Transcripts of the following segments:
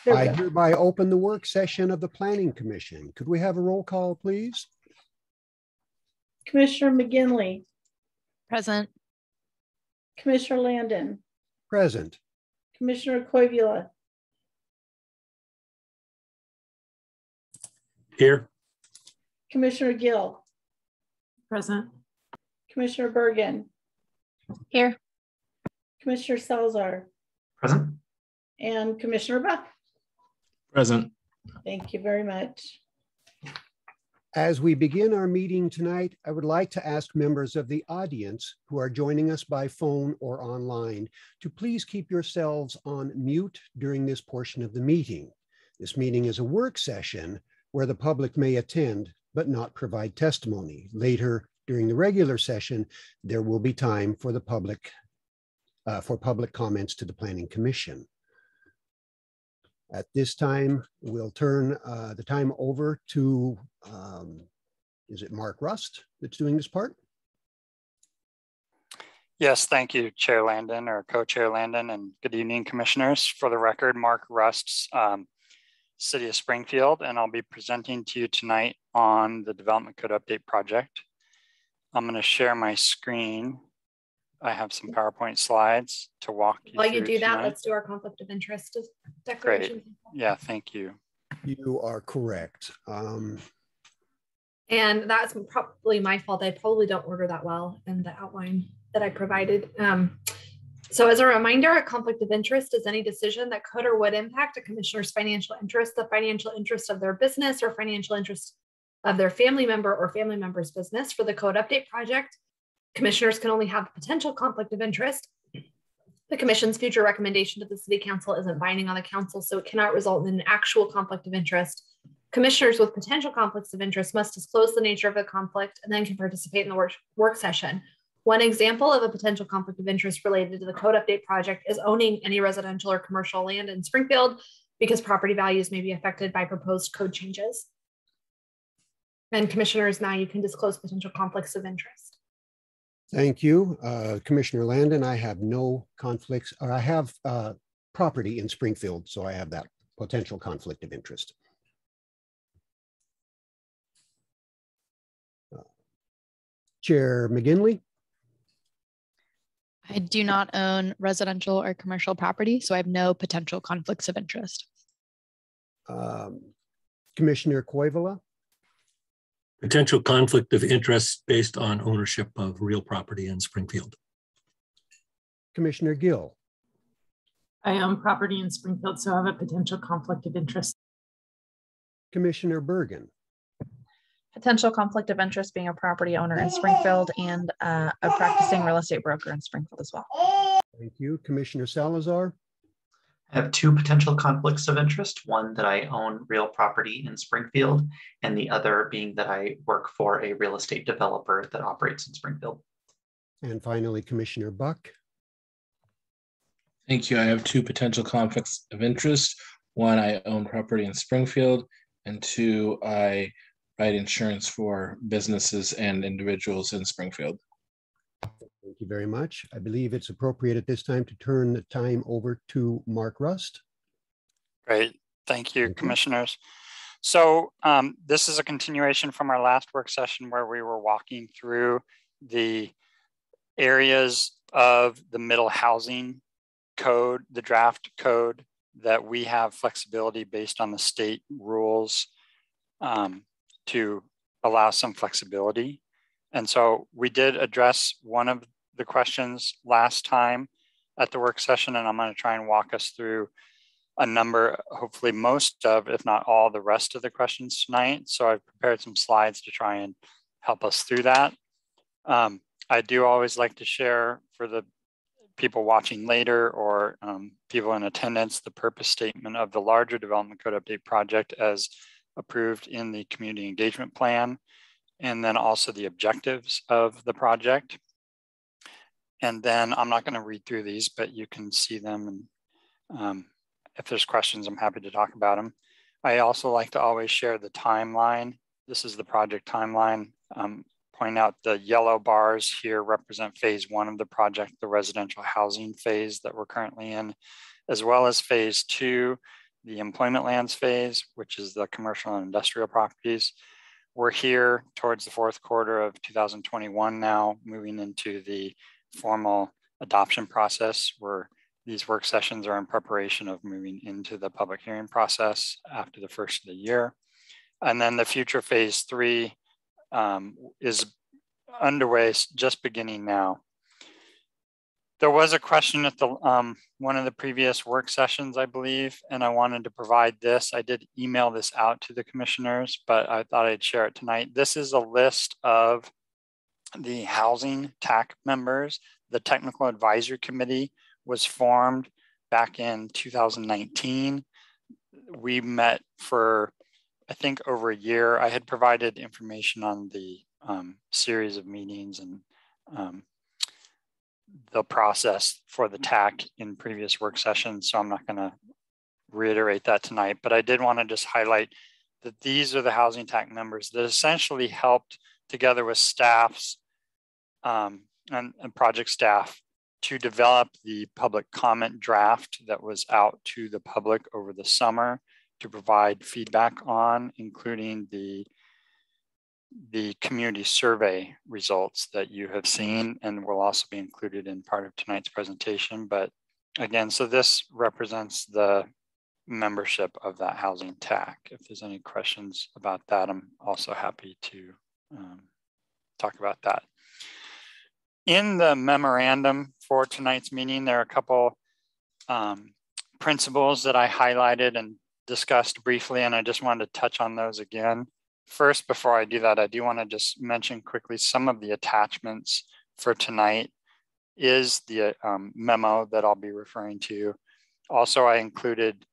I hereby open the work session of the Planning Commission. Could we have a roll call, please? Commissioner McGinley. Present. Commissioner Landon. Present. Commissioner Koivula. Here. Commissioner Gill. Present. Commissioner Bergen. Here. Commissioner Salazar. Present. And Commissioner Buck. Present. Thank you very much. As we begin our meeting tonight, I would like to ask members of the audience who are joining us by phone or online to please keep yourselves on mute during this portion of the meeting. This meeting is a work session where the public may attend but not provide testimony. Later during the regular session, there will be time for the public comments to the Planning Commission. At this time, we'll turn the time over to, is it Mark Rust that's doing this part? Yes, thank you, Chair Landon or Co-Chair Landon, and good evening, Commissioners. For the record, Mark Rust, City of Springfield, and I'll be presenting to you tonight on the Development Code Update project. I'm going to share my screen. I have some PowerPoint slides to walk you through. While you do that, tonight. let's do our conflict of interest declaration. Great. Yeah, thank you. You are correct. And that's probably my fault. I probably don't order that well in the outline that I provided. So as a reminder, a conflict of interest is any decision that could or would impact a commissioner's financial interest, the financial interest of their business, or financial interest of their family member or family member's business. For the Code Update project, commissioners can only have a potential conflict of interest. The commission's future recommendation to the city council isn't binding on the council, so it cannot result in an actual conflict of interest. Commissioners with potential conflicts of interest must disclose the nature of the conflict and then can participate in the work session. One example of a potential conflict of interest related to the Code Update project is owning any residential or commercial land in Springfield because property values may be affected by proposed code changes. And commissioners, now you can disclose potential conflicts of interest. Thank you, Commissioner Landon. I have no conflicts, or I have property in Springfield, so I have that potential conflict of interest. Chair McGinley. I do not own residential or commercial property, so I have no potential conflicts of interest. Commissioner Koivula. Potential conflict of interest based on ownership of real property in Springfield. Commissioner Gill. I own property in Springfield, so I have a potential conflict of interest. Commissioner Bergen. Potential conflict of interest being a property owner in Springfield and a practicing real estate broker in Springfield as well. Thank you. Commissioner Salazar. I have two potential conflicts of interest, one that I own real property in Springfield, and the other being that I work for a real estate developer that operates in Springfield. And finally, Commissioner Buck. Thank you. I have two potential conflicts of interest. One, I own property in Springfield, and two, I write insurance for businesses and individuals in Springfield. Thank you very much. I believe it's appropriate at this time to turn the time over to Mark Rust. Great. Thank you, Commissioners. So this is a continuation from our last work session where we were walking through the areas of the middle housing code, the draft code, that we have flexibility based on the state rules to allow some flexibility. And so we did address one of the questions last time at the work session, and I'm going to try and walk us through a number, hopefully most of, if not all, the rest of the questions tonight. So I've prepared some slides to try and help us through that. I do always like to share for the people watching later or people in attendance, the purpose statement of the larger Development Code Update project as approved in the Community Engagement Plan, and then also the objectives of the project. And then I'm not going to read through these, but you can see them. And if there's questions, I'm happy to talk about them. I also like to always share the timeline. This is the project timeline. Point out the yellow bars here represent phase one of the project, the residential housing phase that we're currently in, as well as phase two, the employment lands phase, which is the commercial and industrial properties. We're here towards the fourth quarter of 2021 now, moving into the formal adoption process, where these work sessions are in preparation of moving into the public hearing process after the first of the year. And then the future phase 3 is underway, just beginning now. There was a question at the one of the previous work sessions, I believe, and I wanted to provide this. I did email this out to the commissioners, but I thought I'd share it tonight. This is a list of the housing TAC members. The Technical Advisory Committee was formed back in 2019. We met for, I think, over a year. I had provided information on the series of meetings and the process for the TAC in previous work sessions, so I'm not going to reiterate that tonight, but I did want to just highlight that these are the housing TAC members that essentially helped together with staffs and project staff to develop the public comment draft that was out to the public over the summer to provide feedback on, including the community survey results that you have seen and will also be included in part of tonight's presentation. But again, so this represents the membership of that housing TAC. If there's any questions about that, I'm also happy to talk about that. In the memorandum for tonight's meeting, there are a couple principles that I highlighted and discussed briefly, and I just wanted to touch on those again. First, before I do that, I do want to just mention quickly some of the attachments for tonight is the memo that I'll be referring to. Also, I included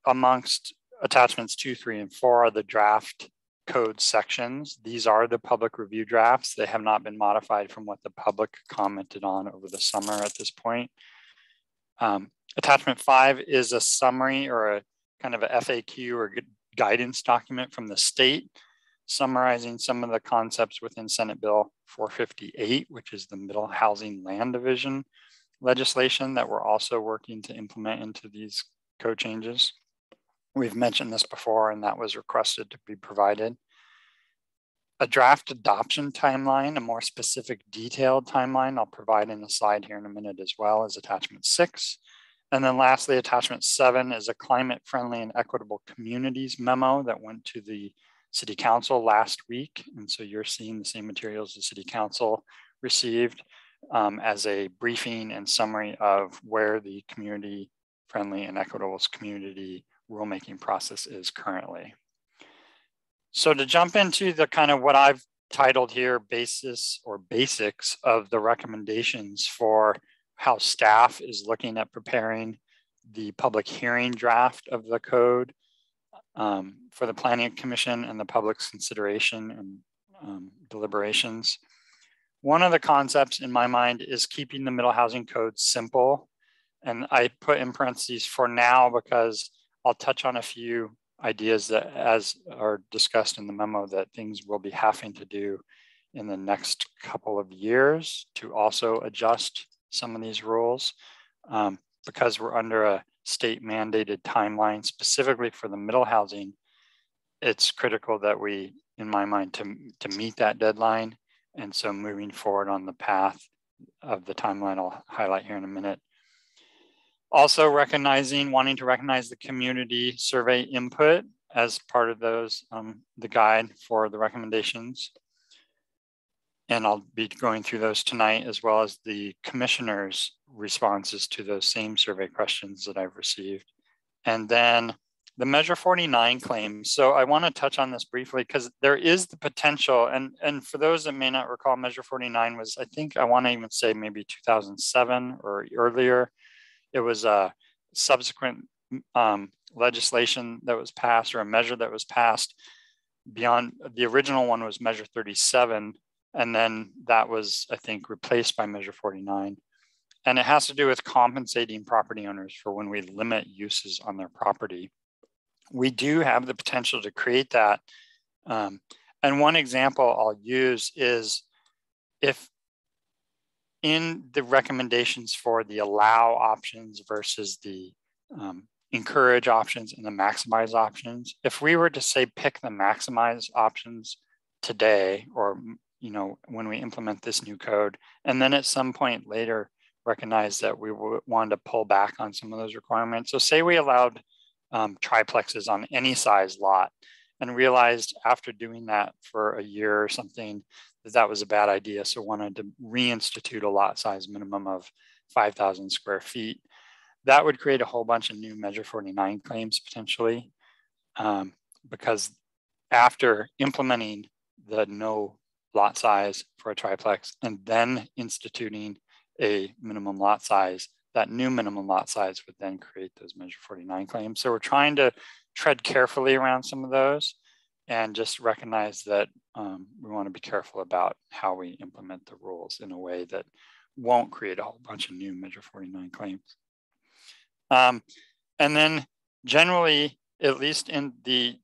amongst attachments 2, 3, and 4 are the draft code sections. These are the public review drafts. They have not been modified from what the public commented on over the summer at this point. Attachment 5 is a summary or a kind of a FAQ or guidance document from the state summarizing some of the concepts within Senate Bill 458, which is the Middle Housing Land Division legislation that we're also working to implement into these code changes. We've mentioned this before, and that was requested to be provided. A draft adoption timeline, a more specific detailed timeline, I'll provide in a slide here in a minute as well as attachment 6. And then lastly, attachment 7 is a climate-friendly and equitable communities memo that went to the City Council last week. And so you're seeing the same materials the City Council received as a briefing and summary of where the community-friendly and equitable community rulemaking process is currently. So to jump into the kind of what I've titled here, basis or basics of the recommendations for how staff is looking at preparing the public hearing draft of the code for the Planning Commission and the public's consideration and deliberations. One of the concepts in my mind is keeping the Middle Housing Code simple. And I put in parentheses for now because I'll touch on a few ideas that, as are discussed in the memo, that things we'll be having to do in the next couple of years to also adjust some of these rules because we're under a state mandated timeline specifically for the middle housing. It's critical that we, in my mind, to meet that deadline. And so moving forward on the path of the timeline I'll highlight here in a minute. Also wanting to recognize the community survey input as part of those, the guide for the recommendations. And I'll be going through those tonight, as well as the commissioner's responses to those same survey questions that I've received. And then the Measure 49 claims. So I want to touch on this briefly because there is the potential, and for those that may not recall, Measure 49 was, I think I want to even say maybe 2007 or earlier. It was a subsequent legislation that was passed, or a measure that was passed beyond. The original one was Measure 37. And then that was, I think, replaced by Measure 49. And it has to do with compensating property owners for when we limit uses on their property. We do have the potential to create that. And one example I'll use is if in the recommendations for the allow options versus the encourage options and the maximize options. If we were to say pick the maximize options today, or when we implement this new code, and then at some point later recognize that we wanted to pull back on some of those requirements. So say we allowed triplexes on any size lot and realized after doing that for a year or something that was a bad idea, so wanted to reinstitute a lot size minimum of 5,000 square feet. That would create a whole bunch of new Measure 49 claims potentially, because after implementing the no lot size for a triplex and then instituting a minimum lot size, that new minimum lot size would then create those Measure 49 claims. So we're trying to tread carefully around some of those and just recognize that we want to be careful about how we implement the rules in a way that won't create a whole bunch of new Measure 49 claims. And then generally, at least in the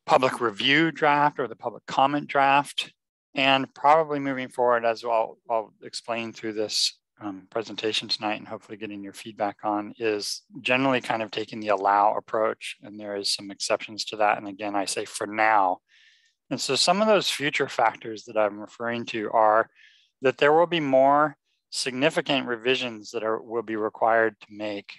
public review draft or the public comment draft, and probably moving forward as well, I'll explain through this presentation tonight and hopefully getting your feedback on, is generally kind of taking the allow approach. And there is some exceptions to that. And again, I say for now. And so some of those future factors that I'm referring to are that there will be more significant revisions that will be required to make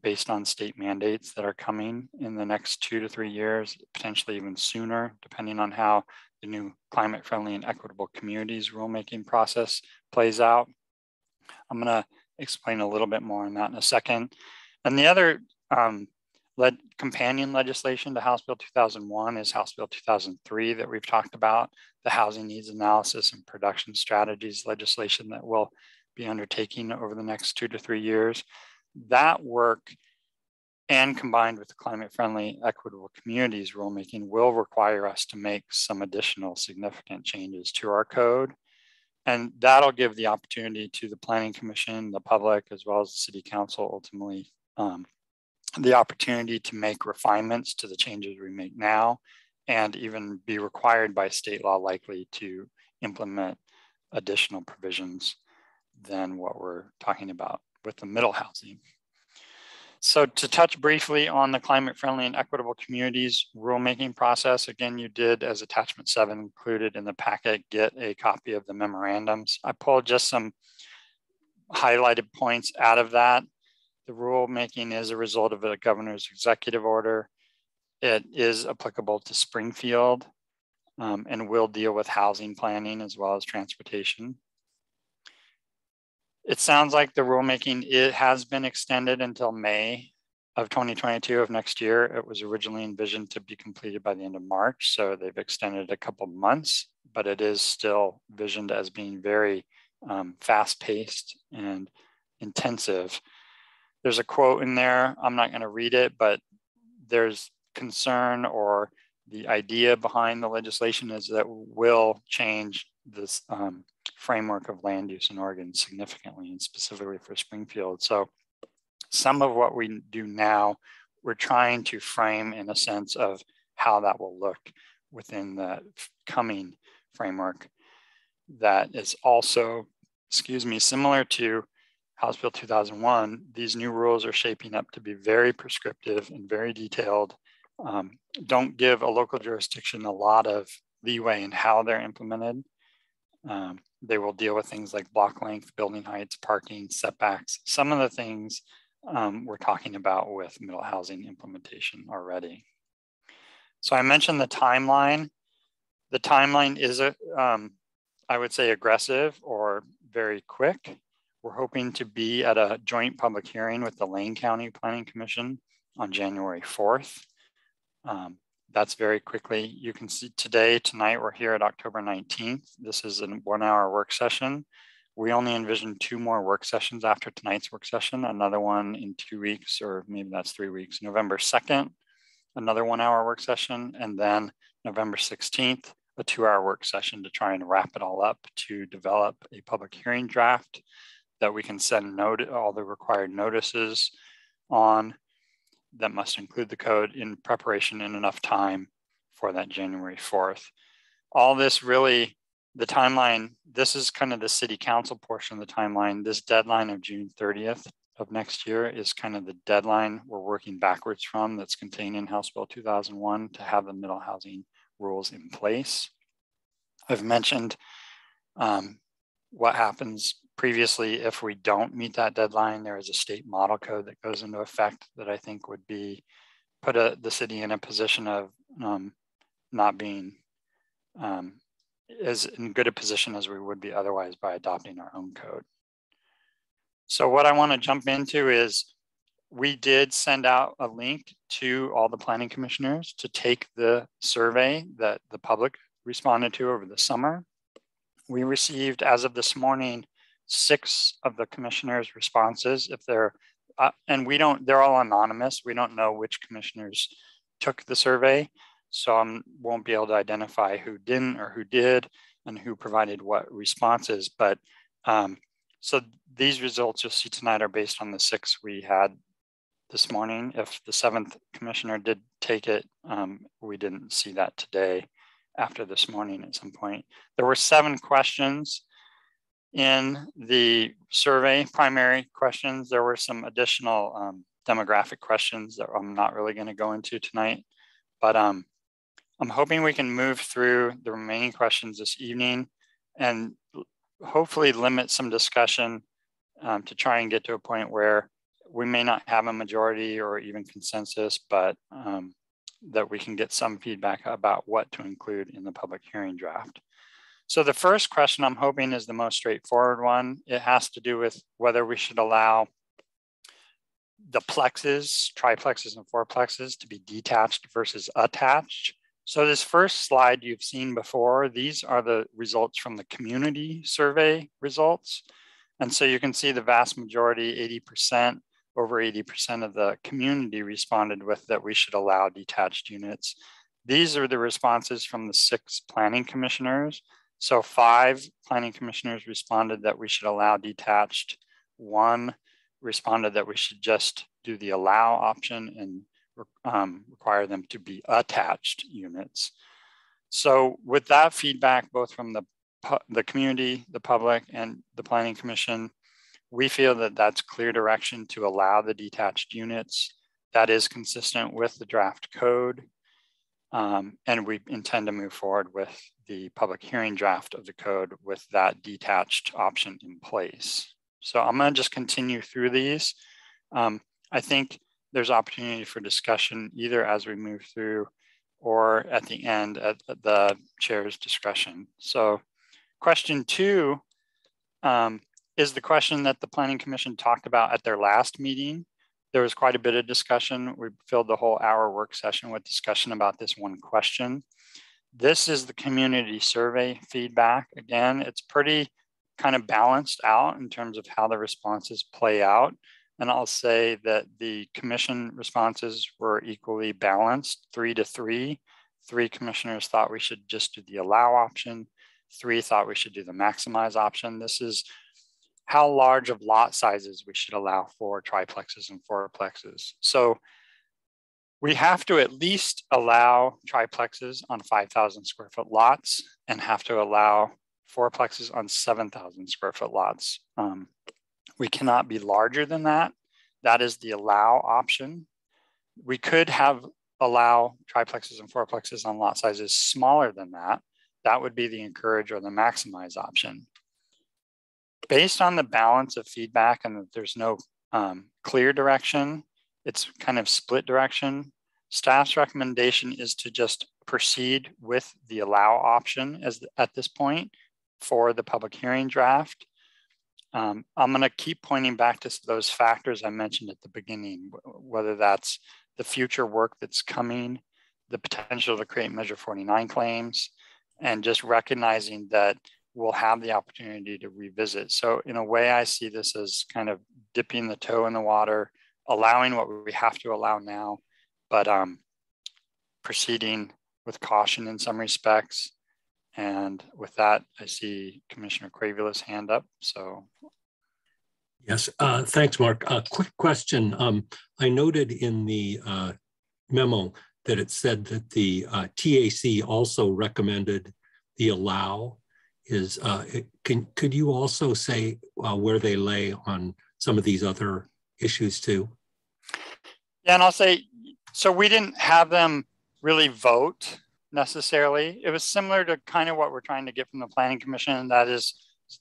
based on state mandates that are coming in the next 2 to 3 years, potentially even sooner, depending on how the new climate friendly and equitable communities rulemaking process plays out. I'm going to explain a little bit more on that in a second. And the other companion legislation to House Bill 2001 is House Bill 2003 that we've talked about, the housing needs analysis and production strategies legislation that we'll be undertaking over the next 2 to 3 years. That work, and combined with the climate friendly equitable communities rulemaking, will require us to make some additional significant changes to our code. And that'll give the opportunity to the Planning Commission, the public, as well as the City Council, ultimately, the opportunity to make refinements to the changes we make now, and even be required by state law likely to implement additional provisions than what we're talking about with the middle housing. So to touch briefly on the climate friendly and equitable communities rulemaking process, again, you did, as attachment 7 included in the packet, get a copy of the memorandums. I pulled just some highlighted points out of that. The rulemaking is a result of a governor's executive order. It is applicable to Springfield and will deal with housing planning as well as transportation. It sounds like the rulemaking, it has been extended until May of 2022 of next year. It was originally envisioned to be completed by the end of March, so they've extended a couple months, but it is still visioned as being very fast-paced and intensive. There's a quote in there, I'm not going to read it, but there's concern, or the idea behind the legislation is that will change this framework of land use in Oregon significantly, and specifically for Springfield. So some of what we do now, we're trying to frame in a sense of how that will look within the coming framework that is also, similar to House Bill 2001. These new rules are shaping up to be very prescriptive and very detailed. Don't give a local jurisdiction a lot of leeway in how they're implemented. They will deal with things like block length, building heights, parking, setbacks, some of the things we're talking about with middle housing implementation already. So I mentioned the timeline. The timeline is, I would say, aggressive or very quick. We're hoping to be at a joint public hearing with the Lane County Planning Commission on January 4th. That's very quickly. You can see tonight, we're here at October 19th. This is a 1-hour work session. We only envision 2 more work sessions after tonight's work session, another one in 2 weeks, or maybe that's 3 weeks. November 2nd, another 1-hour work session, and then November 16th, a 2-hour work session to try and wrap it all up to develop a public hearing draft that we can send all the required notices on, that must include the code in preparation in enough time for that January 4th. All this really, the timeline, this is kind of the city council portion of the timeline. This deadline of June 30th of next year is kind of the deadline we're working backwards from that's contained in House Bill 2001 to have the middle housing rules in place. I've mentioned what happens previously if we don't meet that deadline. There is a state model code that goes into effect that I think would be put the city in a position of not being as in good a position as we would be otherwise by adopting our own code. So what I want to jump into is we did send out a link to all the planning commissioners to take the survey that the public responded to over the summer. We received, as of this morning, 6 of the commissioners' responses. If they're, and we don't, they're all anonymous. We don't know which commissioners took the survey. So I won't be able to identify who didn't or who did and who provided what responses. But so these results you'll see tonight are based on the 6 we had this morning. If the 7th commissioner did take it, we didn't see that today after this morning at some point. There were 7 questions in the survey, primary questions. There were some additional demographic questions that I'm not really going to go into tonight, but I'm hoping we can move through the remaining questions this evening and hopefully limit some discussion to try and get to a point where we may not have a majority or even consensus, but that we can get some feedback about what to include in the public hearing draft. So the first question I'm hoping is the most straightforward one. It has to do with whether we should allow the plexes, triplexes and fourplexes to be detached versus attached. So this first slide you've seen before, these are the results from the community survey results. And so you can see the vast majority, 80%, over 80% of the community responded with that we should allow detached units. These are the responses from the 6 planning commissioners. So 5 planning commissioners responded that we should allow detached. 1 responded that we should just do the allow option and require them to be attached units. So with that feedback, both from the community, the public, and the Planning Commission, we feel that that's clear direction to allow the detached units. That is consistent with the draft code. And we intend to move forward with the public hearing draft of the code with that detached option in place. So I'm going to just continue through these. I think there's opportunity for discussion either as we move through or at the end at the chair's discretion. So question 2 is the question that the Planning Commission talked about at their last meeting. There was quite a bit of discussion. We filled the whole hour work session with discussion about this one question. This is the community survey feedback. Again, it's pretty kind of balanced out in terms of how the responses play out. And I'll say that the commission responses were equally balanced, 3-3. 3 commissioners thought we should just do the allow option. 3 thought we should do the maximize option. This is how large of lot sizes we should allow for triplexes and fourplexes. So we have to at least allow triplexes on 5,000 square foot lots and have to allow fourplexes on 7,000 square foot lots. We cannot be larger than that. That is the allow option. We could allow triplexes and fourplexes on lot sizes smaller than that. That would be the encourage or the maximize option. Based on the balance of feedback and that there's no clear direction, it's kind of split direction. Staff's recommendation is to just proceed with the allow option at this point for the public hearing draft. I'm going to keep pointing back to those factors I mentioned at the beginning, whether that's the future work that's coming, the potential to create Measure 49 claims, and just recognizing that we'll have the opportunity to revisit. So in a way, I see this as kind of dipping the toe in the water, allowing what we have to allow now, but proceeding with caution in some respects. And with that, I see Commissioner Cravula's hand up. So, yes, thanks, Mark. Quick question. I noted in the memo that it said that the TAC also recommended the allow. Could you also say where they lay on some of these other issues too? Yeah, and I'll say, so we didn't have them really vote necessarily. It was similar to kind of what we're trying to get from the Planning Commission. That is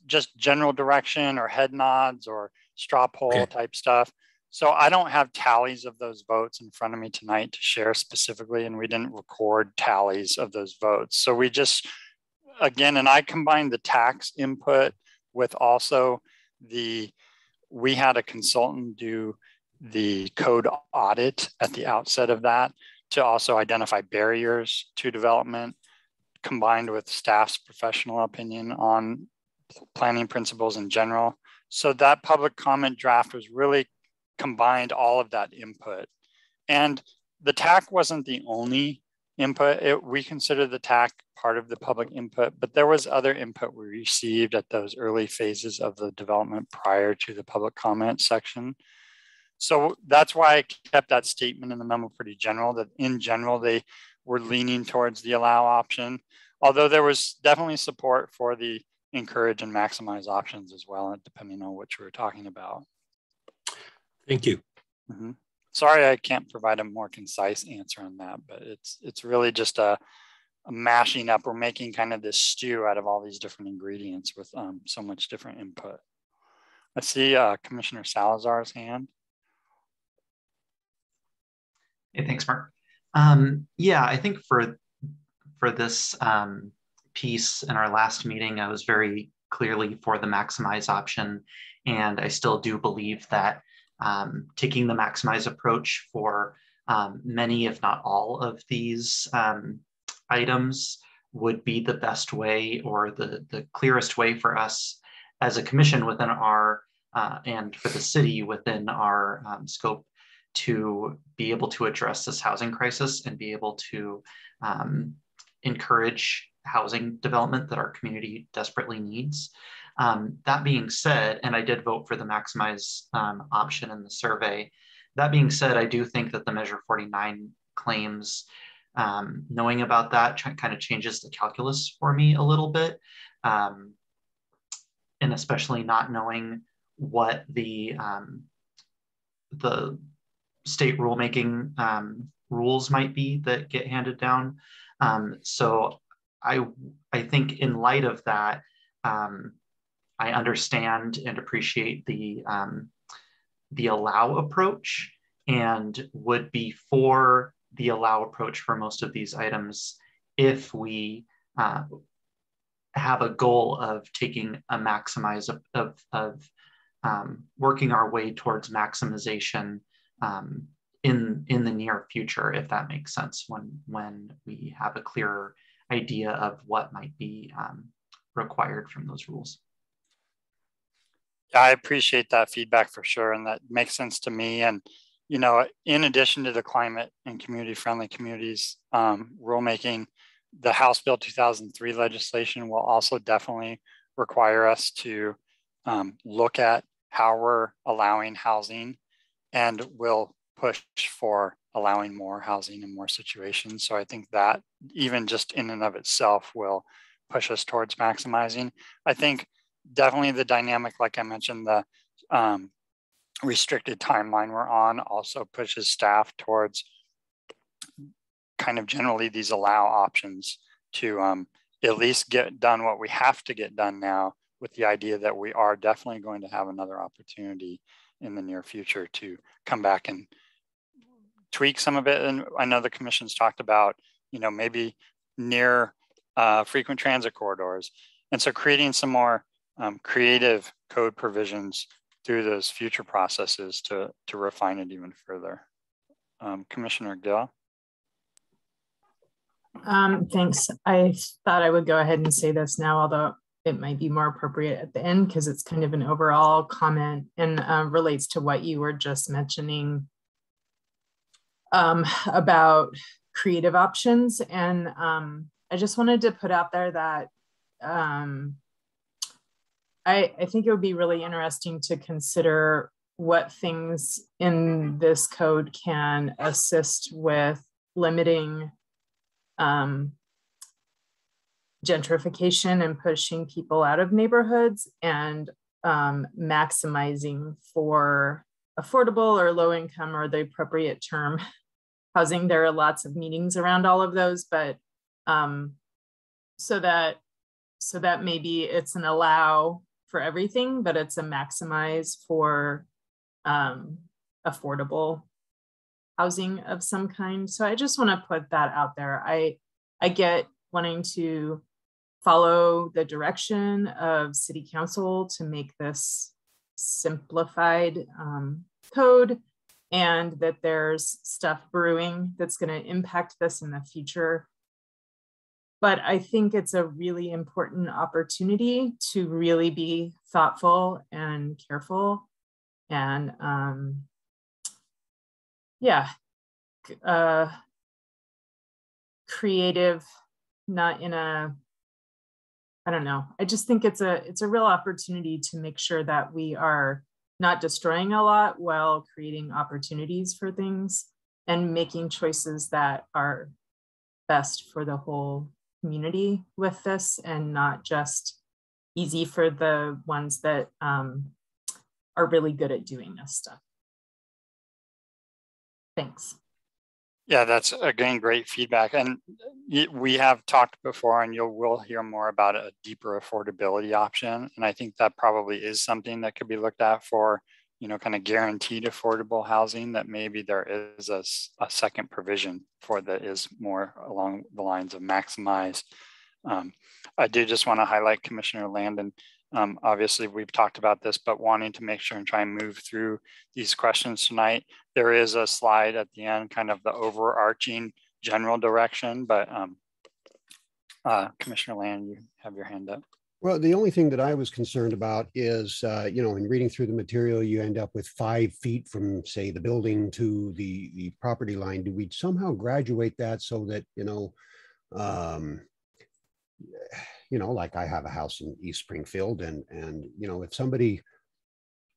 just general direction or head nods or straw poll type stuff. So I don't have tallies of those votes in front of me tonight to share specifically, and we didn't record tallies of those votes. So we just, again, and I combined the tax input with also we had a consultant do the code audit at the outset of that to also identify barriers to development, combined with staff's professional opinion on planning principles in general. So that public comment draft was really combined all of that input. And the TAC wasn't the only input. We consider the TAC part of the public input, but there was other input we received at those early phases of the development prior to the public comment section. So that's why I kept that statement in the memo pretty general, that in general, they were leaning towards the allow option, although there was definitely support for the encourage and maximize options as well, depending on what you were talking about. Thank you. Mm-hmm. Sorry, I can't provide a more concise answer on that, but it's really just a mashing up. We're making kind of this stew out of all these different ingredients with so much different input. I see Commissioner Salazar's hand. Hey, thanks, Mark. Yeah, I think for this piece in our last meeting, I was very clearly for the maximize option, and I still do believe that taking the maximize approach for many, if not all, of these items would be the best way, or the clearest way for us as a commission within our and for the city within our scope to be able to address this housing crisis and be able to encourage housing development that our community desperately needs. That being said, and I did vote for the maximize option in the survey. That being said, I do think that the Measure 49 claims, knowing about that kind of changes the calculus for me a little bit. And especially not knowing what the state rulemaking rules might be that get handed down. So I think in light of that, I understand and appreciate the allow approach, and would be for the allow approach for most of these items if we have a goal of taking a maximize of working our way towards maximization in the near future, if that makes sense, when we have a clearer idea of what might be required from those rules. Yeah, I appreciate that feedback for sure, and that makes sense to me. And you know, in addition to the climate and community-friendly communities rulemaking, the House Bill 2003 legislation will also definitely require us to look at how we're allowing housing, and will push for allowing more housing in more situations. So I think that even just in and of itself will push us towards maximizing. I think definitely the dynamic, like I mentioned, the restricted timeline we're on also pushes staff towards kind of generally these allow options to at least get done what we have to get done now, with the idea that we are definitely going to have another opportunity in the near future to come back and tweak some of it. And I know the commission's talked about, you know, maybe near frequent transit corridors. And so creating some more creative code provisions through those future processes to refine it even further. Commissioner Gill. Thanks. I thought I would go ahead and say this now, although it might be more appropriate at the end because it's kind of an overall comment and relates to what you were just mentioning about creative options. And I just wanted to put out there that I think it would be really interesting to consider what things in this code can assist with limiting gentrification and pushing people out of neighborhoods, and maximizing for affordable or low income or the appropriate term housing. There are lots of meetings around all of those, but so that maybe it's an allow for everything, but it's a maximize for affordable housing of some kind. So I just want to put that out there. I get wanting to follow the direction of City Council to make this simplified code, and that there's stuff brewing that's going to impact this in the future. But I think it's a really important opportunity to really be thoughtful and careful and creative, not in a, I don't know. I just think it's a real opportunity to make sure that we are not destroying a lot while creating opportunities for things and making choices that are best for the whole community with this, and not just easy for the ones that are really good at doing this stuff. Thanks. Yeah, that's again great feedback, and we have talked before, and will hear more about a deeper affordability option. And I think that probably is something that could be looked at for, kind of guaranteed affordable housing, that maybe there is a second provision for that is more along the lines of maximize. I do just want to highlight Commissioner Landon. Obviously, we've talked about this, but wanting to make sure and try and move through these questions tonight. There is a slide at the end, kind of the overarching general direction, but Commissioner Land, you have your hand up. Well, the only thing that I was concerned about is, in reading through the material, you end up with 5 feet from, say, the building to the property line. Do we somehow graduate that so that, like I have a house in East Springfield, and if somebody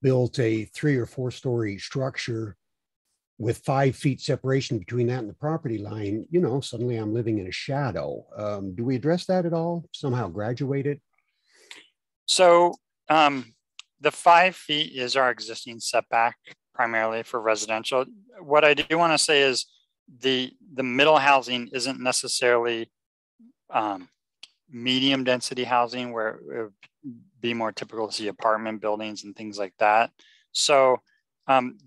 built a 3 or 4 story structure with 5 feet separation between that and the property line, suddenly I'm living in a shadow. Do we address that at all? Somehow graduate it? So the 5 feet is our existing setback primarily for residential. What I do want to say is the middle housing isn't necessarily medium density housing, where it would be more typical to see apartment buildings and things like that. So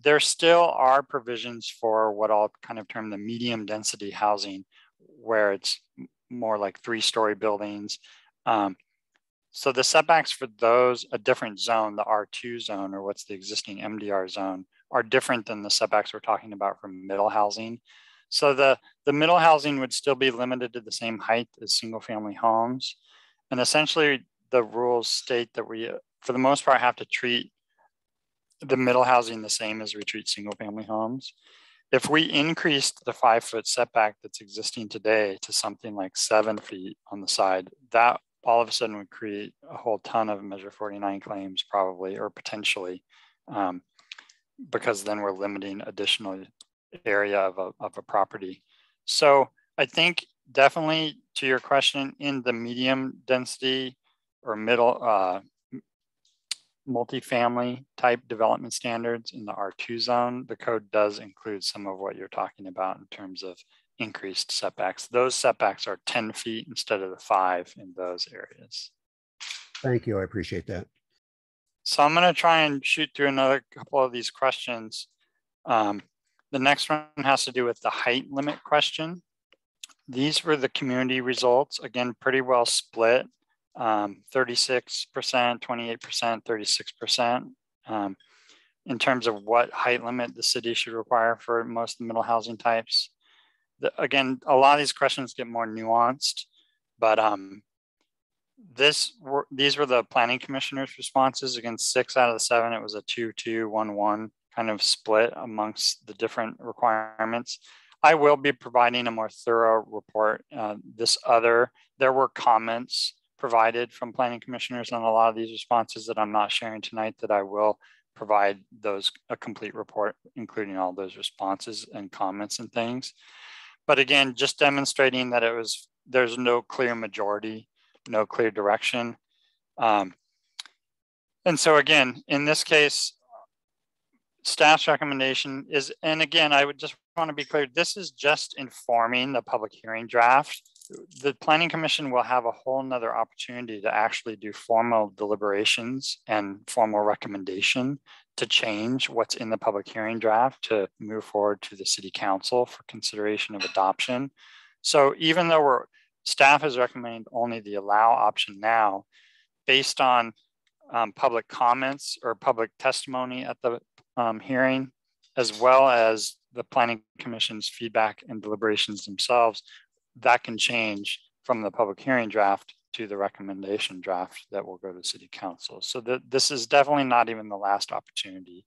there still are provisions for what I'll kind of term the medium density housing, where it's more like 3-story buildings. So the setbacks for those, a different zone, the R2 zone, or what's the existing MDR zone, are different than the setbacks we're talking about for middle housing. So the middle housing would still be limited to the same height as single family homes. And essentially the rules state that we, for the most part, have to treat the middle housing the same as we treat single family homes. If we increased the 5-foot setback that's existing today to something like 7 feet on the side, that all of a sudden would create a whole ton of Measure 49 claims probably, or potentially, because then we're limiting additional area of a property. So I think definitely to your question, in the medium density or middle multifamily type development standards in the R2 zone, the code does include some of what you're talking about in terms of increased setbacks. Those setbacks are 10 feet instead of the 5 in those areas. Thank you. I appreciate that. So I'm going to try and shoot through another couple of these questions. The next one has to do with the height limit question. These were the community results. Again, pretty well split, 36%, 28%, 36%. In terms of what height limit the city should require for most of the middle housing types. Again, a lot of these questions get more nuanced, but these were the planning commissioner's responses. Again, 6 out of the 7, it was a 2-2, 1-1 kind of split amongst the different requirements. I will be providing a more thorough report. There were comments provided from planning commissioners on a lot of these responses that I'm not sharing tonight, that I will provide a complete report, including all those responses and comments and things. But again, just demonstrating that there's no clear majority, no clear direction. And so again, in this case, staff's recommendation is, and again, I would just want to be clear, this is just informing the public hearing draft. The Planning Commission will have a whole nother opportunity to actually do formal deliberations and formal recommendation to change what's in the public hearing draft to move forward to the City Council for consideration of adoption. So even though staff has recommended only the allow option now, based on public comments or public testimony at the hearing, as well as the Planning Commission's feedback and deliberations themselves, that can change from the public hearing draft to the recommendation draft that will go to City Council. So this is definitely not even the last opportunity.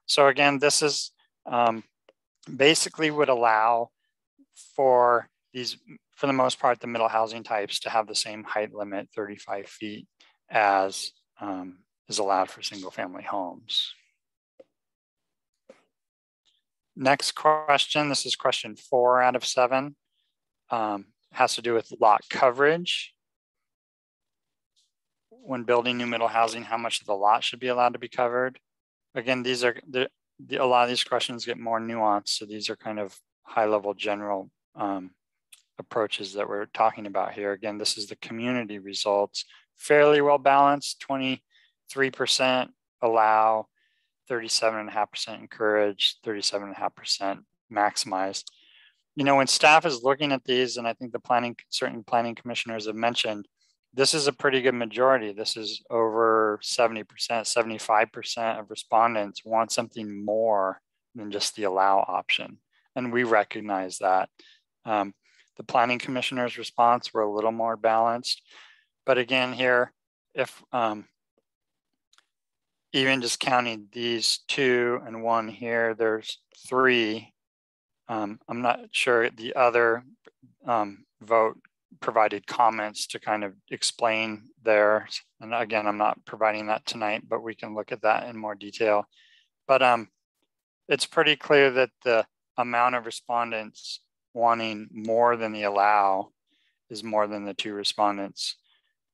So again, this is basically would allow for these, for the most part, the middle housing types to have the same height limit, 35 feet, as is allowed for single family homes. Next question, this is question 4 out of 7, has to do with lot coverage. When building new middle housing, how much of the lot should be allowed to be covered? Again, these are, a lot of these questions get more nuanced. So these are kind of high level general approaches that we're talking about here. Again, this is the community results, fairly well balanced, 23% allow, 37.5% encouraged, 37.5% maximized. You know, when staff is looking at these, and I think the certain planning commissioners have mentioned, this is a pretty good majority. This is over 70%, 75% of respondents want something more than just the allow option. And we recognize that. The planning commissioner's response were a little more balanced. But again, here, if even just counting these 2 and 1 here, there's 3. I'm not sure the other vote provided comments to kind of explain theirs. And again, I'm not providing that tonight, but we can look at that in more detail. But it's pretty clear that the amount of respondents wanting more than the allow is more than the 2 respondents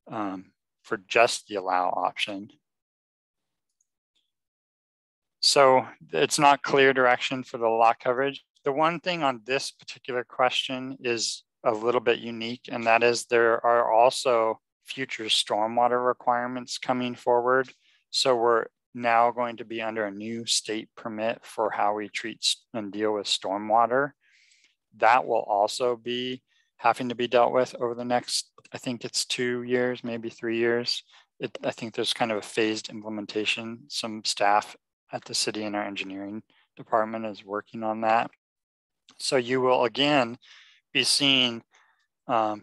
for just the allow option. So it's not clear direction for the lot coverage. The one thing on this particular question is a little bit unique, and that is there are also future stormwater requirements coming forward. So we're now going to be under a new state permit for how we treat and deal with stormwater. That will also be having to be dealt with over the next, I think it's 2 years, maybe 3 years. I think there's kind of a phased implementation. Some staff at the city and our engineering department is working on that. So you will again be seeing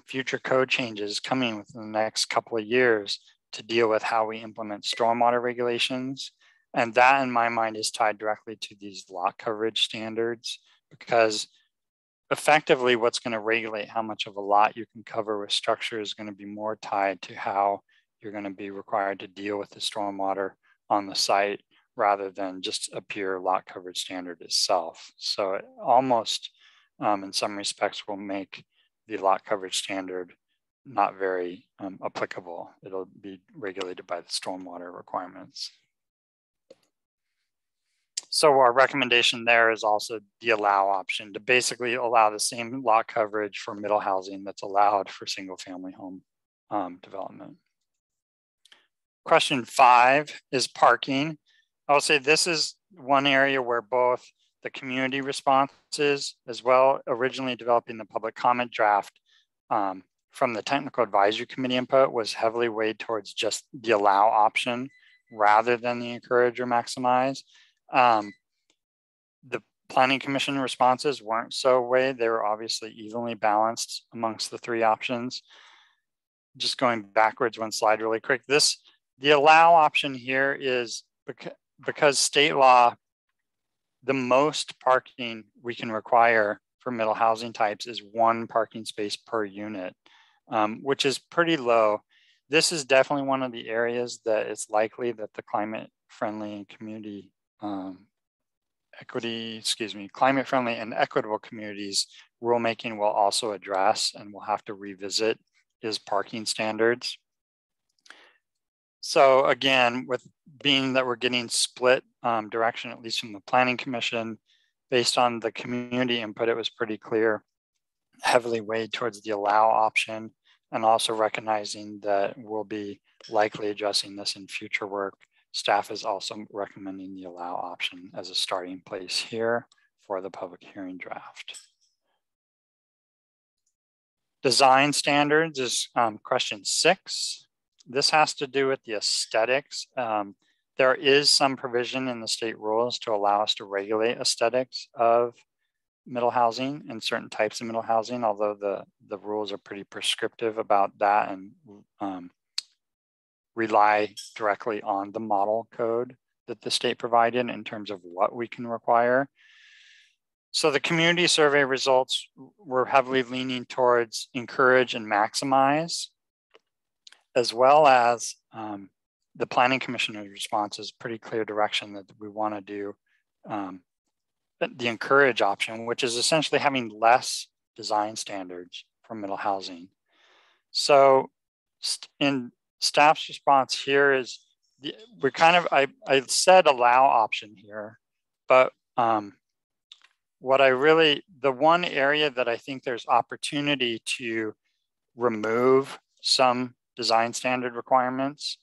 future code changes coming within the next couple of years to deal with how we implement stormwater regulations. And that in my mind is tied directly to these lot coverage standards, because effectively what's going to regulate how much of a lot you can cover with structure is going to be more tied to how you're going to be required to deal with the stormwater on the site rather than just a pure lot coverage standard itself. So it almost in some respects will make the lot coverage standard not very applicable. It'll be regulated by the stormwater requirements. So our recommendation there is also the allow option to basically allow the same lot coverage for middle housing that's allowed for single family home development. Question 5 is parking. I'll say this is one area where both the community responses as well, originally developing the public comment draft from the technical advisory committee input was heavily weighed towards just the allow option rather than the encourage or maximize. The planning commission responses weren't so weighed. They were obviously evenly balanced amongst the 3 options. Just going backwards one slide really quick. The allow option here is because state law, the most parking we can require for middle housing types is 1 parking space per unit, which is pretty low. This is definitely one of the areas that it's likely that the climate friendly and community climate friendly and equitable communities rulemaking will also address and will have to revisit is parking standards. So again, with being that we're getting split direction, at least from the Planning Commission, based on the community input, it was pretty clear, heavily weighed towards the allow option, and also recognizing that we'll be likely addressing this in future work. Staff is also recommending the allow option as a starting place here for the public hearing draft. Design standards is question 6. This has to do with the aesthetics. There is some provision in the state rules to allow us to regulate aesthetics of middle housing and certain types of middle housing, although the rules are pretty prescriptive about that and rely directly on the model code that the state provided in terms of what we can require. So the community survey results were heavily leaning towards encourage and maximize, as well as the Planning Commissioner's response is pretty clear direction that we want to do the encourage option, which is essentially having less design standards for middle housing. So in staff's response here is, we're kind of, I said allow option here, but what I really, the one area that I think there's opportunity to remove some design standard requirements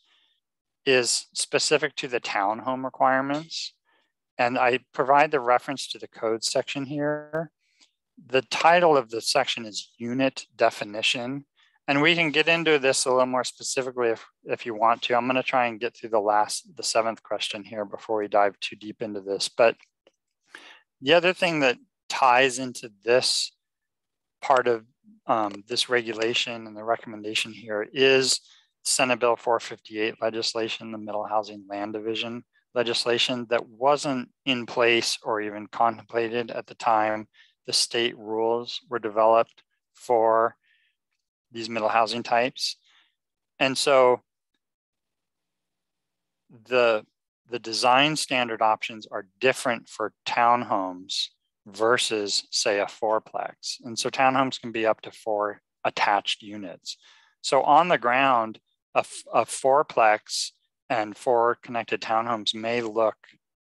is specific to the townhome requirements. And I provide the reference to the code section here. The title of the section is unit definition. And we can get into this a little more specifically if you want to. I'm going to try and get through the 7th question here before we dive too deep into this. But the other thing that ties into this part of this regulation and the recommendation here is Senate Bill 458 legislation, the Middle Housing Land Division legislation that wasn't in place or even contemplated at the time the state rules were developed for these middle housing types. And so the design standard options are different for townhomes versus, say, a fourplex. And so townhomes can be up to 4 attached units. So on the ground, a fourplex and 4 connected townhomes may look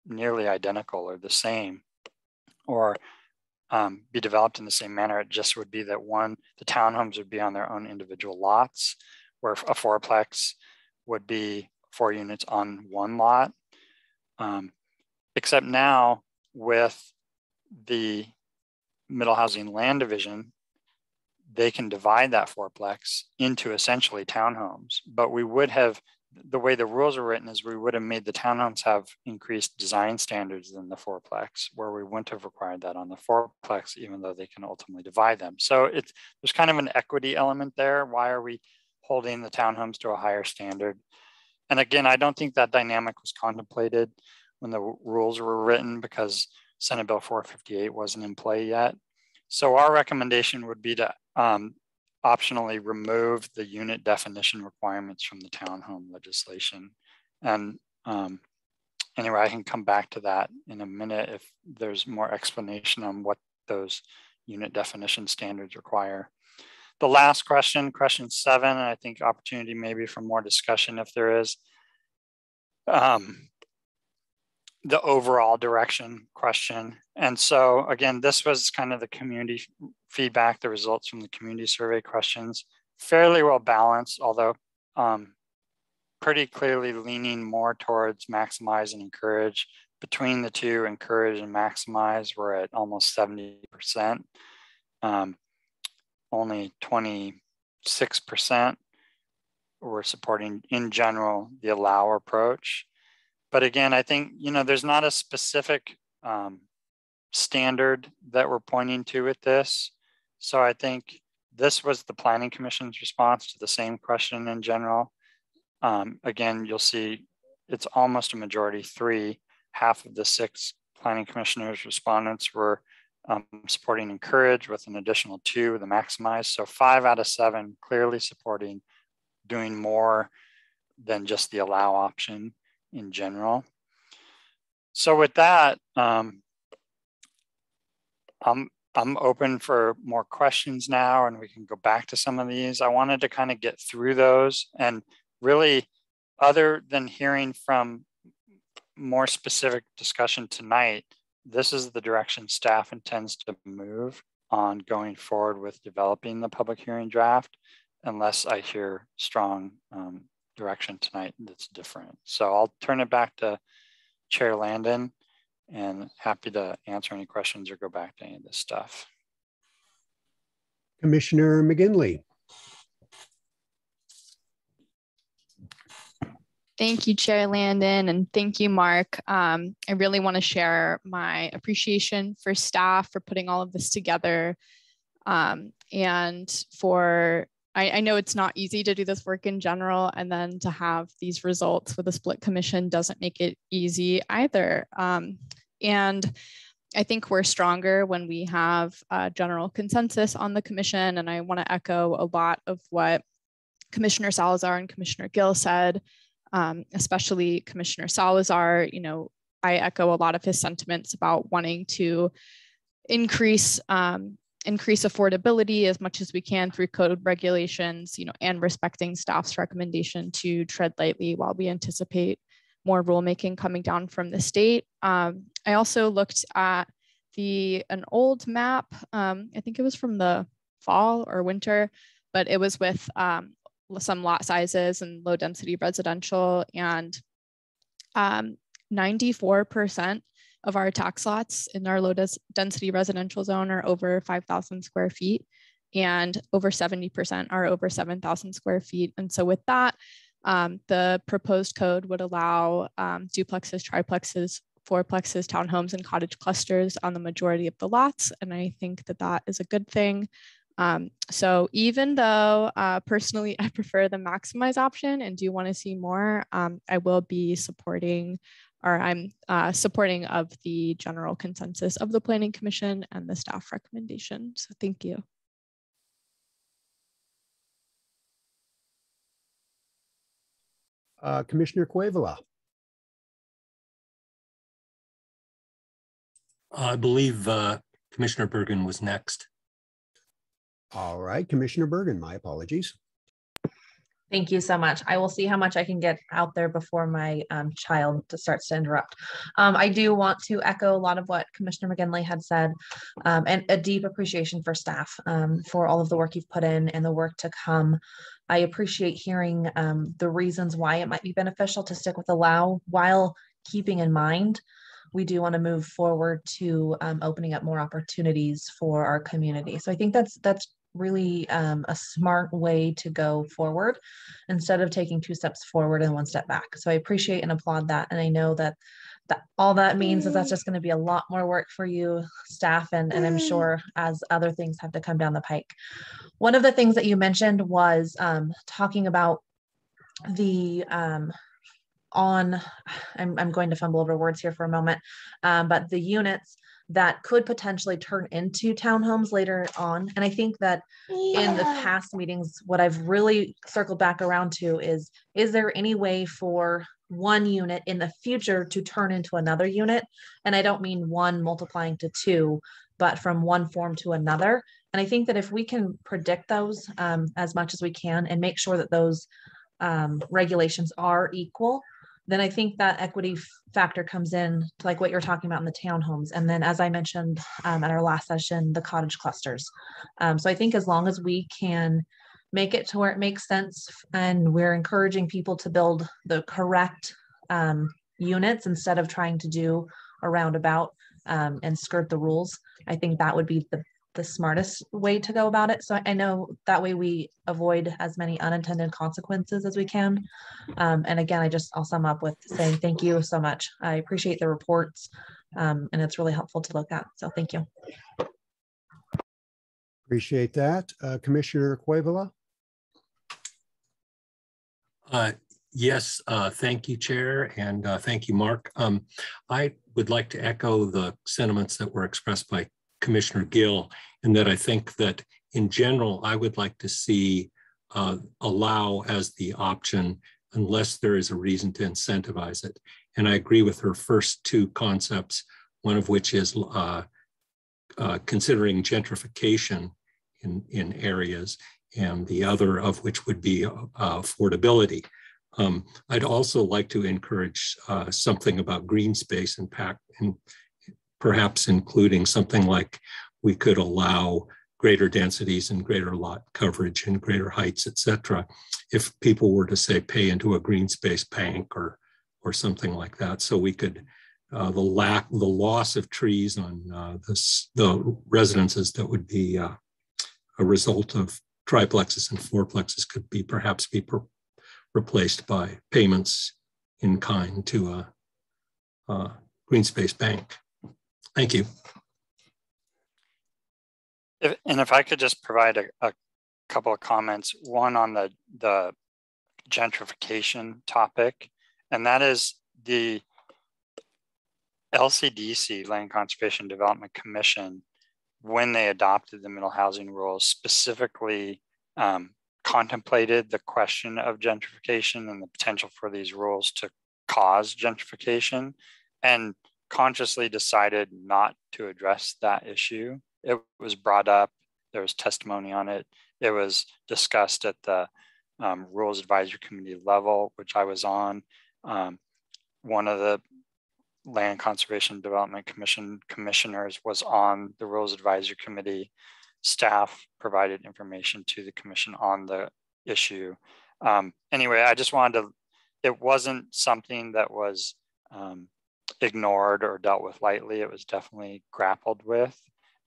nearly identical or the same, or be developed in the same manner. It just would be that the townhomes would be on their own individual lots, where a fourplex would be 4 units on 1 lot. Except now with the Middle Housing Land Division, they can divide that fourplex into essentially townhomes. But we would have, the way the rules are written is we would have made the townhomes have increased design standards than the fourplex, where we wouldn't have required that on the fourplex, even though they can ultimately divide them. So there's kind of an equity element there. Why are we holding the townhomes to a higher standard? And again, I don't think that dynamic was contemplated when the rules were written because Senate Bill 458 wasn't in play yet. So our recommendation would be to optionally remove the unit definition requirements from the townhome legislation. And anyway, I can come back to that in a minute if there's more explanation on what those unit definition standards require. The last question, question 7, and I think opportunity maybe for more discussion if there is, the overall direction question. And so again, this was kind of the community feedback, the results from the community survey questions, fairly well balanced, although pretty clearly leaning more towards maximize and encourage. Between the two, encourage and maximize, we're at almost 70%. Only 26% were supporting, in general, the allow approach. But again, I think, there's not a specific standard that we're pointing to with this. So I think this was the Planning Commission's response to the same question in general. Again, you'll see it's almost a majority 3. Half of the 6 Planning Commissioners respondents were supporting encourage, with an additional 2, the maximize. So 5 out of 7 clearly supporting doing more than just the allow option in general. So with that, I'm open for more questions now, and we can go back to some of these. I wanted to kind of get through those and really other than hearing from more specific discussion tonight, this is the direction staff intends to move on going forward with developing the public hearing draft, unless I hear strong direction tonight that's different. So I'll turn it back to Chair Landon, and happy to answer any questions or go back to any of this stuff. Commissioner McGinley. Thank you, Chair Landon, and thank you, Mark. I really want to share my appreciation for staff for putting all of this together. And for, I know it's not easy to do this work in general, and then to have these results with a split commission doesn't make it easy either. And I think we're stronger when we have a general consensus on the commission. And I want to echo a lot of what Commissioner Salazar and Commissioner Gill said. Especially Commissioner Salazar, you know, I echo a lot of his sentiments about wanting to increase affordability as much as we can through code regulations, you know, and respecting staff's recommendation to tread lightly while we anticipate more rulemaking coming down from the state. I also looked at an old map. I think it was from the fall or winter, but it was with some lot sizes and low density residential, and 94% of our tax lots in our low density residential zone are over 5,000 square feet, and over 70% are over 7,000 square feet. And so with that, the proposed code would allow duplexes, triplexes, fourplexes, townhomes, and cottage clusters on the majority of the lots. And I think that that is a good thing. So even though personally I prefer the maximize option and do want to see more, I will be supporting, or I'm supporting of the general consensus of the Planning Commission and the staff recommendation. So thank you. Commissioner Cuevila. I believe Commissioner Bergen was next. All right, Commissioner Bergen, my apologies. Thank you so much. I will see how much I can get out there before my child starts to interrupt. I do want to echo a lot of what Commissioner McGinley had said, and a deep appreciation for staff for all of the work you've put in and the work to come. I appreciate hearing the reasons why it might be beneficial to stick with allow, while keeping in mind we do want to move forward to opening up more opportunities for our community. So I think that's really a smart way to go forward instead of taking 2 steps forward and 1 step back. So I appreciate and applaud that. And I know that all that means is that's just going to be a lot more work for you staff, and I'm sure as other things have to come down the pike. One of the things that you mentioned was talking about the I'm going to fumble over words here for a moment, but the units that could potentially turn into townhomes later on. And I think that in the past meetings, what I've really circled back around to is there any way for one unit in the future to turn into another unit? And I don't mean one multiplying to 2, but from one form to another. And I think that if we can predict those as much as we can and make sure that those regulations are equal, then I think that equity factor comes in to like what you're talking about in the townhomes. And then, as I mentioned at our last session, the cottage clusters. So I think as long as we can make it to where it makes sense and we're encouraging people to build the correct units instead of trying to do a roundabout and skirt the rules, I think that would be the smartest way to go about it. So I know that way we avoid as many unintended consequences as we can. And again, I'll sum up with saying thank you so much. I appreciate the reports and it's really helpful to look at. So thank you. Appreciate that. Commissioner Cuevila. Yes, thank you, Chair, and thank you, Mark. I would like to echo the sentiments that were expressed by Commissioner Gill, in that I think that in general, I would like to see allow as the option unless there is a reason to incentivize it. And I agree with her first 2 concepts, one of which is considering gentrification in areas, and the other of which would be affordability. I'd also like to encourage something about green space impact, and perhaps including something like we could allow greater densities and greater lot coverage and greater heights, et cetera, if people were to say pay into a green space bank or something like that. So we could, the loss of trees on the residences that would be a result of triplexes and fourplexes could be perhaps be replaced by payments in kind to a green space bank. Thank you. If I could just provide a couple of comments, one on the gentrification topic, and that is the LCDC, Land Conservation Development Commission, when they adopted the middle housing rules, specifically contemplated the question of gentrification and the potential for these rules to cause gentrification, and consciously decided not to address that issue. It was brought up, there was testimony on it. It was discussed at the Rules Advisory Committee level, which I was on. One of the Land Conservation Development Commission commissioners was on the Rules Advisory Committee. Staff provided information to the commission on the issue. Anyway, I just wanted to, it wasn't something that was ignored or dealt with lightly. It was definitely grappled with,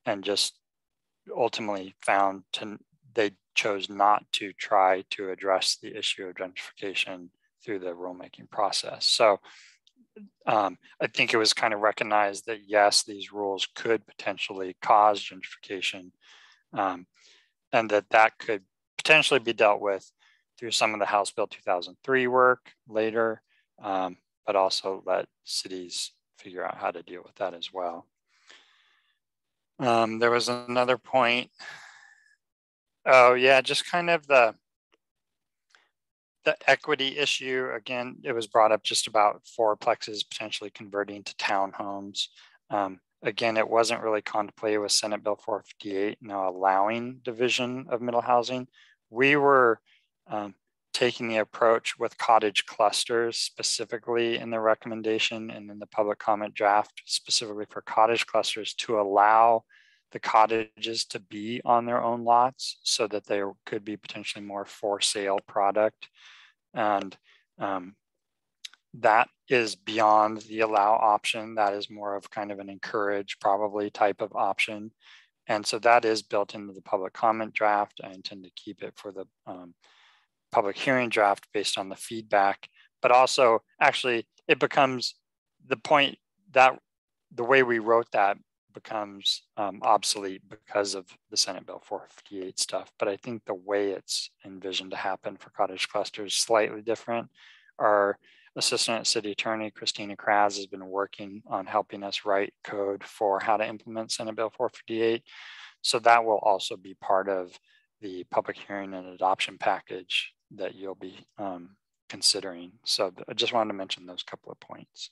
and just ultimately found they chose not to try to address the issue of gentrification through the rulemaking process. So I think it was kind of recognized that yes, these rules could potentially cause gentrification, and that could potentially be dealt with through some of the House Bill 2003 work later, but also let cities figure out how to deal with that as well. There was another point. Oh yeah, just kind of the equity issue. Again, it was brought up just about fourplexes potentially converting to townhomes. Again, it wasn't really contemplated with Senate Bill 458 now allowing division of middle housing. We were taking the approach with cottage clusters specifically in the recommendation and in the public comment draft, specifically for cottage clusters, to allow the cottages to be on their own lots so that they could be potentially more for sale product. And that is beyond the allow option. That is more of kind of an encourage probably type of option. And so that is built into the public comment draft. I intend to keep it for the public hearing draft based on the feedback, but also actually it becomes the point that the way we wrote that becomes obsolete because of the Senate Bill 458 stuff. But I think the way it's envisioned to happen for cottage clusters is slightly different. Our Assistant City Attorney, Christina Kraz, has been working on helping us write code for how to implement Senate Bill 458. So that will also be part of the public hearing and adoption package that you'll be considering. So I just wanted to mention those couple of points.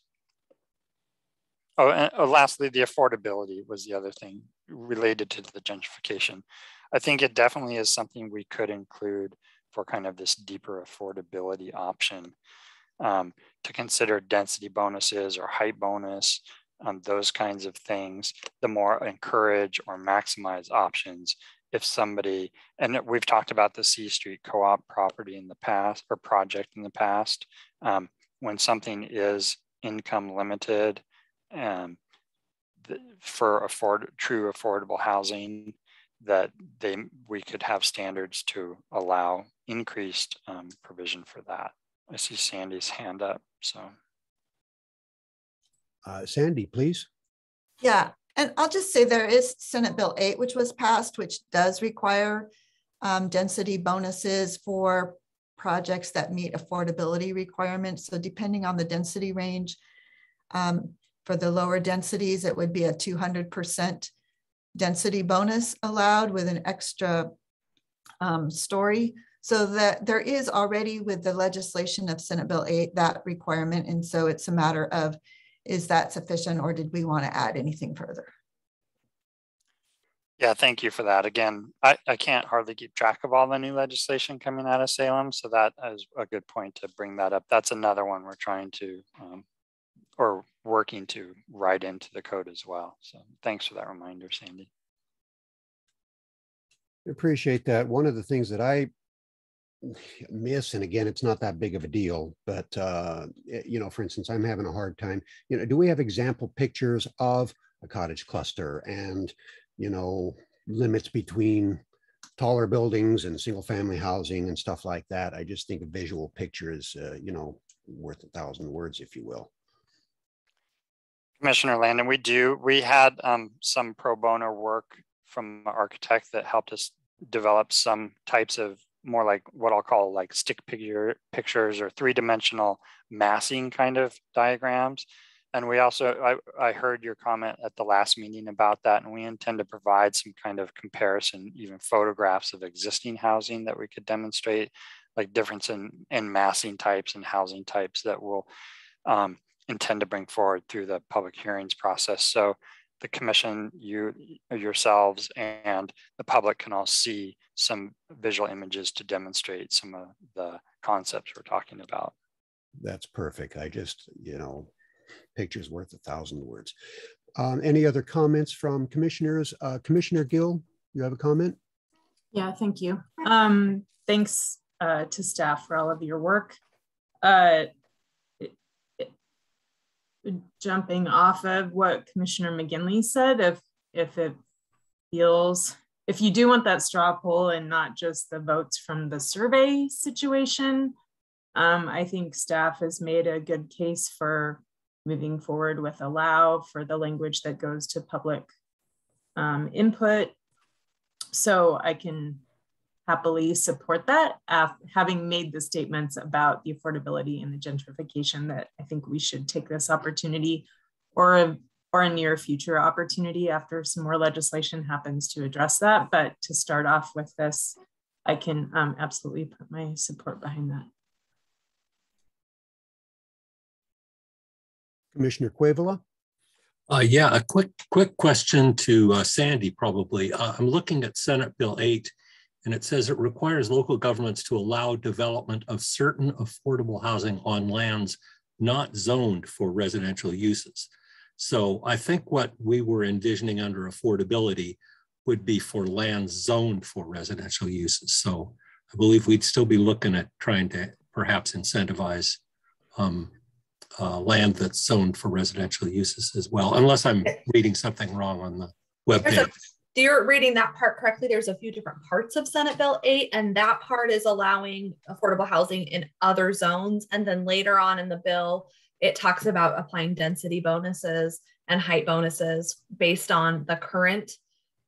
Oh, and lastly, the affordability was the other thing related to the gentrification. I think it definitely is something we could include for kind of this deeper affordability option, to consider density bonuses or height bonus, those kinds of things, the more encourage or maximize options. If somebody, and we've talked about the C Street co-op property in the past, or project in the past, when something is income limited, for true affordable housing, that we could have standards to allow increased provision for that. I see Sandy's hand up, so. Sandy, please. Yeah, and I'll just say there is Senate Bill 8, which was passed, which does require density bonuses for projects that meet affordability requirements. So depending on the density range, for the lower densities, it would be a 200% density bonus allowed with an extra story. So that there is already with the legislation of Senate Bill 8, that requirement. And so it's a matter of, is that sufficient or did we want to add anything further? Yeah, thank you for that. Again, I can't hardly keep track of all the new legislation coming out of Salem, so that is a good point to bring that up. That's another one we're trying to, or working to write into the code as well. So thanks for that reminder, Sandy. I appreciate that. One of the things that I miss, and again, it's not that big of a deal, but you know, for instance, I'm having a hard time, you know, do we have example pictures of a cottage cluster and, you know, limits between taller buildings and single family housing and stuff like that? I just think a visual picture is, you know, worth 1,000 words, if you will. Commissioner Landon, we had some pro bono work from an architect that helped us develop some types of more like what I'll call like stick figure pictures or three-dimensional massing kind of diagrams. And we also, I heard your comment at the last meeting about that, and we intend to provide some kind of comparison, even photographs of existing housing that we could demonstrate, like difference in massing types and housing types that we'll intend to bring forward through the public hearings process. So the commission, yourselves, and the public can all see some visual images to demonstrate some of the concepts we're talking about. That's perfect. I just, you know, pictures worth 1,000 words. Any other comments from commissioners? Commissioner Gill, you have a comment? Yeah, thank you. Thanks to staff for all of your work. Jumping off of what Commissioner McGinley said, if you do want that straw poll and not just the votes from the survey situation, I think staff has made a good case for moving forward with allow for the language that goes to public input. So I can happily support that, having made the statements about the affordability and the gentrification, that I think we should take this opportunity or a near future opportunity after some more legislation happens to address that. But to start off with this, I can absolutely put my support behind that. Commissioner Cuevila? Yeah, a quick question to Sandy, probably. I'm looking at Senate Bill 8, and it says it requires local governments to allow development of certain affordable housing on lands not zoned for residential uses. So I think what we were envisioning under affordability would be for lands zoned for residential uses. So I believe we'd still be looking at trying to perhaps incentivize land that's zoned for residential uses as well, unless I'm reading something wrong on the webpage. You're reading that part correctly. There's a few different parts of Senate Bill 8, and that part is allowing affordable housing in other zones. And then later on in the bill, it talks about applying density bonuses and height bonuses based on the current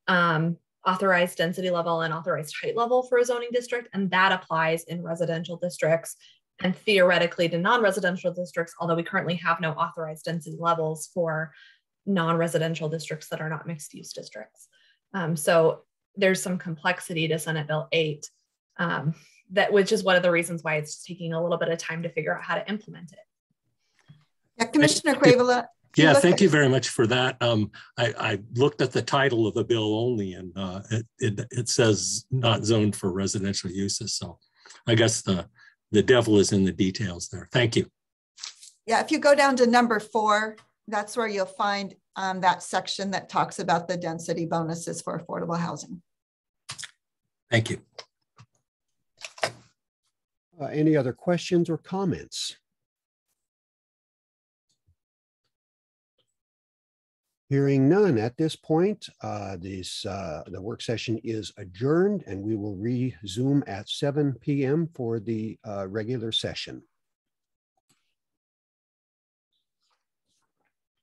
authorized density level and authorized height level for a zoning district. And that applies in residential districts and theoretically to non-residential districts, although we currently have no authorized density levels for non-residential districts that are not mixed use districts. So there's some complexity to Senate Bill 8, which is one of the reasons why it's taking a little bit of time to figure out how to implement it. Yeah, Commissioner Cuevila. Yeah, thank you very much for that. I looked at the title of the bill only, and it says not zoned for residential uses. So I guess the devil is in the details there. Thank you. Yeah, if you go down to number 4, that's where you'll find that section that talks about the density bonuses for affordable housing. Thank you. Any other questions or comments? Hearing none at this point, the work session is adjourned, and we will resume at 7 p.m. for the regular session.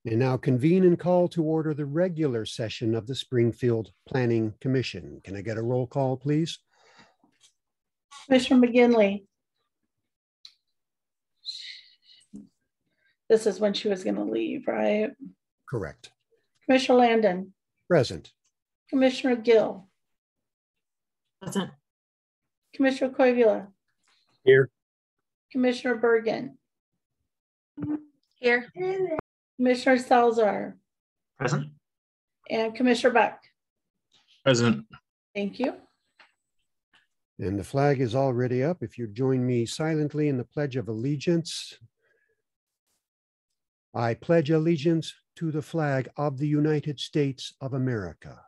And now convene and call to order the regular session of the Springfield Planning Commission. Can I get a roll call, please? Commissioner McGinley. This is when she was going to leave, right? Correct. Commissioner Landon. Present. Commissioner Gill. Present. Commissioner Cuevila. Here. Commissioner Bergen. Here. Commissioner Salazar. Present. And Commissioner Buck. Present. Thank you. And the flag is already up. If you join me silently in the Pledge of Allegiance. I pledge allegiance to the flag of the United States of America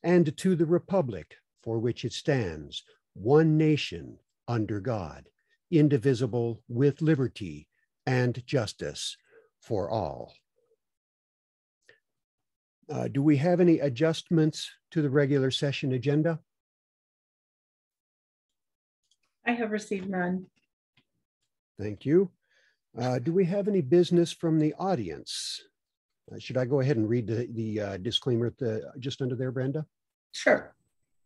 and to the republic for which it stands, one nation under God, indivisible, with liberty and justice for all. Do we have any adjustments to the regular session agenda? I have received none. Thank you. Do we have any business from the audience? Should I go ahead and read the disclaimer just under there, Brenda? Sure.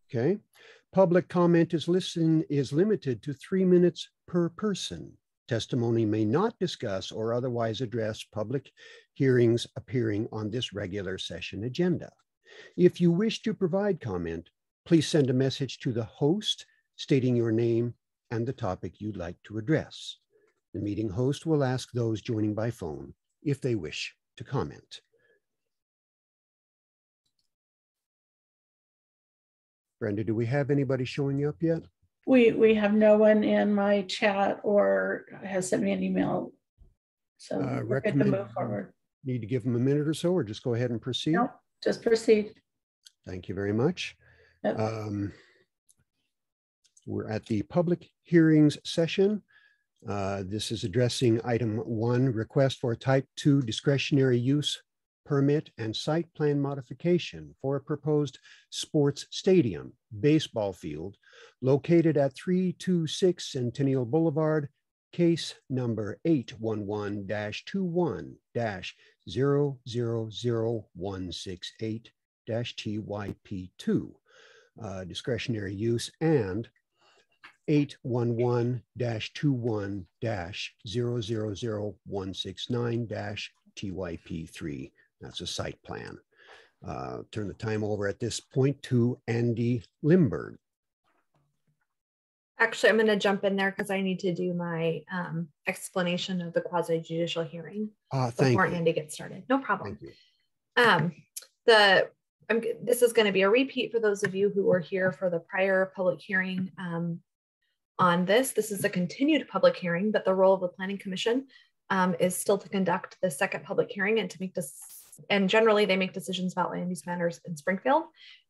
Okay. Public comment is limited to 3 minutes per person. Testimony may not discuss or otherwise address public hearings appearing on this regular session agenda. If you wish to provide comment, please send a message to the host stating your name and the topic you'd like to address. The meeting host will ask those joining by phone if they wish to comment. Brenda, do we have anybody showing up yet? We have no one in my chat or has sent me an email. So we're good to move forward. Need to give them a minute or so, or just go ahead and proceed? No, just proceed. Thank you very much. Yep. We're at the public hearings session. This is addressing item 1, request for a type 2 discretionary use permit and site plan modification for a proposed sports stadium, baseball field located at 326 Centennial Boulevard, case number 811-201-000168-TYP2, discretionary use, and 811-201-000169-TYP3. That's a site plan. Turn the time over at this point to Andy Limberg. Actually, I'm going to jump in there because I need to do my explanation of the quasi-judicial hearing before Andy gets started. No problem. Thank you. This is going to be a repeat for those of you who were here for the prior public hearing on this. This is a continued public hearing, but the role of the Planning Commission is still to conduct the second public hearing and to make this. And generally, they make decisions about land use matters in Springfield.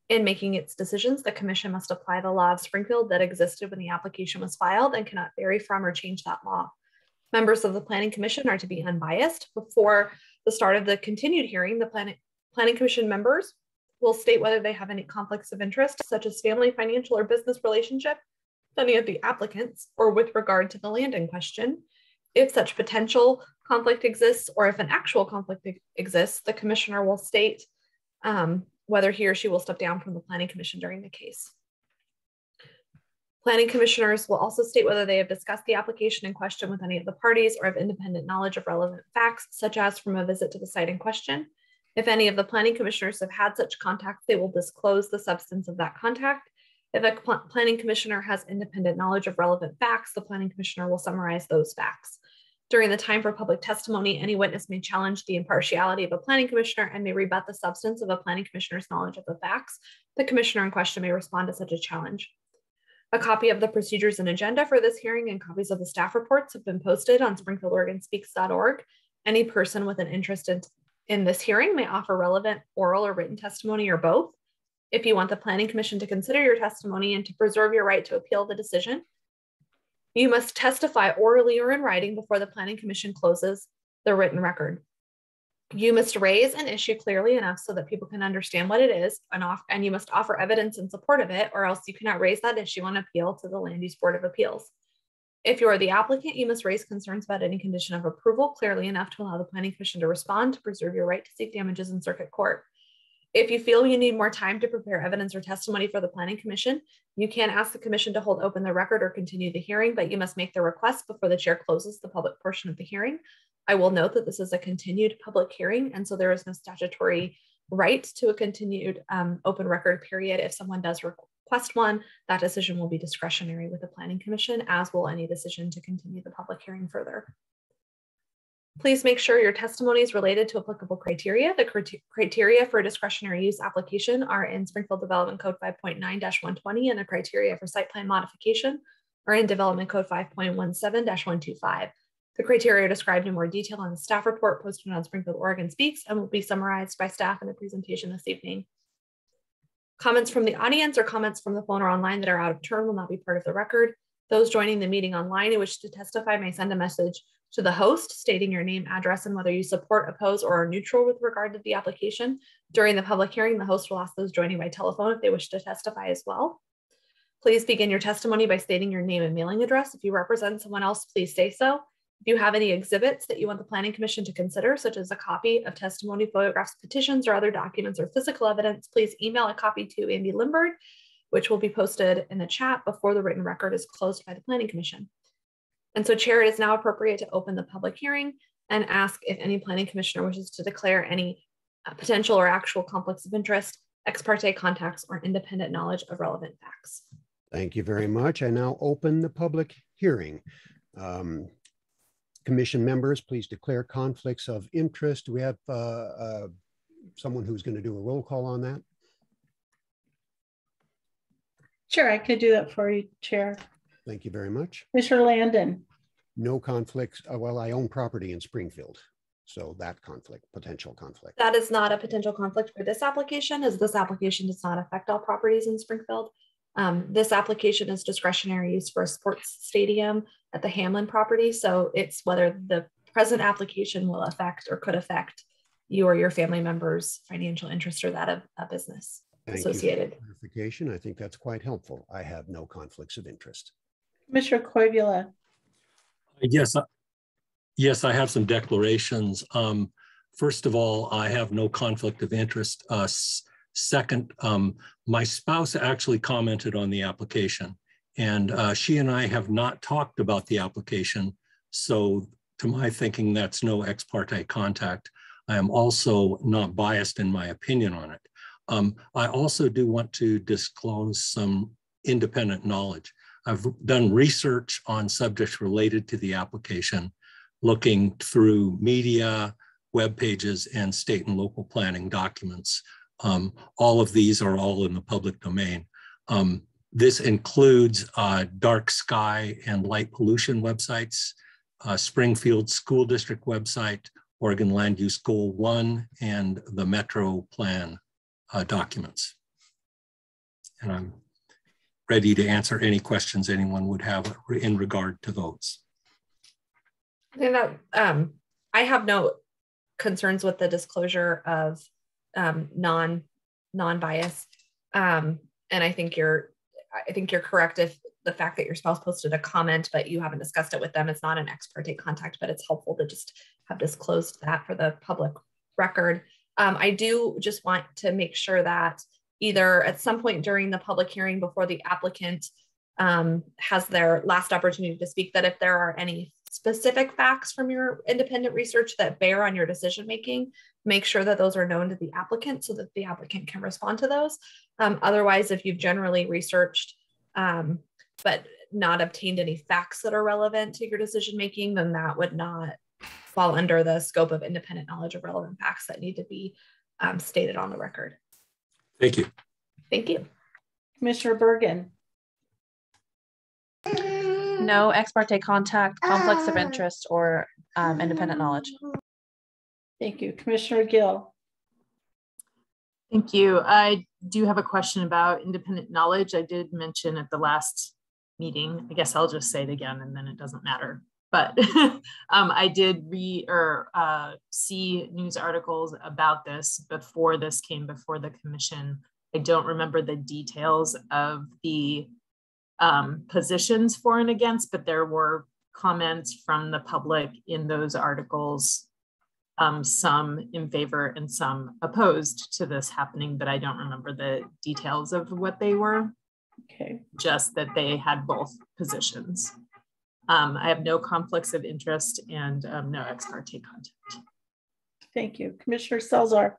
In making its decisions, the commission must apply the law of Springfield that existed when the application was filed and cannot vary from or change that law. Members of the Planning Commission are to be unbiased. Before the start of the continued hearing, the Planning Commission members will state whether they have any conflicts of interest, such as family, financial, or business relationship with any of the applicants, or with regard to the land in question. If such potential conflict exists, or if an actual conflict exists, the commissioner will state whether he or she will step down from the Planning Commission during the case. Planning commissioners will also state whether they have discussed the application in question with any of the parties or have independent knowledge of relevant facts, such as from a visit to the site in question. If any of the planning commissioners have had such contact, they will disclose the substance of that contact. If a planning commissioner has independent knowledge of relevant facts, the planning commissioner will summarize those facts. During the time for public testimony, any witness may challenge the impartiality of a planning commissioner and may rebut the substance of a planning commissioner's knowledge of the facts. The commissioner in question may respond to such a challenge. A copy of the procedures and agenda for this hearing and copies of the staff reports have been posted on springfieldoregonspeaks.org. Any person with an interest in this hearing may offer relevant oral or written testimony or both. If you want the Planning Commission to consider your testimony and to preserve your right to appeal the decision, you must testify orally or in writing before the Planning Commission closes the written record. You must raise an issue clearly enough so that people can understand what it is, and you must offer evidence in support of it, or else you cannot raise that issue on appeal to the Land Use Board of Appeals. If you are the applicant, you must raise concerns about any condition of approval clearly enough to allow the Planning Commission to respond to preserve your right to seek damages in circuit court. If you feel you need more time to prepare evidence or testimony for the Planning Commission, you can ask the Commission to hold open the record or continue the hearing, but you must make the request before the chair closes the public portion of the hearing. I will note that this is a continued public hearing, and so there is no statutory right to a continued open record period. If someone does request one, that decision will be discretionary with the Planning Commission, as will any decision to continue the public hearing further. Please make sure your testimony is related to applicable criteria. The criteria for a discretionary use application are in Springfield Development Code 5.9-120, and the criteria for site plan modification are in Development Code 5.17-125. The criteria are described in more detail on the staff report posted on Springfield Oregon Speaks and will be summarized by staff in the presentation this evening. Comments from the audience or comments from the phone or online that are out of turn will not be part of the record. Those joining the meeting online who wish to testify may send a message to the host stating your name, address, and whether you support, oppose, or are neutral with regard to the application. During the public hearing, the host will ask those joining by telephone if they wish to testify as well. Please begin your testimony by stating your name and mailing address. If you represent someone else, please say so. If you have any exhibits that you want the Planning Commission to consider, such as a copy of testimony, photographs, petitions, or other documents or physical evidence, please email a copy to Andy Lindberg, which will be posted in the chat before the written record is closed by the Planning Commission. And so, Chair, it is now appropriate to open the public hearing and ask if any Planning Commissioner wishes to declare any potential or actual conflicts of interest, ex parte contacts, or independent knowledge of relevant facts. Thank you very much. I now open the public hearing. Commission members, please declare conflicts of interest. Do we have someone who's going to do a roll call on that? Sure, I could do that for you, Chair. Thank you very much. Mr. Landon. No conflicts. Well, I own property in Springfield, so that conflict, potential conflict. That is not a potential conflict for this application, as this application does not affect all properties in Springfield. This application is discretionary use for a sports stadium at the Hamlin property. So it's whether the present application will affect or could affect you or your family members' financial interest or that of a business associated. Thank you for clarification. I think that's quite helpful. I have no conflicts of interest. Commissioner Koivula. Yes, I have some declarations. First of all, I have no conflict of interest. Second, my spouse actually commented on the application, and she and I have not talked about the application. So to my thinking, that's no ex parte contact. I am also not biased in my opinion on it. I also do want to disclose some independent knowledge. I've done research on subjects related to the application, looking through media, web pages, and state and local planning documents. All of these are all in the public domain. This includes dark sky and light pollution websites, Springfield School District website, Oregon Land Use Goal 1, and the Metro Plan documents. And I'm ready to answer any questions anyone would have in regard to those. I think that I have no concerns with the disclosure of non-bias, and I think you're correct if the fact that your spouse posted a comment but you haven't discussed it with them is not an ex parte contact, but it's helpful to just have disclosed that for the public record. I do just want to make sure that either at some point during the public hearing before the applicant has their last opportunity to speak, that if there are any specific facts from your independent research that bear on your decision making, make sure that those are known to the applicant so that the applicant can respond to those. Otherwise, if you've generally researched but not obtained any facts that are relevant to your decision making, then that would not fall under the scope of independent knowledge of relevant facts that need to be stated on the record. Thank you. Thank you. Commissioner Bergen. No ex parte contact, conflicts of interest, or independent knowledge. Thank you. Commissioner Gill. Thank you. I do have a question about independent knowledge. I did mention at the last meeting, I guess I'll just say it again and then it doesn't matter. But I did read or see news articles about this before this came before the commission. I don't remember the details of the positions for and against, but there were comments from the public in those articles, some in favor and some opposed to this happening, but I don't remember the details of what they were. Okay. Just that they had both positions. I have no conflicts of interest and no ex parte contact. Thank you. Commissioner Salzar.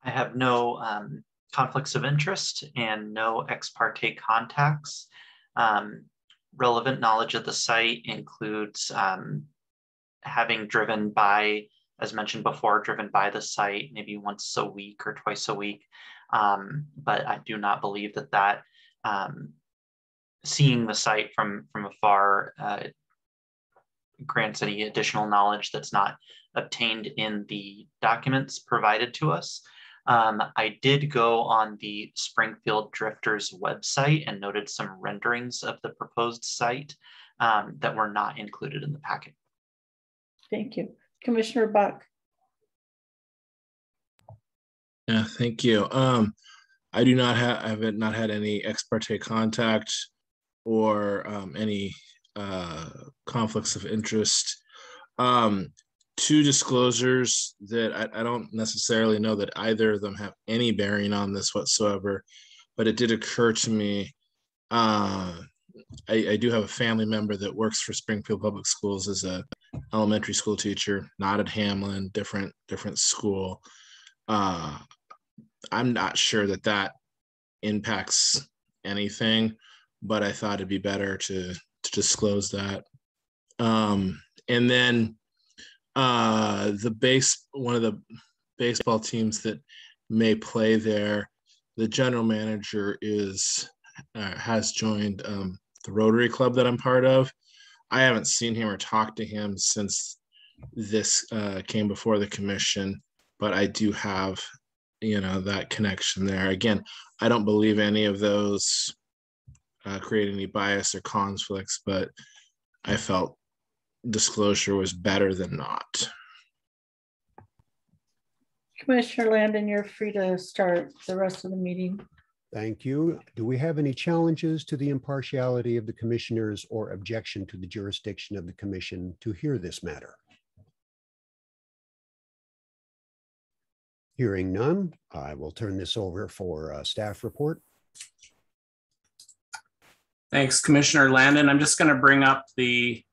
I have no conflicts of interest and no ex parte contacts. Relevant knowledge of the site includes having driven by, as mentioned before, driven by the site maybe once a week or twice a week. But I do not believe that seeing the site from afar grants any additional knowledge that's not obtained in the documents provided to us. I did go on the Springfield Drifters website and noted some renderings of the proposed site that were not included in the packet. Thank you. Commissioner Buck. Yeah, thank you. I have not had any ex parte contact or any conflicts of interest. Two disclosures that I don't necessarily know that either of them have any bearing on this whatsoever, but it did occur to me. I do have a family member that works for Springfield Public Schools as a elementary school teacher, not at Hamlin, different school. I'm not sure that impacts anything, but I thought it'd be better to disclose that. And then one of the baseball teams that may play there, the general manager has joined the Rotary Club that I'm part of. I haven't seen him or talked to him since this came before the commission, but I do have, that connection there. Again, I don't believe any of those create any bias or conflicts, but I felt disclosure was better than not. Commissioner Landon, you're free to start the rest of the meeting. Thank you. Do we have any challenges to the impartiality of the commissioners or objection to the jurisdiction of the commission to hear this matter? Hearing none, I will turn this over for a staff report. Thanks, Commissioner Landon. I'm just going to bring up the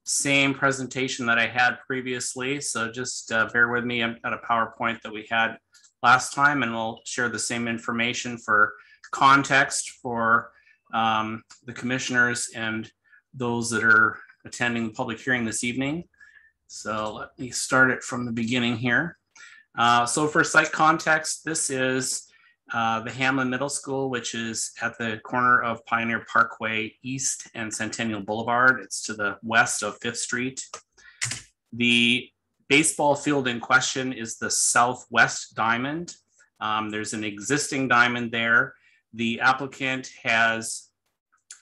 same presentation that I had previously. So just bear with me. I've got a PowerPoint that we had last time, and we'll share the same information for context for the commissioners and those that are attending the public hearing this evening. So let me start it from the beginning here. So for Psych Context, this is the Hamlin Middle School, which is at the corner of Pioneer Parkway East and Centennial Boulevard. It's to the west of 5th Street. The baseball field in question is the southwest diamond. There's an existing diamond there. The applicant has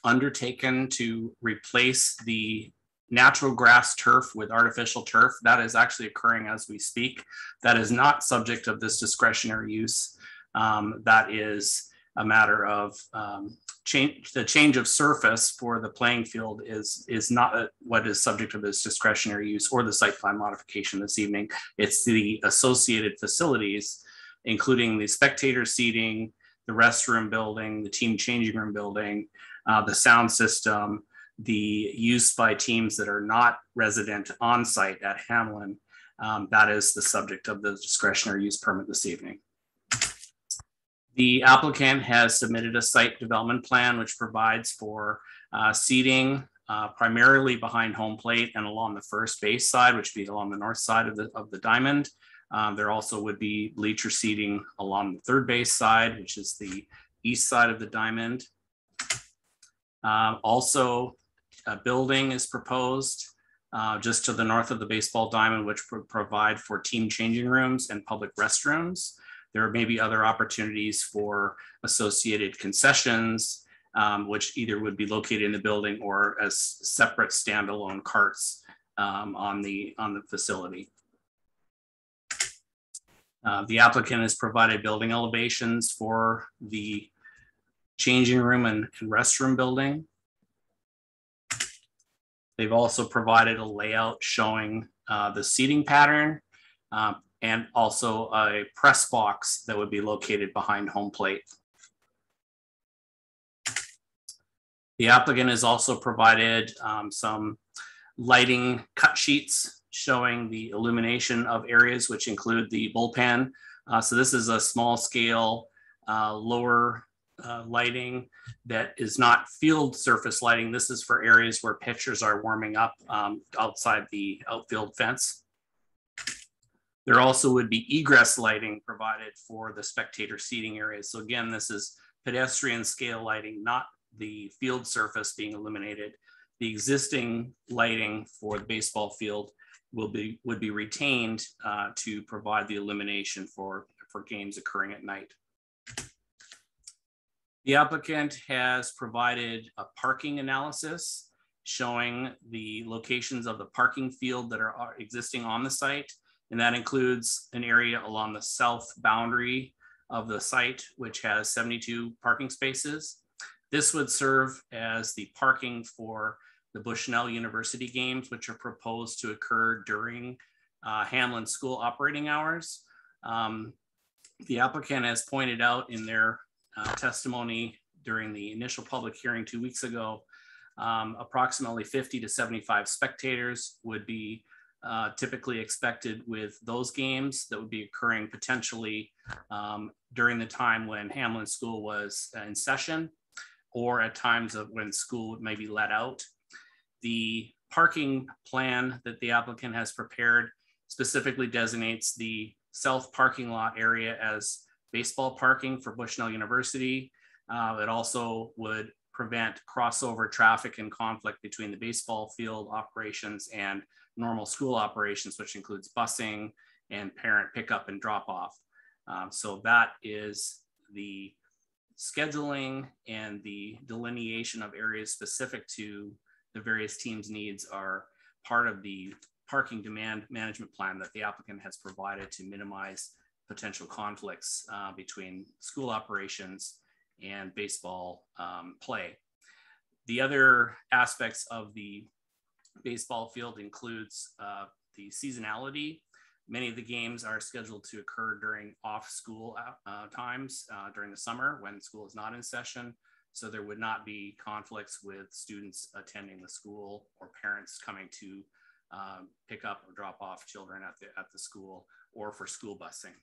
undertaken to replace the natural grass turf with artificial turf. That is actually occurring as we speak. That is not subject of this discretionary use. That is a matter of the change of surface for the playing field is not what is subject of this discretionary use or the site plan modification this evening. It's the associated facilities, including the spectator seating, the restroom building, the team changing room building, the sound system, the use by teams that are not resident on site at Hamlin. That is the subject of the discretionary use permit this evening. The applicant has submitted a site development plan which provides for seating primarily behind home plate and along the first base side, which would be along the north side of the diamond. There also would be bleacher seating along the third base side, which is the east side of the diamond. Also, a building is proposed just to the north of the baseball diamond, which would provide for team changing rooms and public restrooms. There may be other opportunities for associated concessions, which either would be located in the building or as separate standalone carts on the facility. The applicant has provided building elevations for the changing room and restroom building. They've also provided a layout showing the seating pattern and also a press box that would be located behind home plate. The applicant has also provided some lighting cut sheets showing the illumination of areas which include the bullpen. So this is a small scale, lower lighting that is not field surface lighting. This is for areas where pitchers are warming up outside the outfield fence. There also would be egress lighting provided for the spectator seating areas. So again, this is pedestrian scale lighting, not the field surface being illuminated. The existing lighting for the baseball field would be retained to provide the illumination for games occurring at night. The applicant has provided a parking analysis showing the locations of the parking field that are existing on the site. And that includes an area along the south boundary of the site, which has 72 parking spaces. This would serve as the parking for the Bushnell University games, which are proposed to occur during Hamlin school operating hours. The applicant has pointed out in their testimony during the initial public hearing 2 weeks ago, approximately 50 to 75 spectators would be typically expected with those games that would be occurring potentially during the time when Hamlin School was in session, or at times of when school may be let out. The parking plan that the applicant has prepared specifically designates the south parking lot area as baseball parking for Bushnell University. It also would prevent crossover traffic and conflict between the baseball field operations and normal school operations, which includes busing and parent pickup and drop off. So that is the scheduling, and the delineation of areas specific to the various teams' needs are part of the parking demand management plan that the applicant has provided to minimize potential conflicts between school operations and baseball play. The other aspects of the baseball field includes the seasonality. Many of the games are scheduled to occur during off-school times during the summer when school is not in session. So there would not be conflicts with students attending the school or parents coming to pick up or drop off children at the school, or for school busing.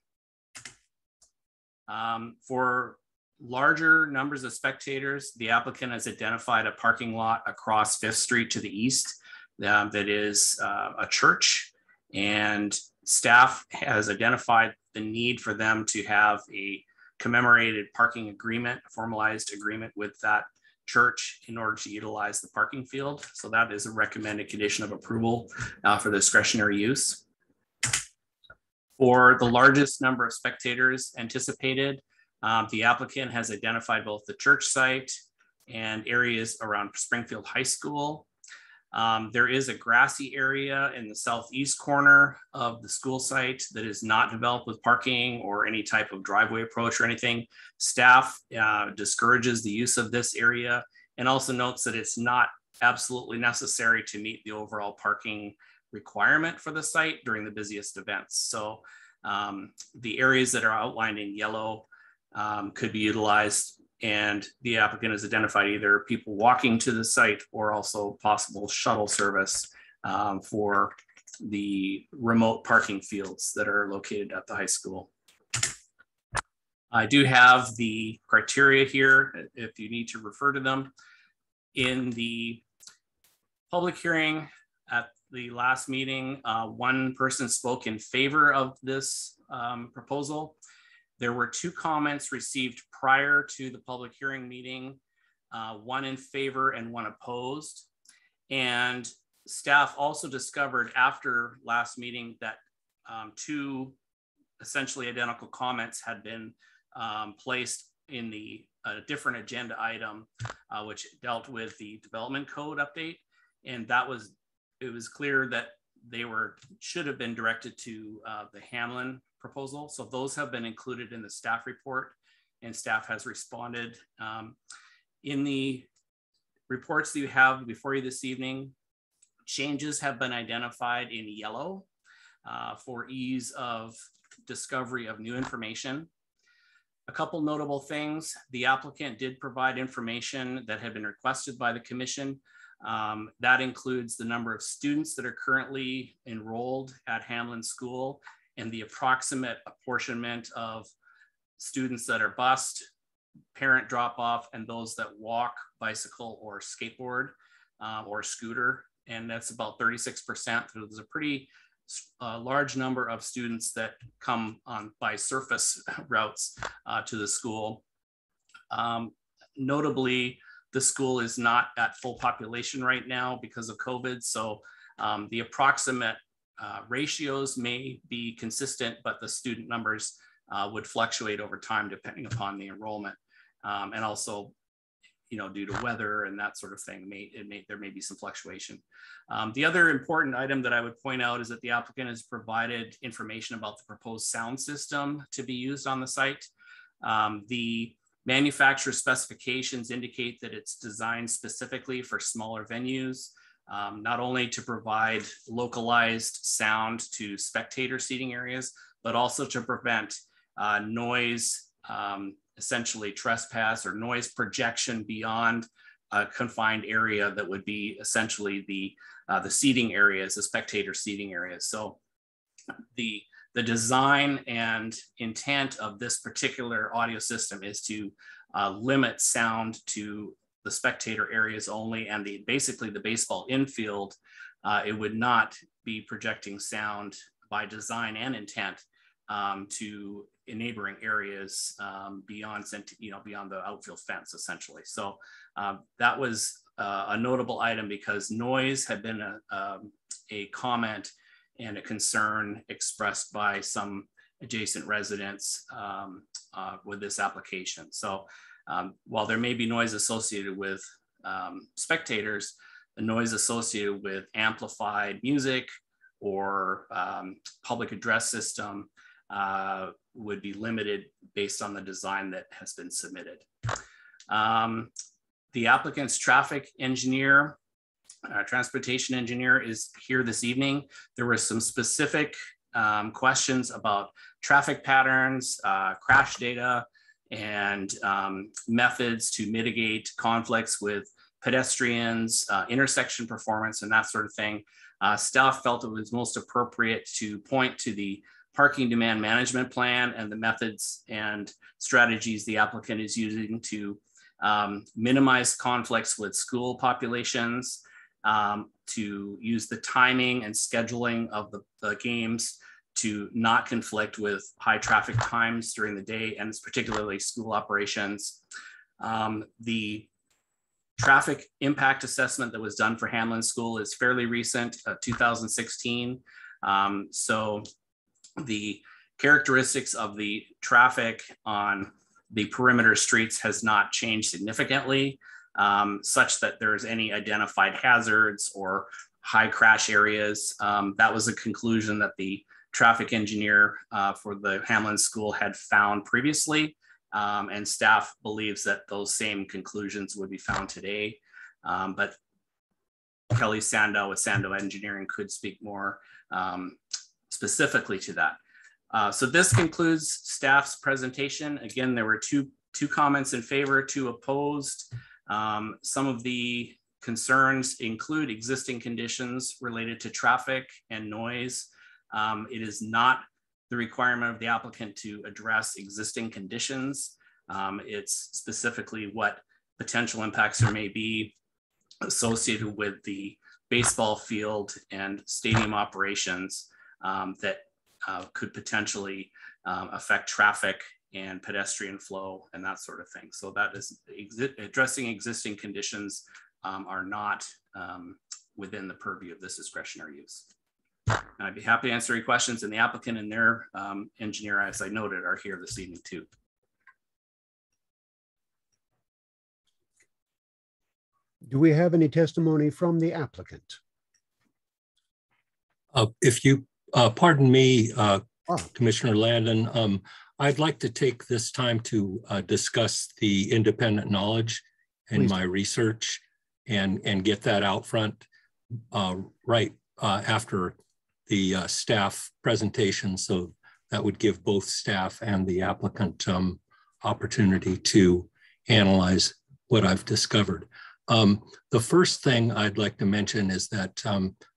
For larger numbers of spectators, the applicant has identified a parking lot across 5th Street to the east that is a church, and staff has identified the need for them to have a commemorated parking agreement, a formalized agreement with that church in order to utilize the parking field. So that is a recommended condition of approval for the discretionary use. For the largest number of spectators anticipated, the applicant has identified both the church site and areas around Springfield High School. There is a grassy area in the southeast corner of the school site that is not developed with parking or any type of driveway approach or anything. Staff discourages the use of this area and also notes that it's not absolutely necessary to meet the overall parking requirement for the site during the busiest events. So the areas that are outlined in yellow could be utilized, and the applicant has identified either people walking to the site or also possible shuttle service for the remote parking fields that are located at the high school. I do have the criteria here if you need to refer to them. In the public hearing at the last meeting, one person spoke in favor of this proposal. There were 2 comments received prior to the public hearing meeting, one in favor and one opposed. And staff also discovered after last meeting that 2 essentially identical comments had been placed in the different agenda item, which dealt with the development code update. And it was clear that they should have been directed to the Hamlin proposal. So those have been included in the staff report, and staff has responded. In the reports that you have before you this evening, changes have been identified in yellow for ease of discovery of new information. A couple notable things: the applicant did provide information that had been requested by the commission. That includes the number of students that are currently enrolled at Hamlin School and the approximate apportionment of students that are bused parent drop off, and those that walk, bicycle, or skateboard or scooter. And that's about 36%. So there's a pretty large number of students that come on by surface routes to the school. Notably, the school is not at full population right now because of COVID. So the approximate ratios may be consistent, but the student numbers would fluctuate over time depending upon the enrollment. And also, due to weather and that sort of thing, there may be some fluctuation. The other important item that I would point out is that the applicant has provided information about the proposed sound system to be used on the site. The manufacturer specifications indicate that it's designed specifically for smaller venues, not only to provide localized sound to spectator seating areas, but also to prevent noise, essentially trespass or noise projection beyond a confined area that would be essentially the seating areas, the spectator seating areas. So the design and intent of this particular audio system is to limit sound to the spectator areas only, and basically the baseball infield, it would not be projecting sound by design and intent to neighboring areas beyond the outfield fence, essentially. So that was a notable item because noise had been a comment and a concern expressed by some adjacent residents with this application. So while there may be noise associated with spectators, the noise associated with amplified music or public address system would be limited based on the design that has been submitted. The applicant's traffic engineer, transportation engineer is here this evening. There were some specific questions about traffic patterns, crash data, and methods to mitigate conflicts with pedestrians, intersection performance, and that sort of thing. Staff felt it was most appropriate to point to the parking demand management plan and the methods and strategies the applicant is using to minimize conflicts with school populations, to use the timing and scheduling of the games to not conflict with high traffic times during the day, and particularly school operations. The traffic impact assessment that was done for Hamlin School is fairly recent, 2016. So the characteristics of the traffic on the perimeter streets has not changed significantly, such that there's any identified hazards or high crash areas. That was a conclusion that the traffic engineer for the Hamlin School had found previously, and staff believes that those same conclusions would be found today. But Kelly Sandow with Sandow Engineering could speak more specifically to that. So this concludes staff's presentation. Again, there were two comments in favor, 2 opposed. Some of the concerns include existing conditions related to traffic and noise. It is not the requirement of the applicant to address existing conditions. It's specifically what potential impacts there may be associated with the baseball field and stadium operations that could potentially affect traffic and pedestrian flow and that sort of thing. So that is addressing existing conditions are not within the purview of this discretionary use. And I'd be happy to answer any questions, and the applicant and their engineer, as I noted, are here this evening too. Do we have any testimony from the applicant? If you pardon me, Commissioner Landon, I'd like to take this time to discuss the independent knowledge in my research and get that out front right after the staff presentation. So that would give both staff and the applicant opportunity to analyze what I've discovered. The first thing I'd like to mention is that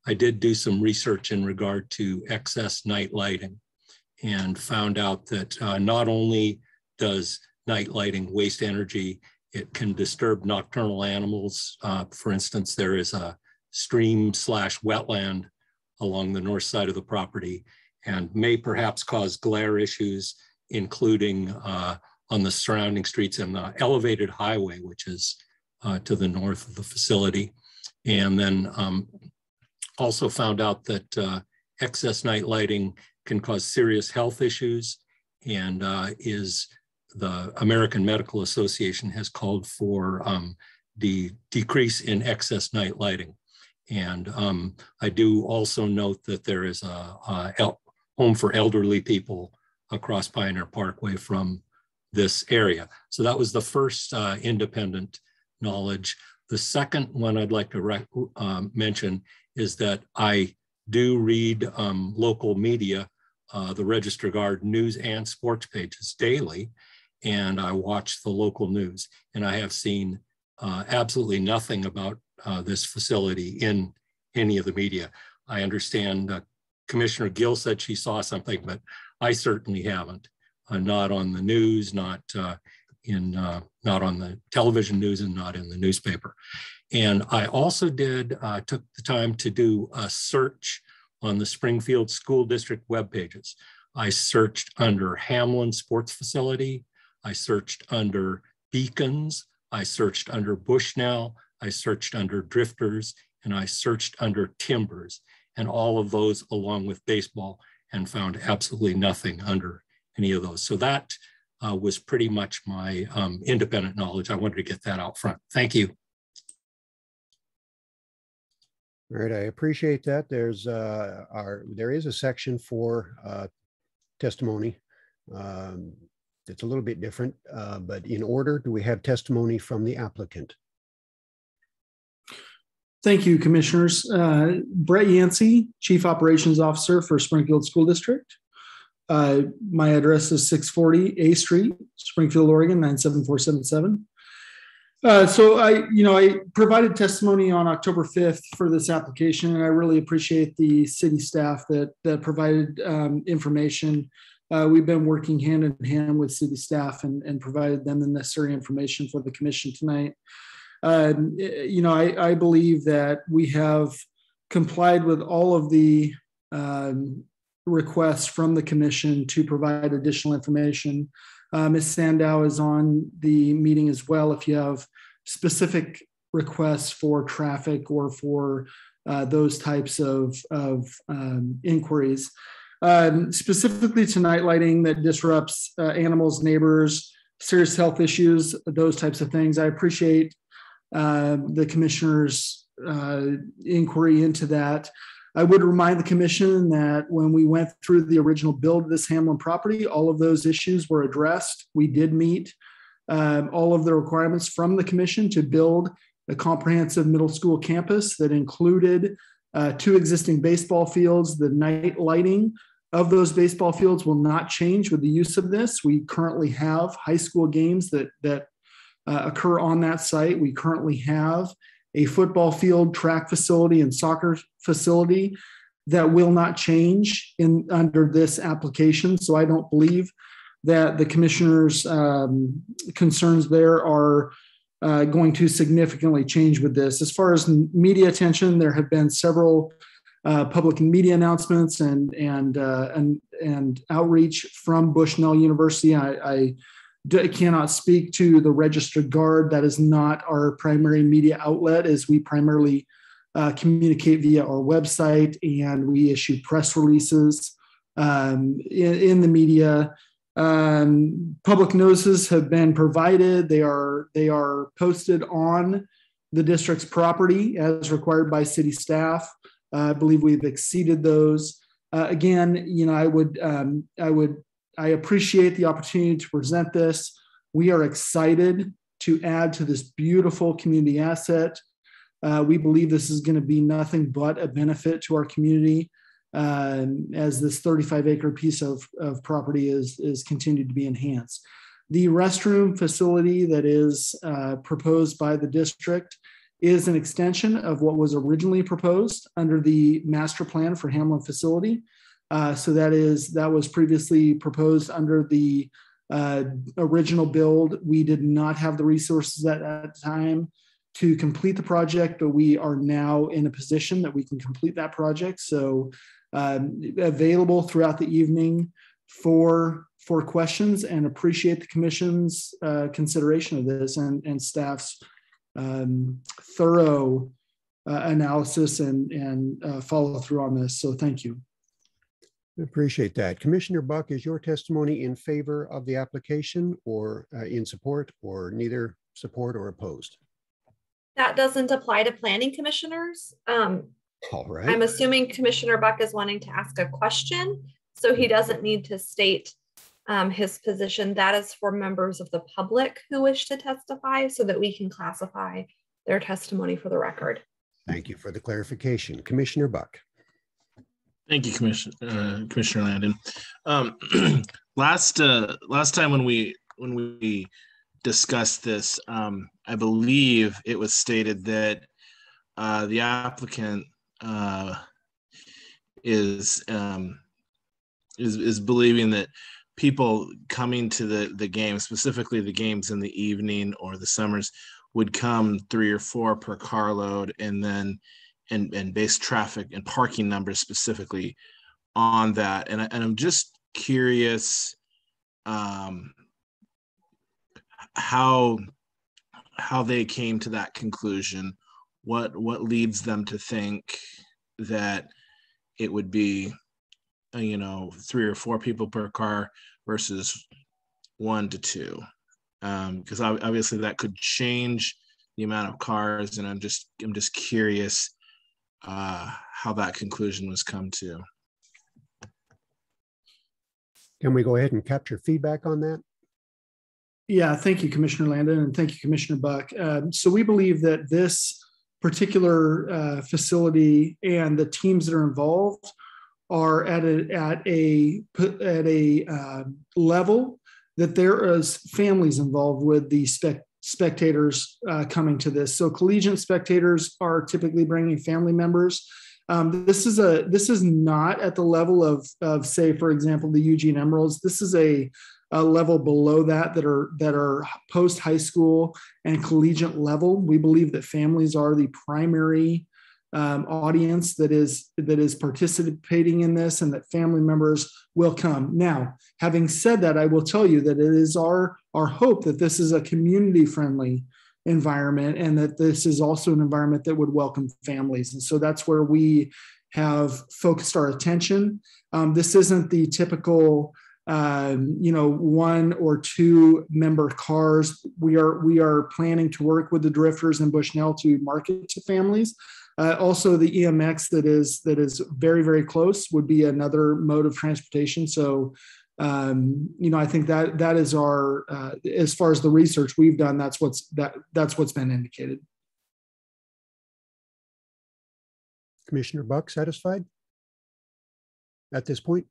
I did do some research in regard to excess night lighting and found out that not only does night lighting waste energy. It can disturb nocturnal animals. For instance, there is a stream/wetland along the north side of the property and may perhaps cause glare issues, including on the surrounding streets and the elevated highway, which is to the north of the facility. And then also found out that excess night lighting can cause serious health issues, and the American Medical Association has called for the decrease in excess night lighting. And I do also note that there is a home for elderly people across Pioneer Parkway from this area. So that was the first independent knowledge. The second one I'd like to mention is that I do read local media, the Register Guard news and sports pages daily, and I watch the local news, and I have seen absolutely nothing about this facility in any of the media. I understand Commissioner Gill said she saw something, but I certainly haven't. Not on the news, not on the television news, and not in the newspaper. And I also took the time to do a search on the Springfield School District web pages. I searched under Hamlin Sports Facility. I searched under Beacons. I searched under Bushnell. I searched under Drifters, and I searched under Timbers, and all of those along with baseball, and found absolutely nothing under any of those. So that was pretty much my independent knowledge. I wanted to get that out front. Thank you. All right, I appreciate that. There is a section for testimony. It's a little bit different, but in order, do we have testimony from the applicant? Thank you, Commissioners. Brett Yancey, Chief Operations Officer for Springfield School District. My address is 640 A Street, Springfield, Oregon, 97477. So I provided testimony on October 5th for this application, and I really appreciate the city staff that provided information. We've been working hand in hand with city staff and provided them the necessary information for the commission tonight. I believe that we have complied with all of the requests from the commission to provide additional information. Ms. Sandow is on the meeting as well. If you have specific requests for traffic or for those types of inquiries. Specifically to night lighting that disrupts animals, neighbors, serious health issues, those types of things. I appreciate the commissioner's inquiry into that. I would remind the commission that when we went through the original build of this Hamlin property, all of those issues were addressed. We did meet all of the requirements from the commission to build a comprehensive middle school campus that included 2 existing baseball fields. The night lighting of those baseball fields will not change with the use of this. We currently have high school games that occur on that site. We currently have a football field, track facility, and soccer facility that will not change under this application. So I don't believe that the commissioner's concerns there are going to significantly change with this. As far as media attention, there have been several public media announcements and outreach from Bushnell University. I cannot speak to the Registered Guard. That is not our primary media outlet, as we primarily communicate via our website, and we issue press releases in the media. Public notices have been provided. They are posted on the district's property as required by city staff. I believe we've exceeded those. Again, I appreciate the opportunity to present this. We are excited to add to this beautiful community asset. We believe this is going to be nothing but a benefit to our community as this 35-acre piece of property is continued to be enhanced. The restroom facility that is proposed by the district is an extension of what was originally proposed under the master plan for Hamlin facility. So that was previously proposed under the original build. We did not have the resources at that time to complete the project, but we are now in a position that we can complete that project. So available throughout the evening for questions, and appreciate the commission's consideration of this and staff's thorough analysis and follow through on this. So thank you. I appreciate that. Commissioner Buck, is your testimony in favor of the application, or in support, or neither support or opposed? That doesn't apply to planning commissioners. All right. I'm assuming Commissioner Buck is wanting to ask a question, so he doesn't need to state his position. That is for members of the public who wish to testify, so that we can classify their testimony for the record. Thank you for the clarification. Commissioner Buck. Thank you, Commissioner Landon. Last time when we discussed this, I believe it was stated that the applicant is believing that people coming to the game, specifically the games in the evening or the summers, would come 3 or 4 per carload, and then and base traffic and parking numbers specifically on that. And I'm just curious how they came to that conclusion. What leads them to think that it would be 3 or 4 people per car versus 1 to 2? Because obviously that could change the amount of cars, and I'm just curious how that conclusion was come to. Can we go ahead and capture feedback on that? Yeah, thank you, Commissioner Landon, and thank you, Commissioner Buck. So we believe that this particular facility and the teams that are involved are at a level that there is families involved with the spectators coming to this. So collegiate spectators are typically bringing family members. This is not at the level of say, for example, the Eugene Emeralds. This is a level below that are post high school and collegiate level. We believe that families are the primary audience that is participating in this, and that family members will come. Now, having said that, I will tell you that it is our hope that this is a community friendly environment, and that this is also an environment that would welcome families. And so that's where we have focused our attention. This isn't the typical 1 or 2 member cars. We are planning to work with the Drifters and Bushnell to market to families. Also, the EMX that is very, very close would be another mode of transportation. So, I think that is our as far as the research we've done, that's what's been indicated. Commissioner Buck, satisfied at this point?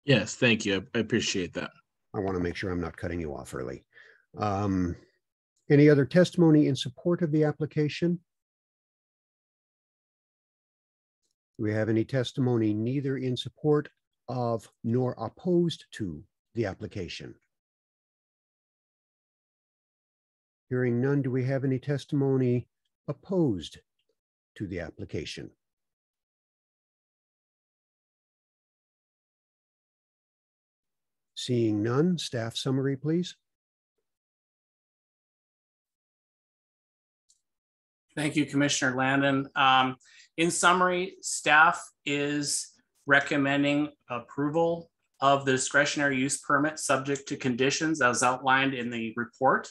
Yes, thank you. I appreciate that. I want to make sure I'm not cutting you off early. Any other testimony in support of the application? Do we have any testimony neither in support of nor opposed to the application? Hearing none, do we have any testimony opposed to the application? Seeing none, staff summary, please. Thank you, Commissioner Landon. In summary, staff is recommending approval of the discretionary use permit subject to conditions as outlined in the report.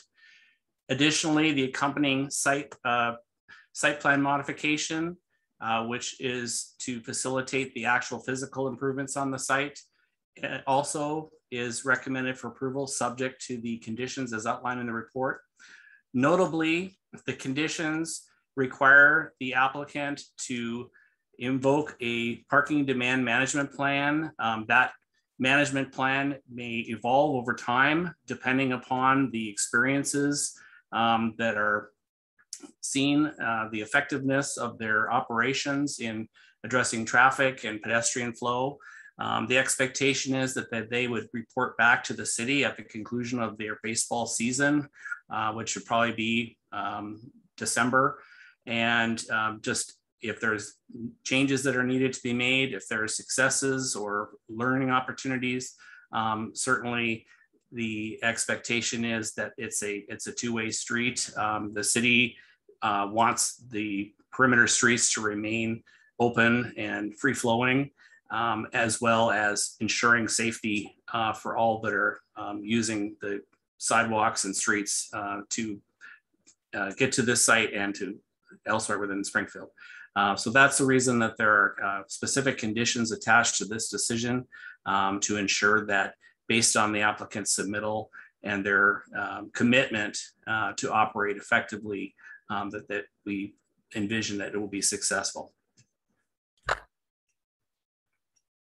Additionally, the accompanying site plan modification, which is to facilitate the actual physical improvements on the site, also is recommended for approval subject to the conditions as outlined in the report. Notably, the conditions require the applicant to invoke a parking demand management plan. That management plan may evolve over time depending upon the experiences that are seen, the effectiveness of their operations in addressing traffic and pedestrian flow. The expectation is that they would report back to the city at the conclusion of their baseball season, which would probably be December. And just if there's changes that are needed to be made, if there are successes or learning opportunities, certainly the expectation is that it's a two-way street. The city wants the perimeter streets to remain open and free-flowing, as well as ensuring safety for all that are using the sidewalks and streets to get to this site and to elsewhere within Springfield. So that's the reason that there are specific conditions attached to this decision to ensure that, based on the applicant's submittal and their commitment to operate effectively, that we envision that it will be successful.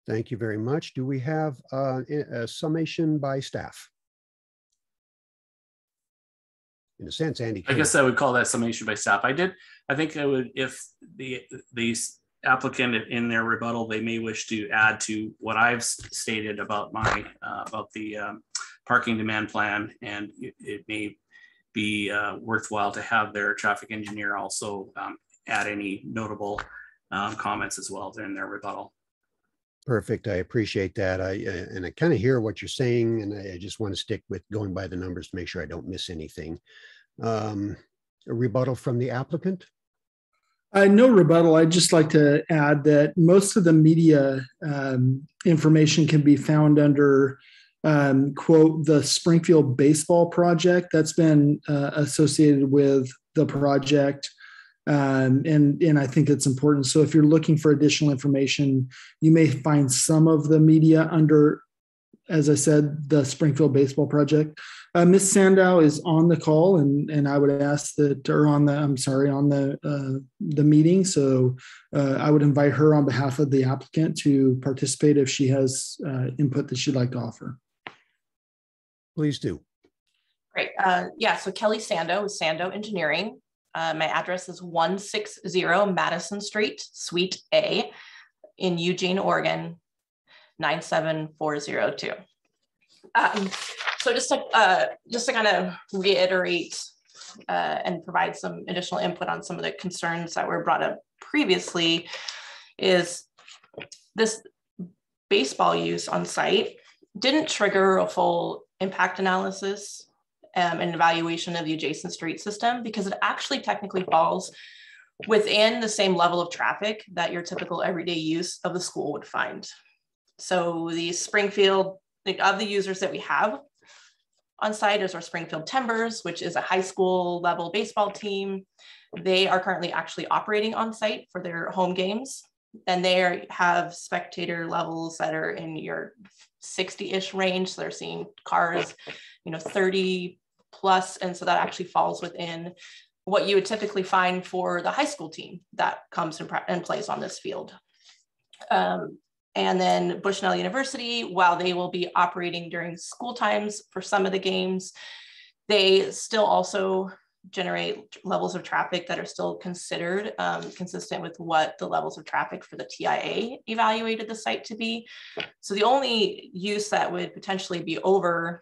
Thank you very much. Do we have a summation by staff? In a sense, Andy. I guess I would call that summation by staff. I think I would, if the applicant in their rebuttal, they may wish to add to what I've stated about about the parking demand plan, and it may be worthwhile to have their traffic engineer also add any notable comments as well in their rebuttal. Perfect. I appreciate that. And I kind of hear what you're saying, and I just want to stick with going by the numbers to make sure I don't miss anything. A rebuttal from the applicant? No rebuttal. I'd just like to add that most of the media information can be found under, quote, the Springfield baseball project that's been associated with the project. And I think it's important. So if you're looking for additional information, you may find some of the media under, as I said, the Springfield baseball project. Ms. Sandow is on the call, and I would ask that, or on the meeting. So I would invite her on behalf of the applicant to participate if she has input that she'd like to offer. Please do. Great. Yeah, so Kelly Sandow with Sandow Engineering. My address is 160 Madison Street, Suite A in Eugene, Oregon, 97402. So just to kind of reiterate and provide some additional input on some of the concerns that were brought up previously, is this baseball use on site didn't trigger a full impact analysis and evaluation of the adjacent street system, because it actually technically falls within the same level of traffic that your typical everyday use of the school would find. So the Springfield, of the users that we have on site is our Springfield Timbers, which is a high school level baseball team. They are currently actually operating on site for their home games, and they have spectator levels that are in your 60-ish range. So they're seeing cars, 30 plus. And so that actually falls within what you would typically find for the high school team that comes and plays on this field. And then Bushnell University, while they will be operating during school times for some of the games, they still also generate levels of traffic that are still considered consistent with what the levels of traffic for the TIA evaluated the site to be. So the only use that would potentially be over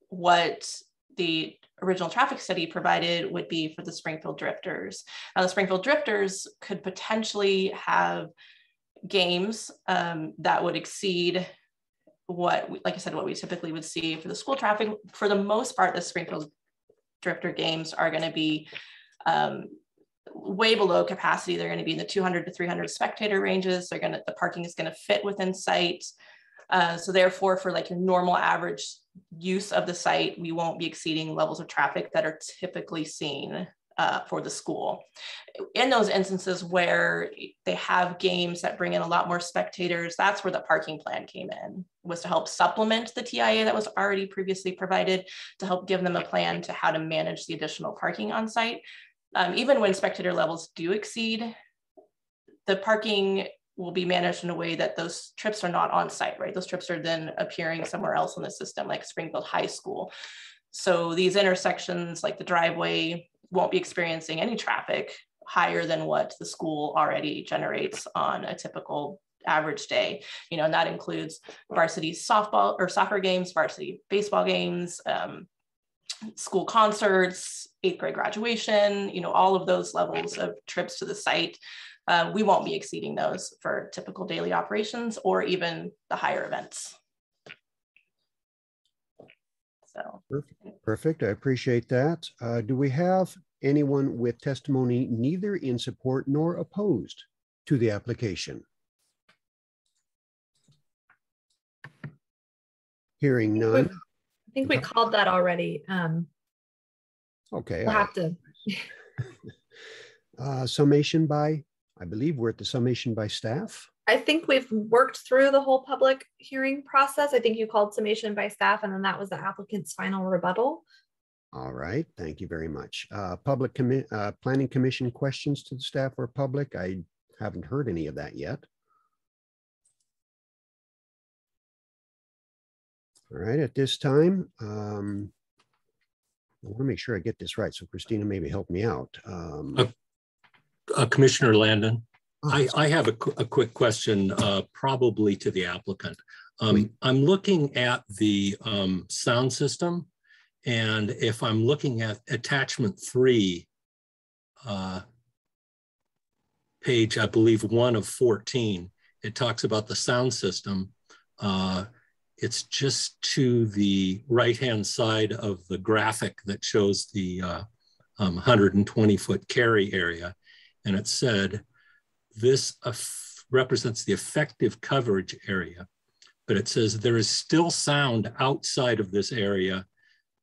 what the original traffic study provided would be for the Springfield Drifters. Now, the Springfield Drifters could potentially have games that would exceed what, like I said, what we typically would see for the school traffic. For the most part, the Springfield Drifter games are going to be way below capacity. They're going to be in the 200 to 300 spectator ranges. The parking is going to fit within site. So therefore, for like a normal average use of the site, we won't be exceeding levels of traffic that are typically seen for the school. In those instances where they have games that bring in a lot more spectators, that's where the parking plan came in, was to help supplement the TIA that was already previously provided, to help give them a plan to how to manage the additional parking on site. Even when spectator levels do exceed, the parking will be managed in a way that those trips are not on site, right? Those trips are then appearing somewhere else in the system, like Springfield High School. So these intersections, like the driveway, won't be experiencing any traffic higher than what the school already generates on a typical average day, and that includes varsity softball or soccer games, varsity baseball games, school concerts, 8th grade graduation, all of those levels of trips to the site. We won't be exceeding those for typical daily operations or even the higher events. So perfect. I appreciate that. Do we have anyone with testimony neither in support nor opposed to the application? Hearing none. I think we called that already. Okay. We'll have to. Summation by, I believe we're at the summation by staff. I think we've worked through the whole public hearing process. I think you called summation by staff, and then that was the applicant's final rebuttal. All right, thank you very much. Planning Commission questions to the staff or public? I haven't heard any of that yet. All right, at this time, I want to make sure I get this right. So Christina, maybe help me out. Commissioner Landon, I have a quick question, probably to the applicant. I'm looking at the sound system, and if I'm looking at attachment 3, page, I believe 1 of 14, it talks about the sound system. It's just to the right-hand side of the graphic that shows the 120-foot carry area. And it said, this represents the effective coverage area, but it says there is still sound outside of this area,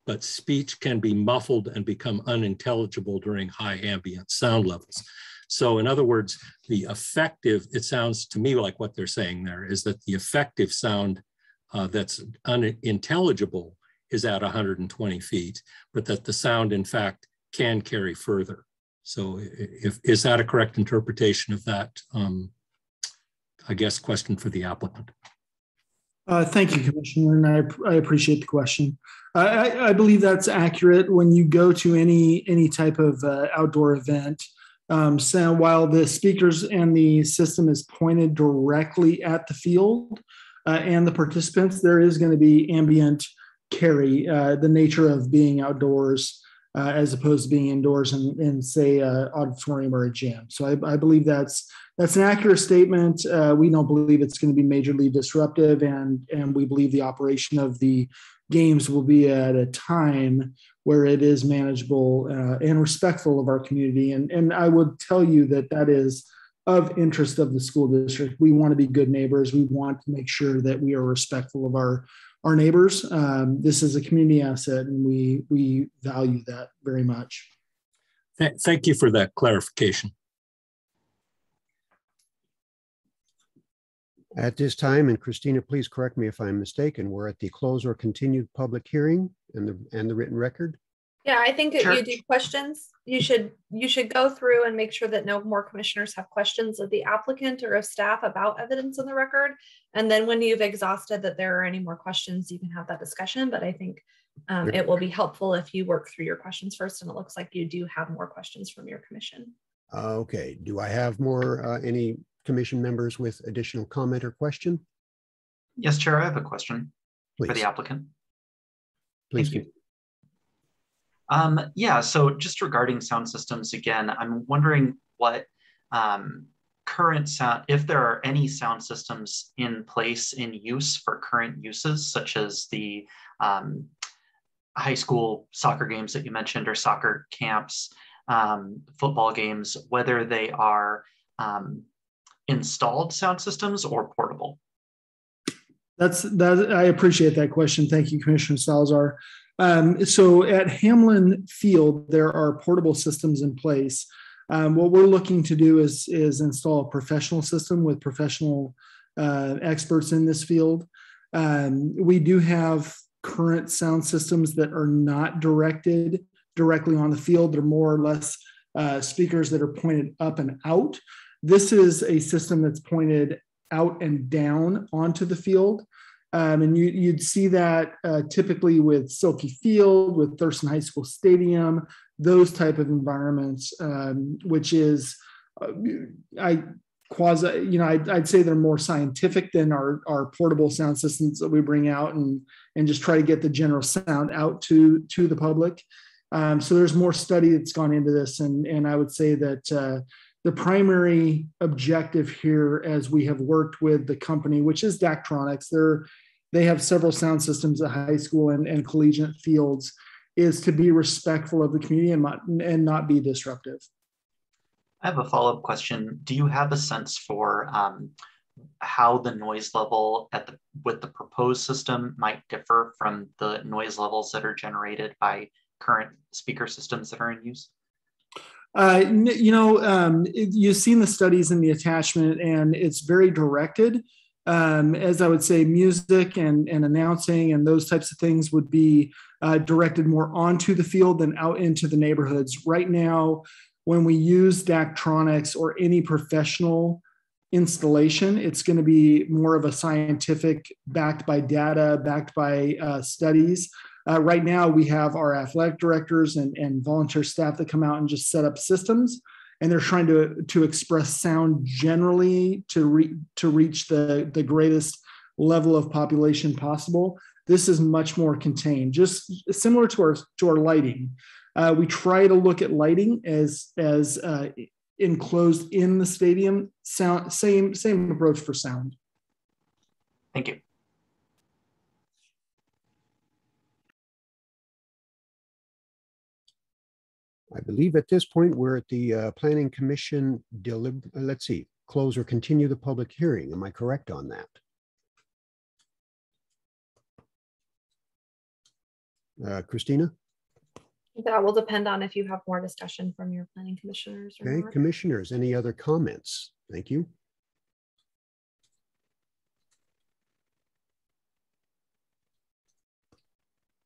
but speech can be muffled and become unintelligible during high ambient sound levels. So in other words, the effective, it sounds to me like what they're saying there is that the effective sound that's unintelligible is at 120 feet, but that the sound in fact can carry further. So is that a correct interpretation of that, I guess, question for the applicant? Thank you, Commissioner, and I appreciate the question. I believe that's accurate. When you go to any type of outdoor event, so while the speakers and the system is pointed directly at the field and the participants, there is going to be ambient carry, the nature of being outdoors as opposed to being indoors in say, an auditorium or a gym. So I believe that's an accurate statement. We don't believe it's going to be majorly disruptive, and we believe the operation of the games will be at a time where it is manageable and respectful of our community. And I would tell you that is of interest of the school district. We want to be good neighbors. We want to make sure that we are respectful of our neighbors. This is a community asset, and we value that very much. Thank you for that clarification. At this time, and Christina, please correct me if I'm mistaken, we're at the close or continued public hearing and the written record. Yeah, I think if you do questions, you should go through and make sure that no more commissioners have questions of the applicant or of staff about evidence in the record. And then when you've exhausted that there are any more questions, you can have that discussion. But I think it will be helpful if you work through your questions first. And it looks like you do have more questions from your commission. Okay. Do I have more any commission members with additional comment or question? Yes, Chair, I have a question for the applicant. Please. Thank you. Yeah, so just regarding sound systems, again, I'm wondering what current sound, if there are any sound systems in place in use for current uses, such as the high school soccer games that you mentioned, or soccer camps, football games, whether they are installed sound systems or portable. I appreciate that question. Thank you, Commissioner Salazar. So at Hamlin Field, there are portable systems in place. What we're looking to do is install a professional system with professional experts in this field. We do have current sound systems that are not directed directly on the field. They're more or less speakers that are pointed up and out. This is a system that's pointed out and down onto the field. And you'd see that typically with Silky Field, with Thurston High School Stadium, those type of environments, which is, I quasi, I'd say they're more scientific than our portable sound systems that we bring out and just try to get the general sound out to the public. So there's more study that's gone into this. And I would say that the primary objective here, as we have worked with the company, which is Daktronics, they have several sound systems at high school and collegiate fields, is to be respectful of the community and not be disruptive. I have a follow-up question. Do you have a sense for how the noise level with the proposed system might differ from the noise levels that are generated by current speaker systems that are in use? You've seen the studies in the attachment, and it's very directed. As I would say, music and announcing and those types of things would be directed more onto the field than out into the neighborhoods. Right now, when we use Daktronics or any professional installation, it's going to be more of a scientific, backed by data, backed by studies. Right now, we have our athletic directors and volunteer staff that come out and just set up systems, and they're trying to express sound generally to reach the greatest level of population possible. This is much more contained, just similar to our lighting. We try to look at lighting as enclosed in the stadium. Sound, same approach for sound. Thank you. I believe at this point we're at the Planning Commission close or continue the public hearing. Am I correct on that? Christina? That will depend on if you have more discussion from your planning commissioners. Or Okay, not. commissioners, any other comments? Thank you.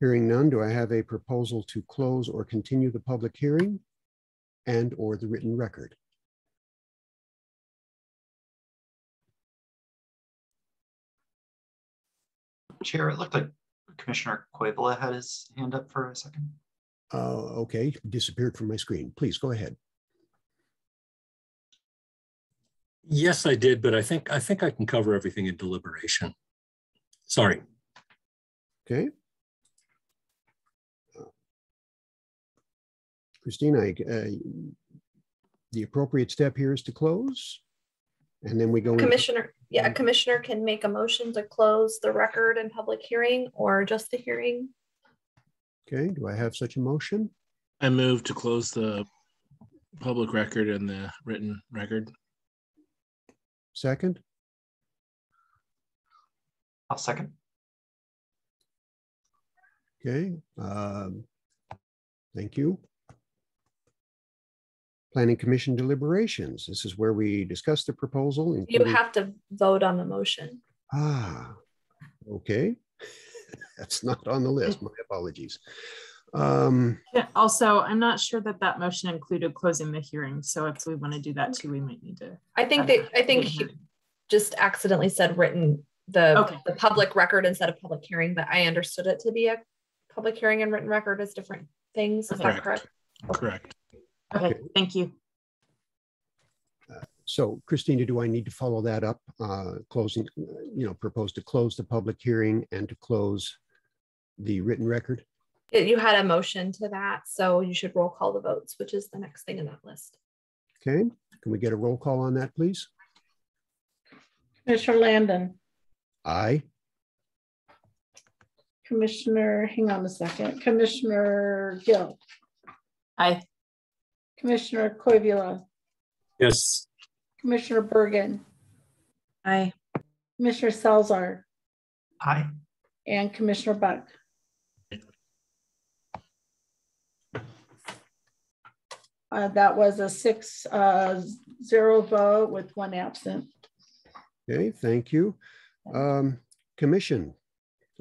Hearing none, do I have a proposal to close or continue the public hearing and/or the written record? Chair, it looked like Commissioner Cuevila had his hand up for a second. Okay, disappeared from my screen. Please go ahead. Yes, I did, but I think I can cover everything in deliberation. Sorry. Okay. Christina, the appropriate step here is to close, and then we go. Commissioner, a commissioner can make a motion to close the record and public hearing, or just the hearing. Okay, do I have such a motion? I move to close the public record and the written record. Second? I'll second. Okay, thank you. Planning Commission deliberations. This is where we discuss the proposal. You have to vote on the motion. Okay. That's not on the list. My apologies. Yeah, also, I'm not sure that motion included closing the hearing. So if we want to do that too, we might need to. I think he just accidentally said written the public record instead of public hearing, but I understood it to be a public hearing and written record as different things. Is that correct? Correct. Okay, thank you. So Christina, do I need to follow that up? Closing, propose to close the public hearing and to close the written record? You had a motion to that, so you should roll call the votes, which is the next thing in that list. Okay, can we get a roll call on that, please? Commissioner Landon. Aye. Commissioner, hang on a second. Commissioner Gill. Aye. Commissioner Cuevila. Yes. Commissioner Bergen. Aye. Commissioner Salzar. Aye. And Commissioner Buck. That was a 6-0 vote with 1 absent. Okay, thank you. Commission,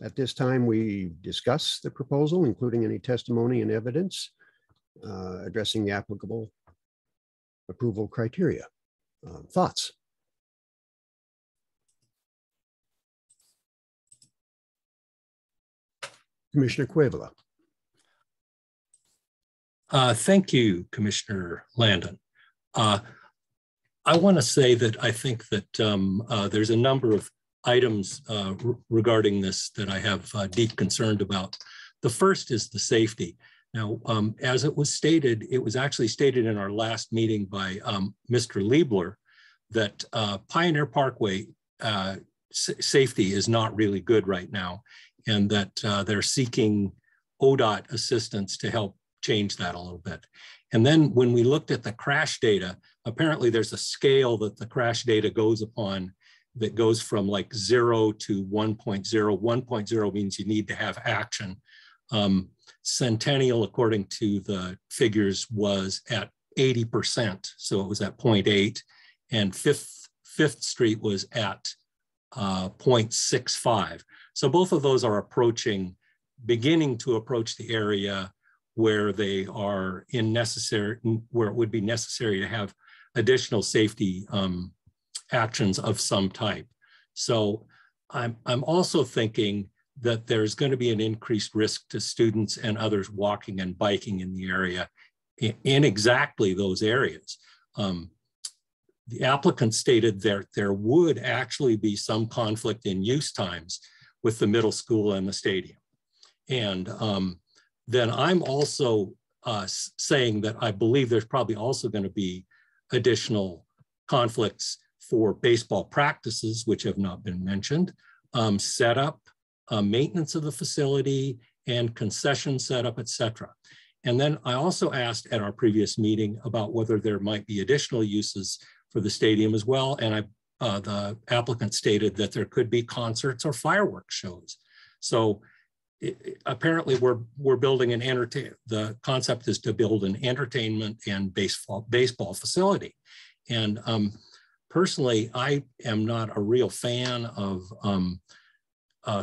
at this time we discuss the proposal, including any testimony and evidence addressing the applicable approval criteria. Thoughts? Commissioner Cuevila. Thank you, Commissioner Landon. I want to say that I think that there's a number of items regarding this that I have deep concern about. The first is the safety. Now, as it was stated, it was actually stated in our last meeting by Mr. Liebler that Pioneer Parkway safety is not really good right now, and that they're seeking ODOT assistance to help change that a little bit. And then when we looked at the crash data, apparently there's a scale that the crash data goes upon that goes from like 0 to 1.0. 1.0 means you need to have action. Centennial, according to the figures, was at 80%, so it was at 0.8, and Fifth Street was at 0.65. So both of those are beginning to approach the area where they are where it would be necessary to have additional safety actions of some type. So I'm also thinking that there's going to be an increased risk to students and others walking and biking in the area in exactly those areas. The applicant stated there would actually be some conflict in use times with the middle school and the stadium. And then I'm also saying that I believe there's probably also going to be additional conflicts for baseball practices, which have not been mentioned, setup, maintenance of the facility, and concession setup, et cetera. And then I also asked at our previous meeting about whether there might be additional uses for the stadium as well. And the applicant stated that there could be concerts or fireworks shows. So apparently we're building the concept is to build an entertainment and baseball facility. And personally, I am not a real fan of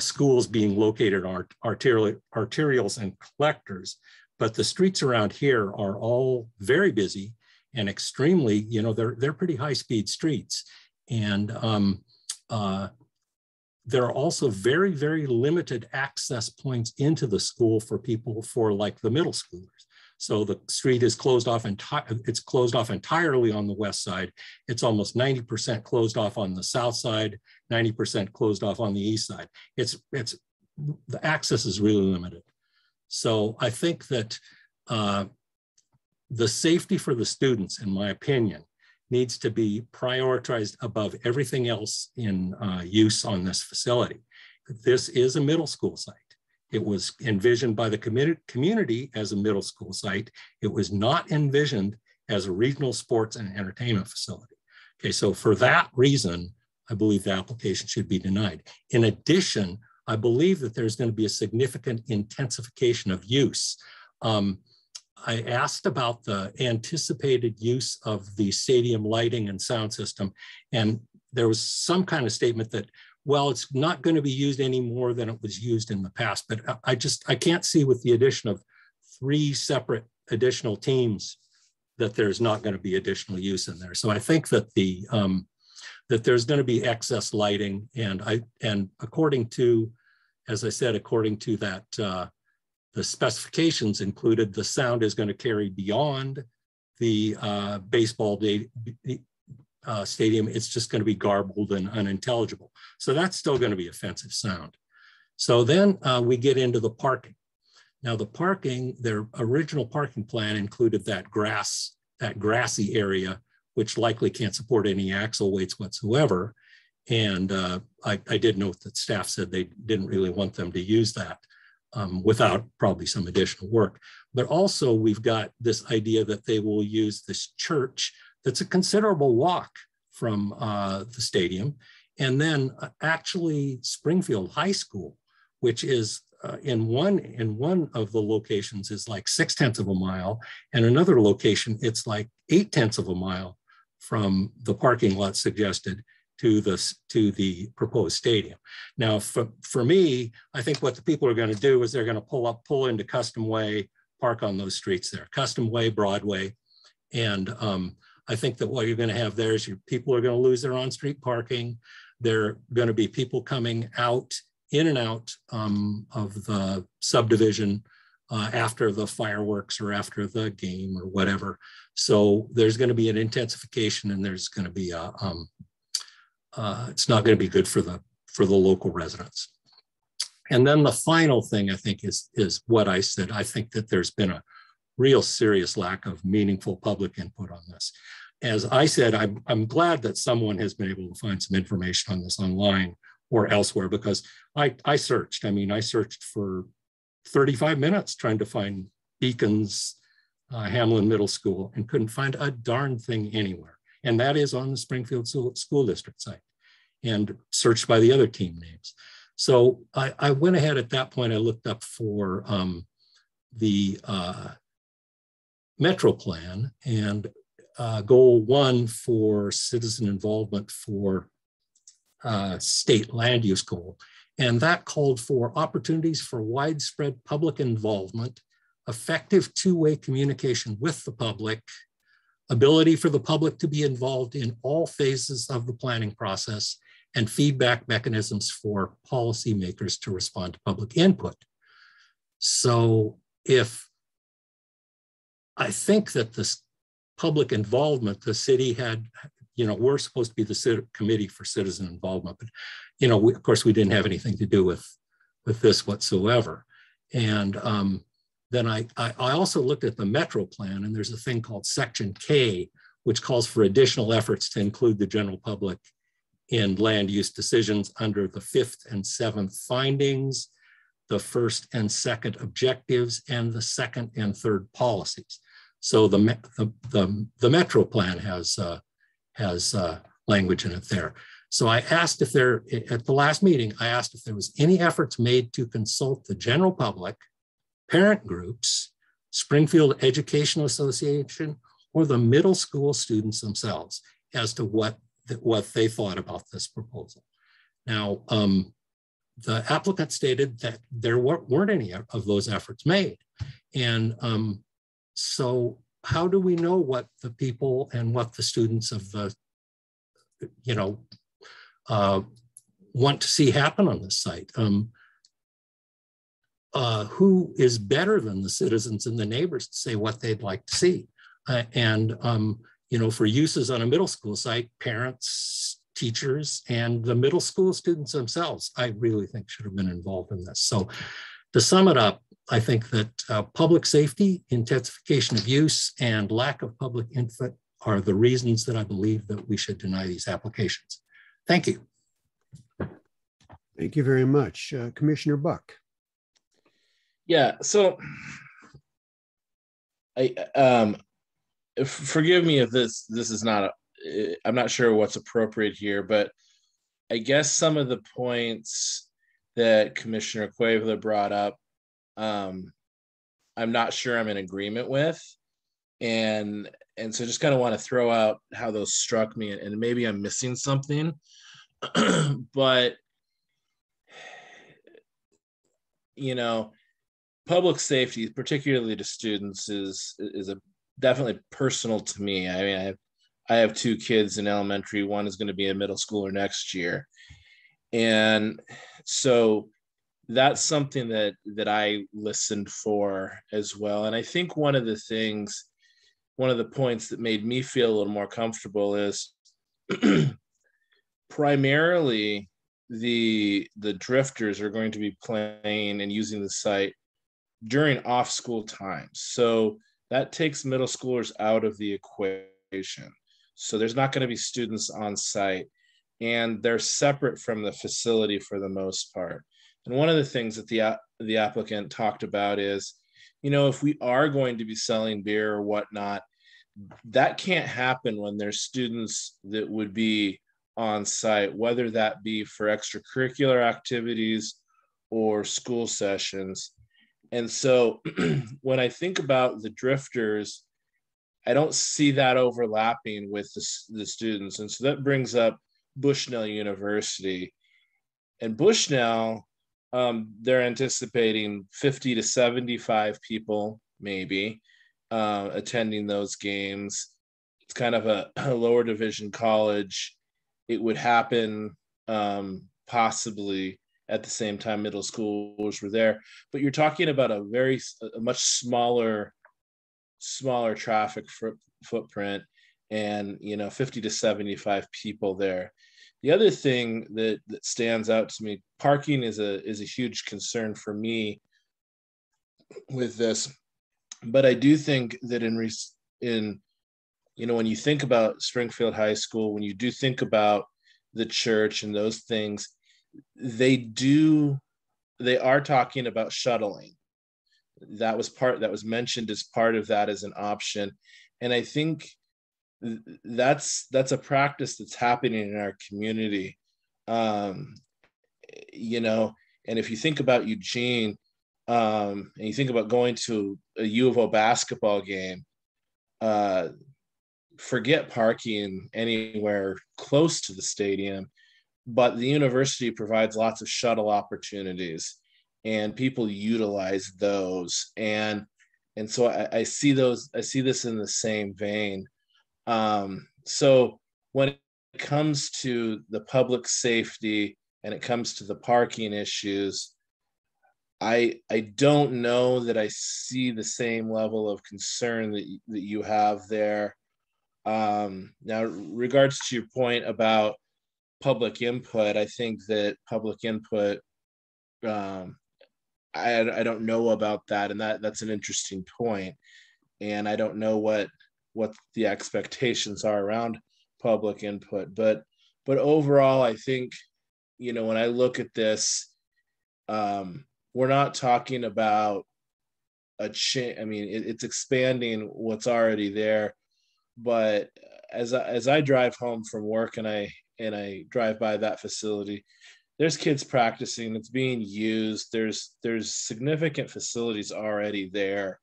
schools being located on arterials and collectors, but the streets around here are all very busy and extremely, they're pretty high-speed streets. And there are also very, very limited access points into the school for people like the middle schoolers. So the street is closed off entirely on the west side. It's almost 90% closed off on the south side, 90% closed off on the east side. The access is really limited. So I think that the safety for the students, in my opinion, needs to be prioritized above everything else in use on this facility. This is a middle school site. It was envisioned by the community as a middle school site. It was not envisioned as a regional sports and entertainment facility. Okay, so for that reason, I believe the application should be denied. In addition, I believe that there's going to be a significant intensification of use. I asked about the anticipated use of the stadium lighting and sound system, and there was some kind of statement that, well, it's not going to be used any more than it was used in the past. But I can't see with the addition of 3 separate additional teams that there's not going to be additional use in there. So I think that that there's going to be excess lighting, and according to, as I said, according to that, the specifications included the sound is going to carry beyond the baseball stadium. It's just going to be garbled and unintelligible. So that's still going to be offensive sound. So then we get into the parking. Now the parking, their original parking plan included that grassy area, which likely can't support any axle weights whatsoever. And I did note that staff said they didn't really want them to use that without probably some additional work. But also we've got this idea that they will use this church that's a considerable walk from the stadium. And then actually Springfield High School, which is in one of the locations is like 0.6 of a mile, and another location, it's like 0.8 of a mile from the parking lot suggested to the proposed stadium. Now, for me, I think what the people are going to do is they're going to pull into Custom Way, park on those streets there, Custom Way, Broadway. And I think that what you're going to have there is people are going to lose their on-street parking. There are going to be people coming in and out of the subdivision after the fireworks or after the game or whatever. So there's going to be an intensification, and there's going to be a, it's not going to be good for the local residents. And then the final thing I think is what I said. I think that there's been a real serious lack of meaningful public input on this. As I said, I'm glad that someone has been able to find some information on this online or elsewhere, because I searched. I mean, I searched for 35 minutes trying to find Beacon's Hamlin Middle School and couldn't find a darn thing anywhere. And that is on the Springfield School District site, and searched by the other team names. So I went ahead at that point. I looked up for the Metro Plan and goal 1 for citizen involvement for state land use goal. And that called for opportunities for widespread public involvement, effective two-way communication with the public, ability for the public to be involved in all phases of the planning process, and feedback mechanisms for policymakers to respond to public input. So I think that this public involvement, the city had, we're supposed to be the committee for citizen involvement, but, of course, we didn't have anything to do with this whatsoever. And then I also looked at the Metro Plan, and there's a thing called Section K, which calls for additional efforts to include the general public in land use decisions under the 5th and 7th findings, the 1st and 2nd objectives, and the 2nd and 3rd policies. So the Metro Plan has language in it there. So I asked at the last meeting, I asked if there was any efforts made to consult the general public, parent groups, Springfield Educational Association, or the middle school students themselves as to what they thought about this proposal. Now, the applicant stated that there weren't any of those efforts made. And so how do we know what the people and what the students of the, want to see happen on this site? Who is better than the citizens and the neighbors to say what they'd like to see? For uses on a middle school site, parents, teachers, and the middle school students themselves, I really think should have been involved in this. So to sum it up, I think that public safety, intensification of use, and lack of public input are the reasons that I believe that we should deny these applications. Thank you. Thank you very much. Commissioner Buck. Yeah, so forgive me if this is not, I'm not sure what's appropriate here, but I guess some of the points that Commissioner Cuevla brought up, I'm not sure I'm in agreement with. And so just kind of want to throw out how those struck me, and maybe I'm missing something, but, public safety, particularly to students, is definitely personal to me. I mean, I have 2 kids in elementary. One is going to be a middle schooler next year. And so that's something that I listened for as well. And I think one of the points that made me feel a little more comfortable is primarily the drifters are going to be playing and using the site during off-school times. So that takes middle schoolers out of the equation. So there's not going to be students on site, and they're separate from the facility for the most part. And one of the things that the applicant talked about is, if we are going to be selling beer or whatnot, that can't happen when there's students that would be on site, whether that be for extracurricular activities or school sessions. And so when I think about the drifters, I don't see that overlapping with the students. And so that brings up Bushnell University. And Bushnell, they're anticipating 50 to 75 people, maybe, attending those games. It's kind of a lower division college. It would happen possibly at the same time middle schoolers were there. But you're talking about a much smaller traffic footprint, and 50 to 75 people there. The other thing that stands out to me, parking is a huge concern for me with this. But I do think that when you think about Springfield High School, when you do think about the church and those things, they are talking about shuttling. That was mentioned as part of that as an option. And I think that's a practice that's happening in our community. And if you think about Eugene, and you think about going to a U of O basketball game, forget parking anywhere close to the stadium, but the university provides lots of shuttle opportunities, and people utilize those. And so I see this in the same vein. So when it comes to the public safety and it comes to the parking issues, I don't know that I see the same level of concern that you have there. Now, regards to your point about public input, I think that public input, I don't know about that, and that's an interesting point. And I don't know what the expectations are around public input, but overall, I think, when I look at this, we're not talking about a change. I mean, it's expanding what's already there. But as I drive home from work and I drive by that facility, there's kids practicing. It's being used. There's significant facilities already there,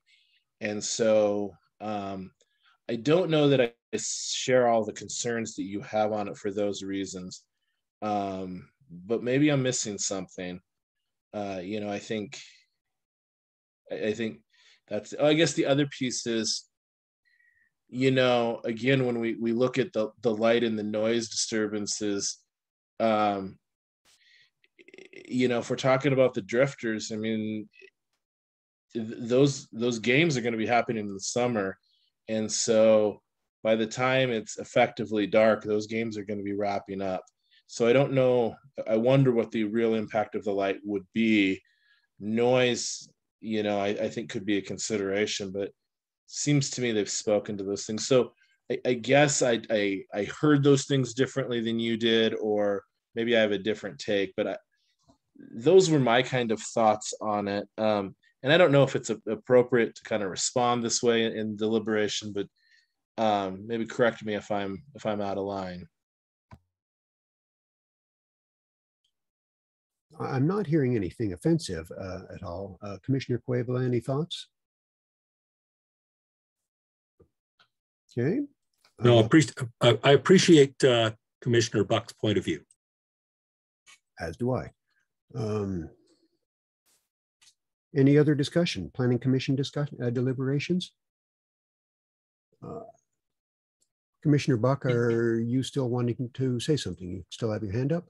and so I don't know that I share all the concerns that you have on it for those reasons. But maybe I'm missing something. I think that's. I guess the other piece is, again, when we look at the light and the noise disturbances, if we're talking about the drifters, I mean, those games are going to be happening in the summer. And so by the time it's effectively dark, those games are going to be wrapping up. So I don't know. I wonder what the real impact of the light would be. Noise, I think could be a consideration, but seems to me they've spoken to those things. So I guess I heard those things differently than you did, or maybe I have a different take, but those were my kind of thoughts on it. And I don't know if it's appropriate to kind of respond this way in deliberation, but maybe correct me if I'm out of line. I'm not hearing anything offensive at all. Commissioner Cuevas, any thoughts? Okay. No, I appreciate Commissioner Buck's point of view. As do I. Any other discussion? Planning Commission discussion, deliberations? Commissioner Buck, are you still wanting to say something? You still have your hand up?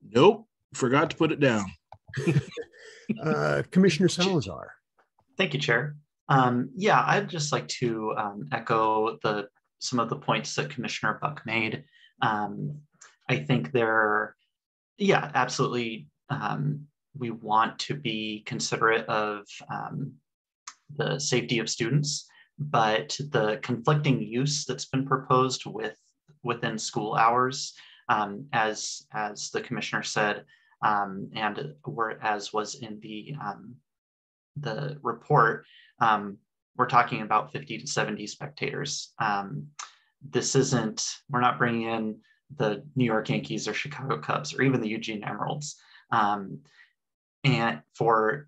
Nope, forgot to put it down. Commissioner Salazar. Thank you, Chair. Yeah, I'd just like to echo some of the points that Commissioner Buck made. I think absolutely, we want to be considerate of the safety of students, but the conflicting use that's been proposed within school hours, as the Commissioner said, and as was in the report, we're talking about 50 to 70 spectators. We're not bringing in the New York Yankees or Chicago Cubs or even the Eugene Emeralds. And for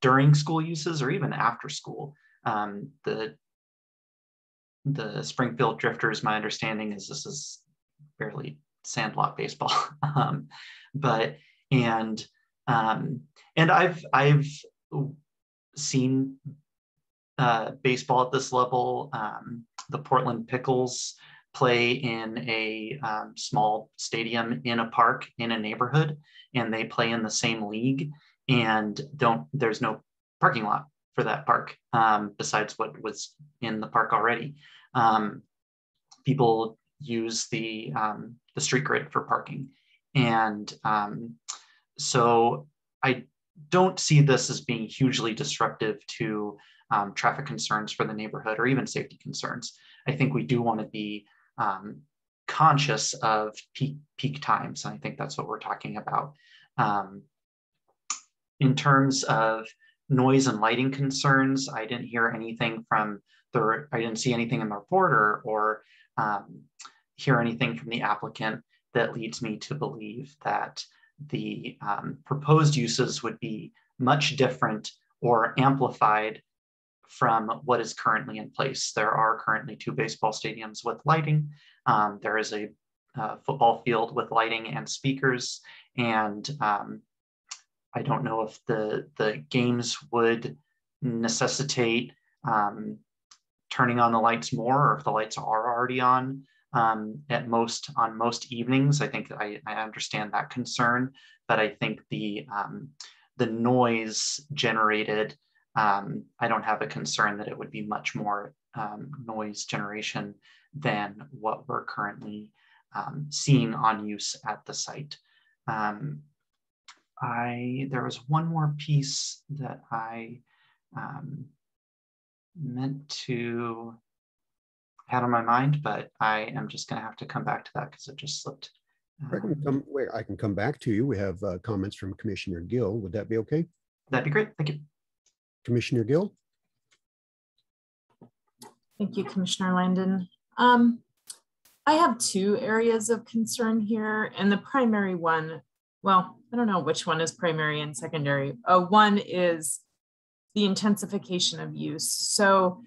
during school uses or even after school, the Springfield Drifters, my understanding is this is fairly sandlot baseball. And I've seen baseball at this level. The Portland Pickles play in a small stadium in a park in a neighborhood, and they play in the same league, and there's no parking lot for that park besides what was in the park already. People use the street grid for parking, and so I don't see this as being hugely disruptive to traffic concerns for the neighborhood or even safety concerns. I think we do want to be conscious of peak times, and I think that's what we're talking about. In terms of noise and lighting concerns, I didn't hear anything I didn't see anything in the report or hear anything from the applicant that leads me to believe that the proposed uses would be much different or amplified from what is currently in place. There are currently 2 baseball stadiums with lighting. There is a football field with lighting and speakers, and I don't know if the games would necessitate turning on the lights more, or if the lights are already on on most evenings. I think I understand that concern, but I think the noise generated, I don't have a concern that it would be much more noise generation than what we're currently seeing on use at the site. There was one more piece that I meant to had on my mind, but I am just going to have to come back to that because it just slipped. I can come back to you. We have comments from Commissioner Gill. Would that be okay? That'd be great. Thank you. Commissioner Gill. Thank you, Commissioner Landon. I have 2 areas of concern here, and the primary one, well, I don't know which one is primary and secondary. One is the intensification of use. So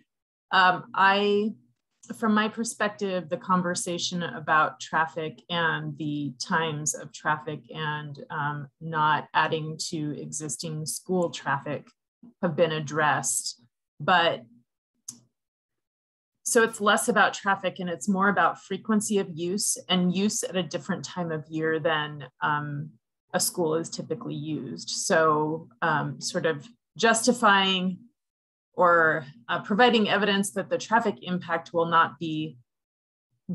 from my perspective, the conversation about traffic and the times of traffic and not adding to existing school traffic have been addressed. But so it's less about traffic and it's more about frequency of use and use at a different time of year than a school is typically used. So sort of justifying or providing evidence that the traffic impact will not be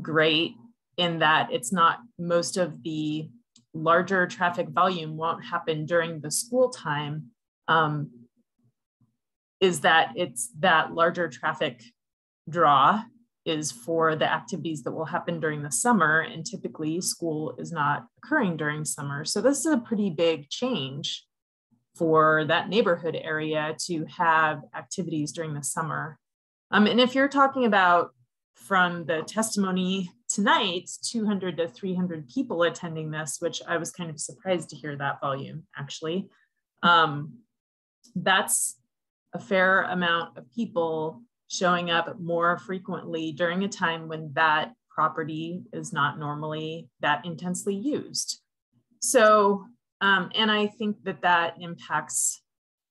great, in that it's not, most of the larger traffic volume won't happen during the school time, is that it's that larger traffic draw is for the activities that will happen during the summer, and typically school is not occurring during summer. So this is a pretty big change for that neighborhood area to have activities during the summer. And if you're talking about, from the testimony tonight, 200 to 300 people attending this, which I was kind of surprised to hear that volume actually, that's a fair amount of people showing up more frequently during a time when that property is not normally that intensely used. So, and I think that impacts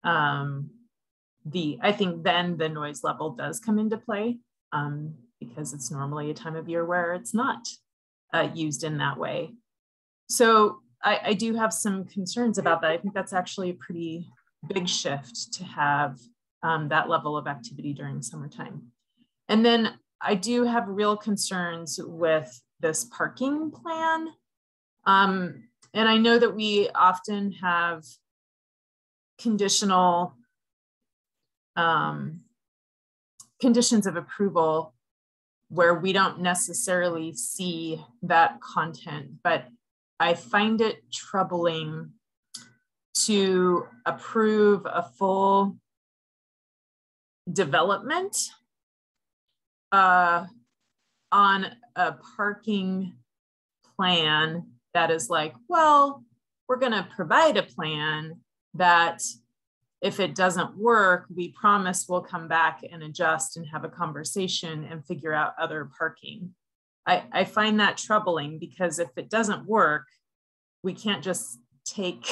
I think then the noise level does come into play because it's normally a time of year where it's not used in that way. So I do have some concerns about that. I think that's actually a pretty big shift to have that level of activity during summertime. And then I do have real concerns with this parking plan. And I know that we often have conditional conditions of approval where we don't necessarily see that content, but I find it troubling to approve a full development on a parking plan that is like, well, we're going to provide a plan that if it doesn't work, we promise we'll come back and adjust and have a conversation and figure out other parking. I find that troubling because if it doesn't work, we can't just take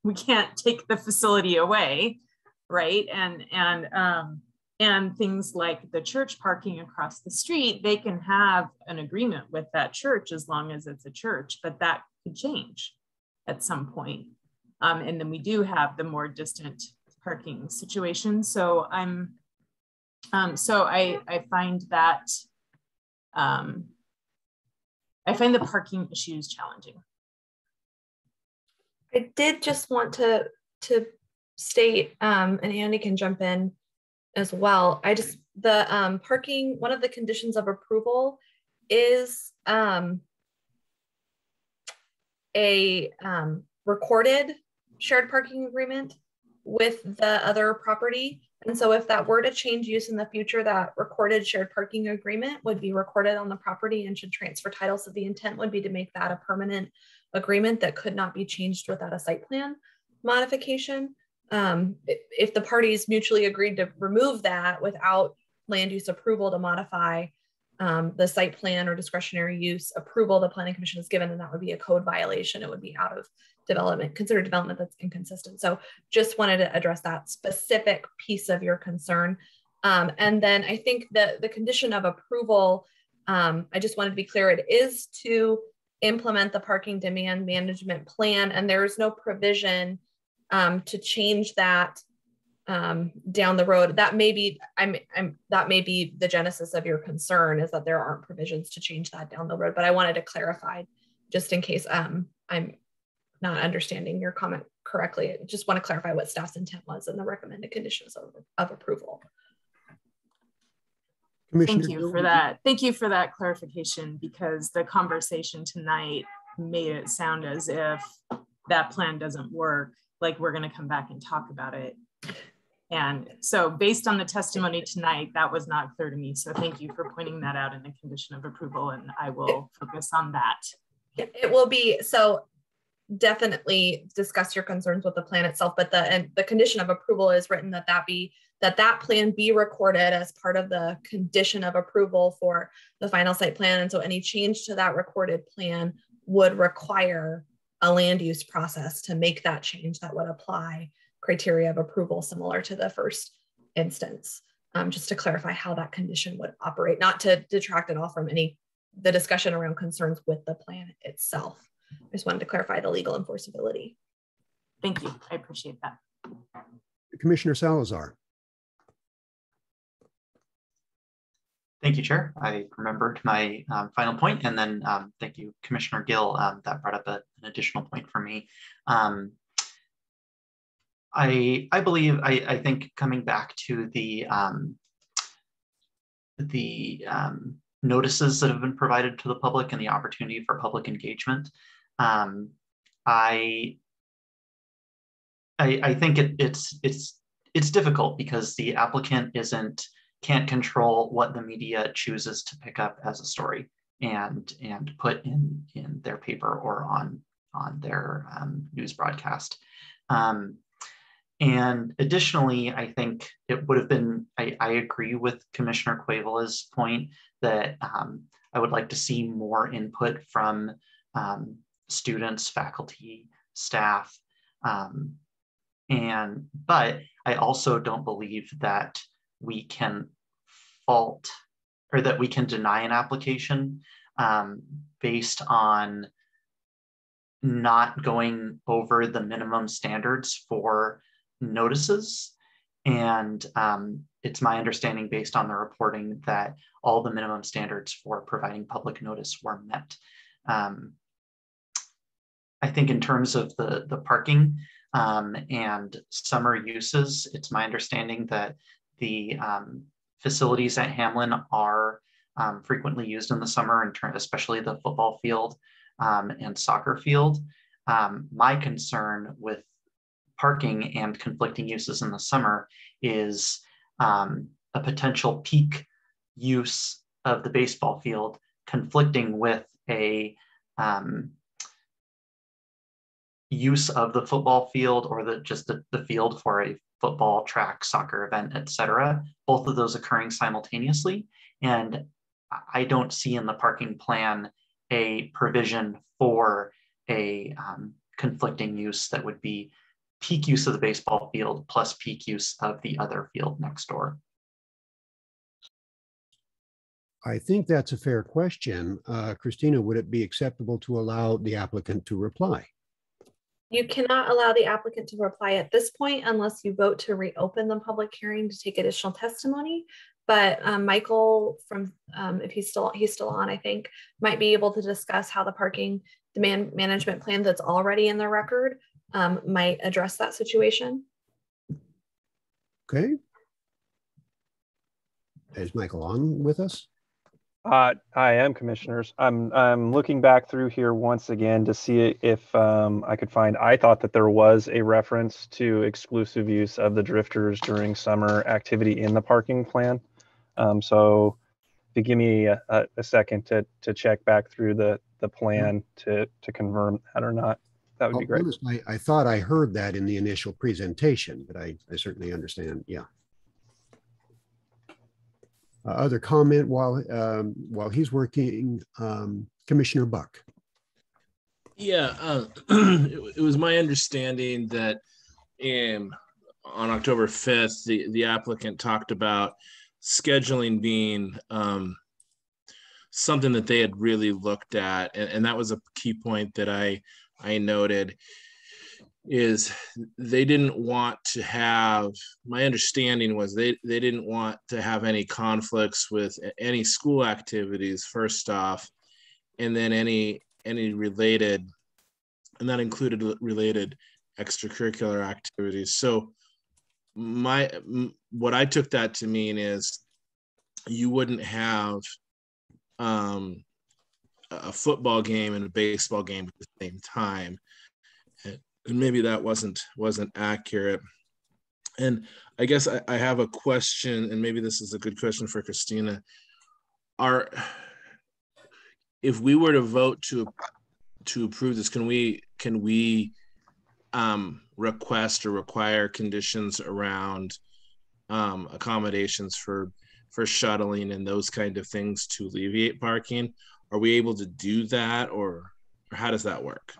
the facility away, right? And And things like the church parking across the street, they can have an agreement with that church as long as it's a church, but that could change at some point. And then we do have the more distant parking situation. So I find that I find the parking issues challenging. I did just want to state, and Andy can jump in as well. The parking, one of the conditions of approval is a recorded shared parking agreement with the other property. And so if that were to change use in the future, that recorded shared parking agreement would be recorded on the property and should transfer title. So the intent would be to make that a permanent agreement that could not be changed without a site plan modification. If the parties mutually agreed to remove that without land use approval to modify the site plan or discretionary use approval the planning commission has given, then that would be a code violation. It would be out of development, considered development that's inconsistent. So just wanted to address that specific piece of your concern. And then I think that the condition of approval, I just wanted to be clear, it is to implement the parking demand management plan, and there is no provision to change that down the road. That may be, that may be the genesis of your concern, is that there aren't provisions to change that down the road. But I wanted to clarify, just in case I'm not understanding your comment correctly. I just want to clarify what staff's intent was in the recommended conditions of approval. Thank you for that. Thank you for that clarification, because the conversation tonight made it sound as if that plan doesn't work, like we're going to come back and talk about it. And so based on the testimony tonight, that was not clear to me. So thank you for pointing that out in the condition of approval, and I will focus on that. It will be, so definitely discuss your concerns with the plan itself, but the condition of approval is written that that plan be recorded as part of the condition of approval for the final site plan. And so any change to that recorded plan would require a land use process to make that change that would apply criteria of approval similar to the first instance. Just to clarify how that condition would operate, not to detract at all from the discussion around concerns with the plan itself. I just wanted to clarify the legal enforceability. Thank you. I appreciate that. Commissioner Salazar. Thank you, Chair. I remembered my final point, and then thank you, Commissioner Gill. That brought up an additional point for me. I believe, I think coming back to the notices that have been provided to the public and the opportunity for public engagement, I think it's difficult because the applicant can't control what the media chooses to pick up as a story and put in their paper or on their news broadcast. And additionally, I think it would have been, I agree with Commissioner Cuevola's point that I would like to see more input from students, faculty, staff. But I also don't believe that we can fault or that we can deny an application based on not going over the minimum standards for notices. And it's my understanding, based on the reporting, that all the minimum standards for providing public notice were met. I think in terms of the parking and summer uses, it's my understanding that the facilities at Hamlin are frequently used in the summer, especially the football field and soccer field. My concern with parking and conflicting uses in the summer is a potential peak use of the baseball field conflicting with a use of the football field or the field for a football, track, soccer event, etc. Both of those occurring simultaneously. And I don't see in the parking plan a provision for a conflicting use that would be peak use of the baseball field plus peak use of the other field next door. I think that's a fair question. Christina, would it be acceptable to allow the applicant to reply? You cannot allow the applicant to reply at this point unless you vote to reopen the public hearing to take additional testimony. But Michael, from if he's still on, I think, might be able to discuss how the parking demand management plan that's already in the record might address that situation. Okay. Is Michael on with us? I am, commissioners. I'm looking back through here once again to see if I could find. I thought that there was a reference to exclusive use of the drifters during summer activity in the parking plan. So if you give me a second to check back through the plan to confirm that or not, that would be great. I thought I heard that in the initial presentation, but I certainly understand. Yeah. Other comment while he's working, Commissioner Buck. Yeah, it was my understanding that on October 5th, the applicant talked about scheduling being something that they had really looked at, and that was a key point that I noted. Is they didn't want to have, my understanding was they didn't want to have any conflicts with any school activities, first off, and then any related, and that included related extracurricular activities. So what I took that to mean is you wouldn't have a football game and a baseball game at the same time. And maybe that wasn't accurate. And I guess I have a question, and maybe this is a good question for Christina. If we were to vote to approve this, can we request or require conditions around accommodations for shuttling and those kind of things to alleviate parking? Are we able to do that, or how does that work?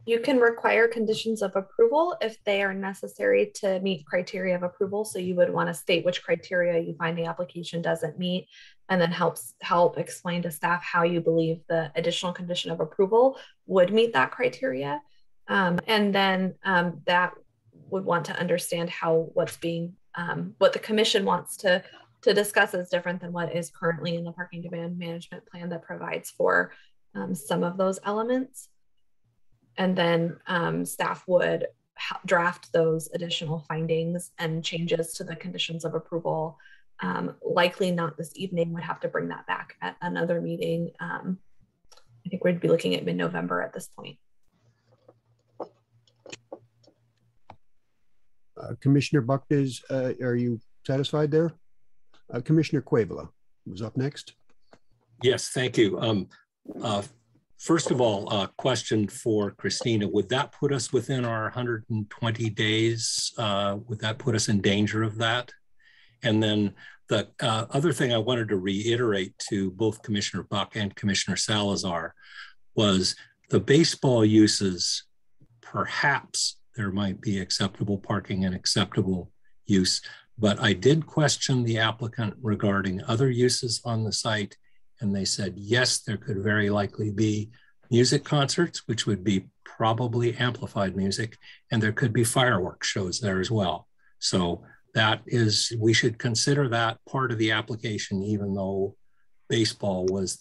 You can require conditions of approval if they are necessary to meet criteria of approval. So you would want to state which criteria you find the application doesn't meet, and then help explain to staff how you believe the additional condition of approval would meet that criteria. And then that would want to understand how what the commission wants to discuss is different than what is currently in the parking demand management plan that provides for some of those elements. And then staff would draft those additional findings and changes to the conditions of approval. Likely not this evening, would have to bring that back at another meeting. I think we'd be looking at mid-November at this point. Commissioner Buck, are you satisfied there? Commissioner Cuevila was up next. Yes, thank you. First of all, a question for Christina. Would that put us within our 120 days? Would that put us in danger of that? And then the other thing I wanted to reiterate to both Commissioner Buck and Commissioner Salazar was the baseball uses, perhaps there might be acceptable parking and acceptable use, but I did question the applicant regarding other uses on the site. And they said, yes, there could very likely be music concerts, which would be probably amplified music, and there could be fireworks shows there as well. So we should consider that part of the application, even though baseball was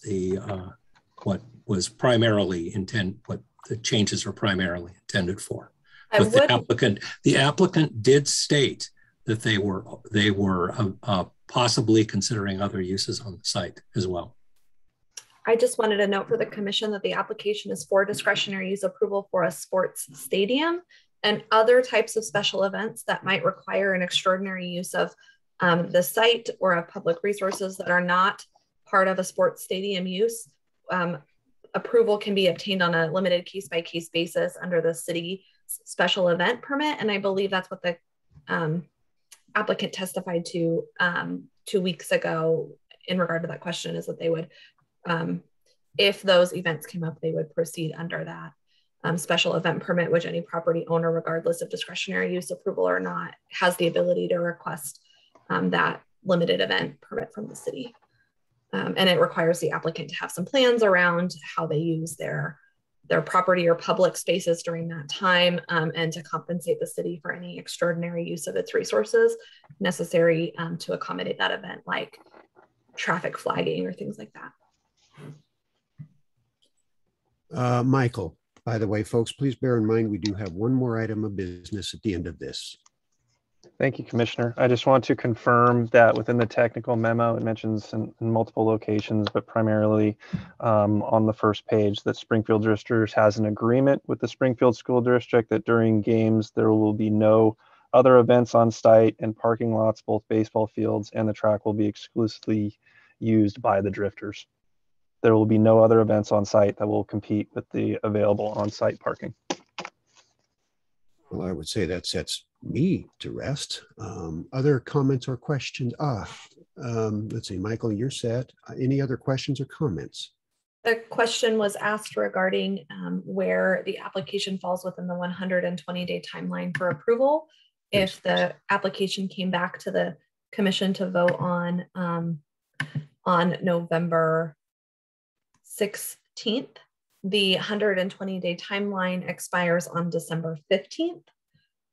what the changes were primarily intended for. But the applicant did state that they were possibly considering other uses on the site as well. I just wanted to note for the commission that the application is for discretionary use approval for a sports stadium and other types of special events that might require an extraordinary use of the site or of public resources that are not part of a sports stadium use. Approval can be obtained on a limited case-by-case basis under the city special event permit. And I believe that's what the applicant testified to 2 weeks ago in regard to that question, is that they would, if those events came up, they would proceed under that special event permit, which any property owner, regardless of discretionary use approval or not, has the ability to request that limited event permit from the city. And it requires the applicant to have some plans around how they use their property or public spaces during that time, and to compensate the city for any extraordinary use of its resources necessary to accommodate that event, like traffic flagging or things like that. Michael, by the way, folks, please bear in mind, we do have one more item of business at the end of this. Thank you, Commissioner. I just want to confirm that within the technical memo, it mentions in multiple locations, but primarily on the first page, that Springfield Drifters has an agreement with the Springfield School District that during games, there will be no other events on site, and parking lots, both baseball fields and the track, will be exclusively used by the Drifters. There will be no other events on site that will compete with the available on-site parking. Well, I would say that sets me to rest. Other comments or questions? Let's see, Michael, you're set. Any other questions or comments? The question was asked regarding where the application falls within the 120-day timeline for approval. If the application came back to the commission to vote on November 16th, the 120-day timeline expires on December 15th.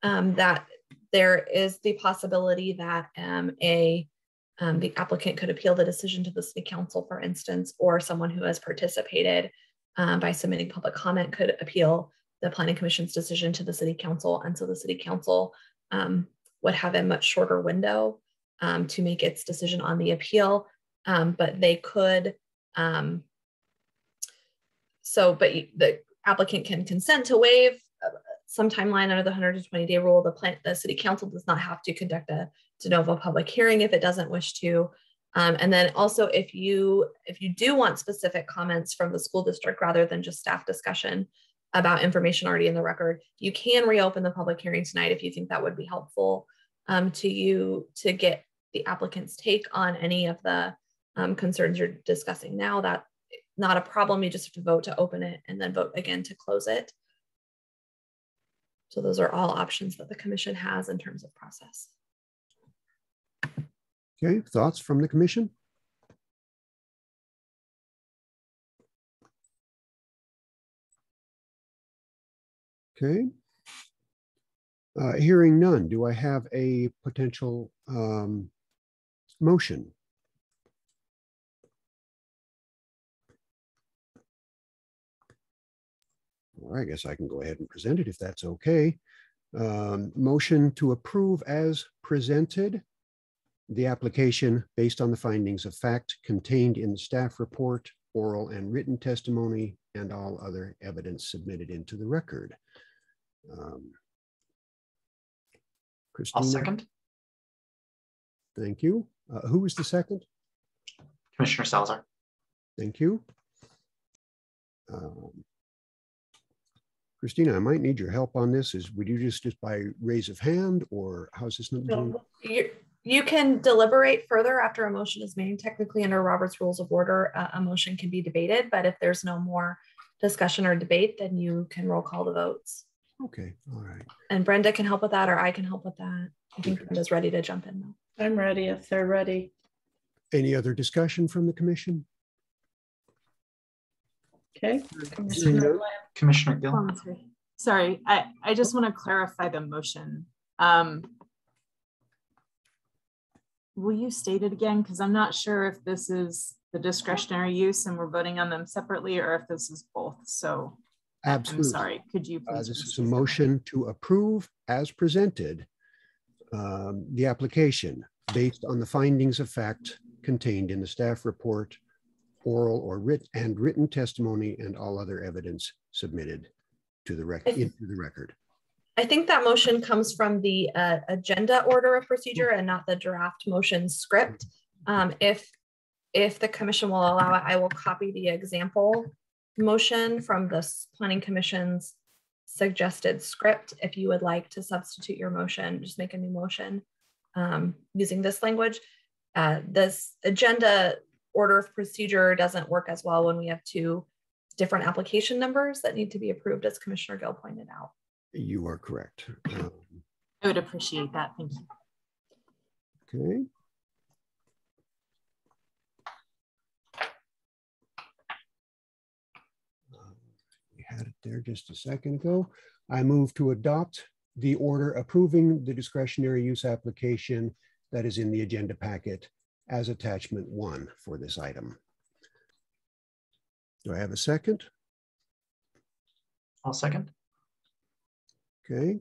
That there is the possibility that the applicant could appeal the decision to the city council, for instance, or someone who has participated by submitting public comment could appeal the planning commission's decision to the city council. And so the city council would have a much shorter window to make its decision on the appeal, but they could, but the applicant can consent to waive some timeline under the 120-day rule. The city council does not have to conduct a de novo public hearing if it doesn't wish to. And then also, if you do want specific comments from the school district rather than just staff discussion about information already in the record, you can reopen the public hearing tonight if you think that would be helpful to you to get the applicant's take on any of the concerns you're discussing now. That's not a problem. You just have to vote to open it and then vote again to close it. So those are all options that the commission has in terms of process. Okay, thoughts from the commission? Okay. Hearing none, do I have a potential motion? Well, I guess I can go ahead and present it if that's okay. Motion to approve as presented the application based on the findings of fact contained in the staff report, oral and written testimony, and all other evidence submitted into the record. Christina? I'll second. Thank you. Who was the second? Commissioner Salazar. Thank you. Christina, I might need your help on this. Would you just by raise of hand, or how's this? You can deliberate further after a motion is made. Technically, under Robert's Rules of Order, a motion can be debated, but if there's no more discussion or debate, then you can roll call the votes. Okay, all right. And Brenda can help with that, or I can help with that. I think Brenda's ready to jump in though. I'm ready if they're ready. Any other discussion from the commission? Okay. Commissioner Gill. Sorry, I just want to clarify the motion. Will you state it again? Because I'm not sure if this is the discretionary use and we're voting on them separately, or if this is both. So absolutely. I'm sorry, could you please? This is a motion to approve as presented the application based on the findings of fact contained in the staff report, oral or written testimony, and all other evidence submitted to the record. I think that motion comes from the agenda order of procedure and not the draft motion script. If the commission will allow it, I will copy the example motion from the Planning Commission's suggested script. If you would like to substitute your motion, just make a new motion using this language. This agenda order of procedure doesn't work as well when we have two different application numbers that need to be approved, as Commissioner Gill pointed out. You are correct. I would appreciate that. Thank you. Okay. had it there just a second ago. I move to adopt the order approving the discretionary use application that is in the agenda packet as attachment 1 for this item. Do I have a second? I'll second. Okay.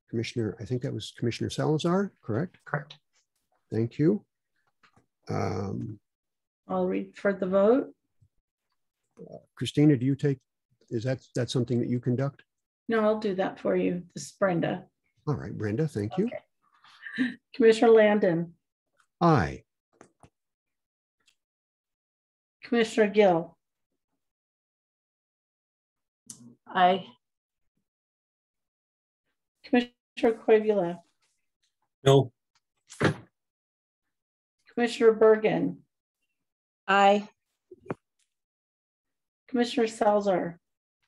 Commissioner, I think that was Commissioner Salazar, correct? Correct. Thank you. I'll read for the vote. Christina, do you take, is that something that you conduct? No, I'll do that for you. This is Brenda. All right, Brenda, thank you. Okay. Commissioner Landon. Aye. Commissioner Gill. Aye. Commissioner Quavula. No. Commissioner Bergen. Aye. Commissioner Salzar.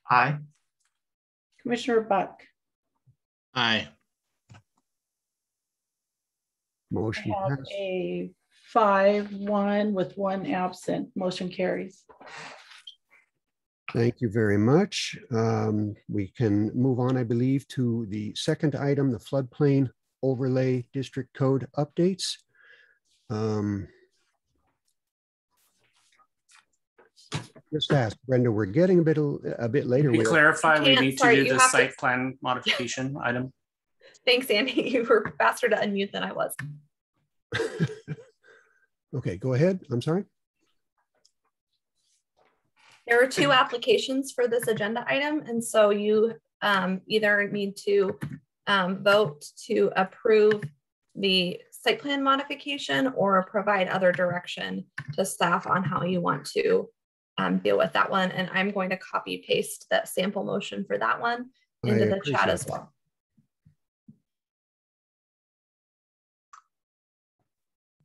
Aye. Commissioner Buck. Aye. Motion I have passed. a 5-1 with 1 absent. Motion carries. Thank you very much. We can move on, I believe, to the second item, the floodplain overlay district code updates. Just ask Brenda, we're getting a bit later. To clarify, we need to do the site to... plan modification item. Thanks, Andy. You were faster to unmute than I was. Okay, go ahead. I'm sorry. There are 2 applications for this agenda item, and so you either need to vote to approve the site plan modification or provide other direction to staff on how you want to deal with that one. And I'm going to copy paste that sample motion for that one into the chat as well.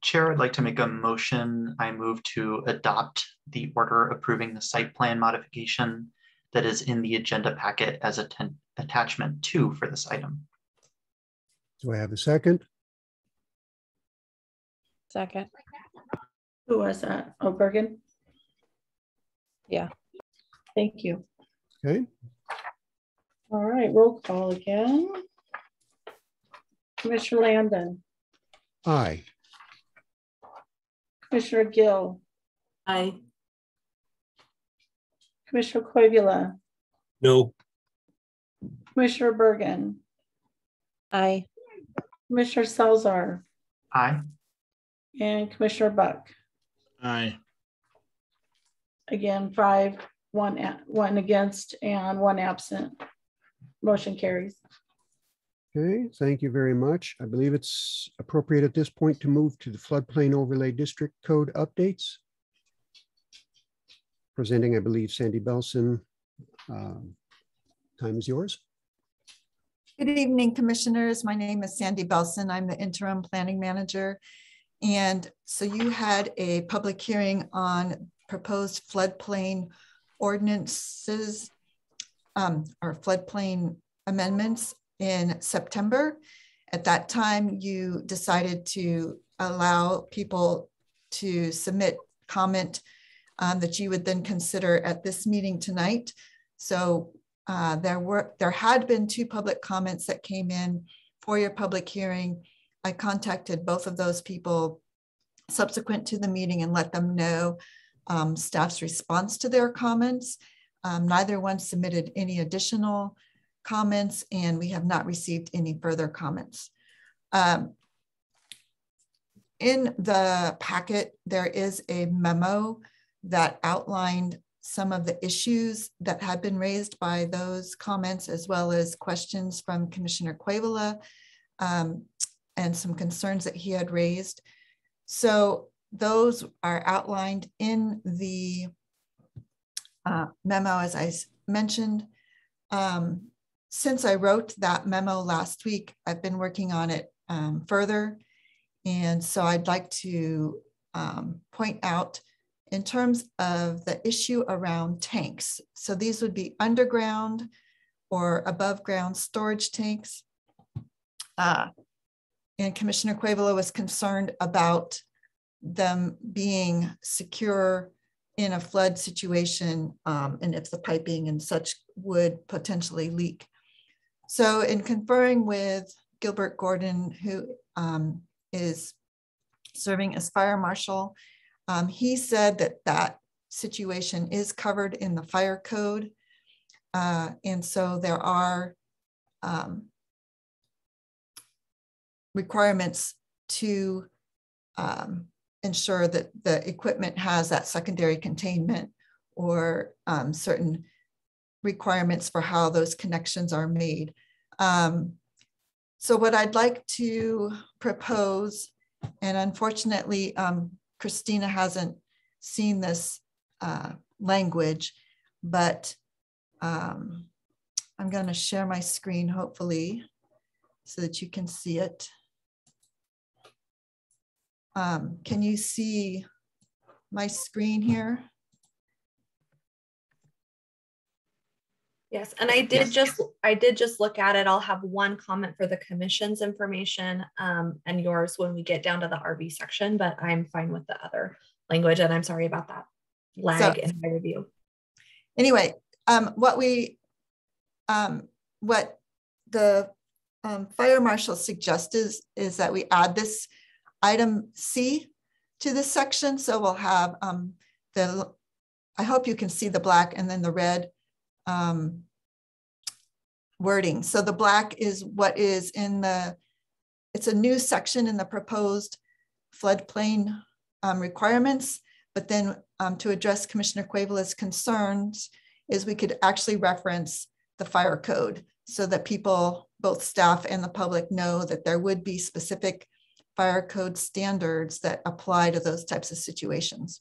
Chair, I'd like to make a motion. I move to adopt the order approving the site plan modification that is in the agenda packet as attachment 2 for this item. Do I have a second? Second. Who was that? Oh, Bergen? Yeah. Thank you. Okay. All right, roll call again. Commissioner Landon. Aye. Commissioner Gill. Aye. Commissioner Quavula. No. Commissioner Bergen. Aye. Commissioner Salzar. Aye. And Commissioner Buck. Aye. Again, 5, 1 against and 1 absent. Motion carries. Okay, thank you very much. I believe it's appropriate at this point to move to the floodplain overlay district code updates. Presenting, I believe, Sandy Belson. Time is yours. Good evening, commissioners. My name is Sandy Belson. I'm the interim planning manager. And so you had a public hearing on proposed floodplain ordinances or floodplain amendments in September. At that time, you decided to allow people to submit comment that you would then consider at this meeting tonight. So there had been 2 public comments that came in for your public hearing. I contacted both of those people subsequent to the meeting and let them know staff's response to their comments. Neither one submitted any additional comments, and we have not received any further comments. In the packet, there is a memo that outlined some of the issues that had been raised by those comments, as well as questions from Commissioner Quavula and some concerns that he had raised. So those are outlined in the memo, as I mentioned. Since I wrote that memo last week, I've been working on it further. And so I'd like to point out in terms of the issue around tanks. So these would be underground or above ground storage tanks. And Commissioner Quavula was concerned about them being secure in a flood situation, and if the piping and such would potentially leak. So in conferring with Gilbert Gordon, who is serving as fire marshal, he said that that situation is covered in the fire code. And so there are requirements to ensure that the equipment has that secondary containment, or certain requirements for how those connections are made. So what I'd like to propose, and unfortunately, Christina hasn't seen this language, but I'm going to share my screen, hopefully, so that you can see it. Can you see my screen here? Yes, and I did just look at it. I'll have one comment for the commission's information and yours when we get down to the RV section, but I'm fine with the other language, and I'm sorry about that lag in my review. Anyway, what the fire marshal suggested is that we add this item C to this section. So we'll have I hope you can see the black and then the red wording. So the black is what is in it's a new section in the proposed floodplain requirements, but then to address Commissioner Cuevala's concerns is we could actually reference the fire code so that people, both staff and the public, know that there would be specific fire code standards that apply to those types of situations.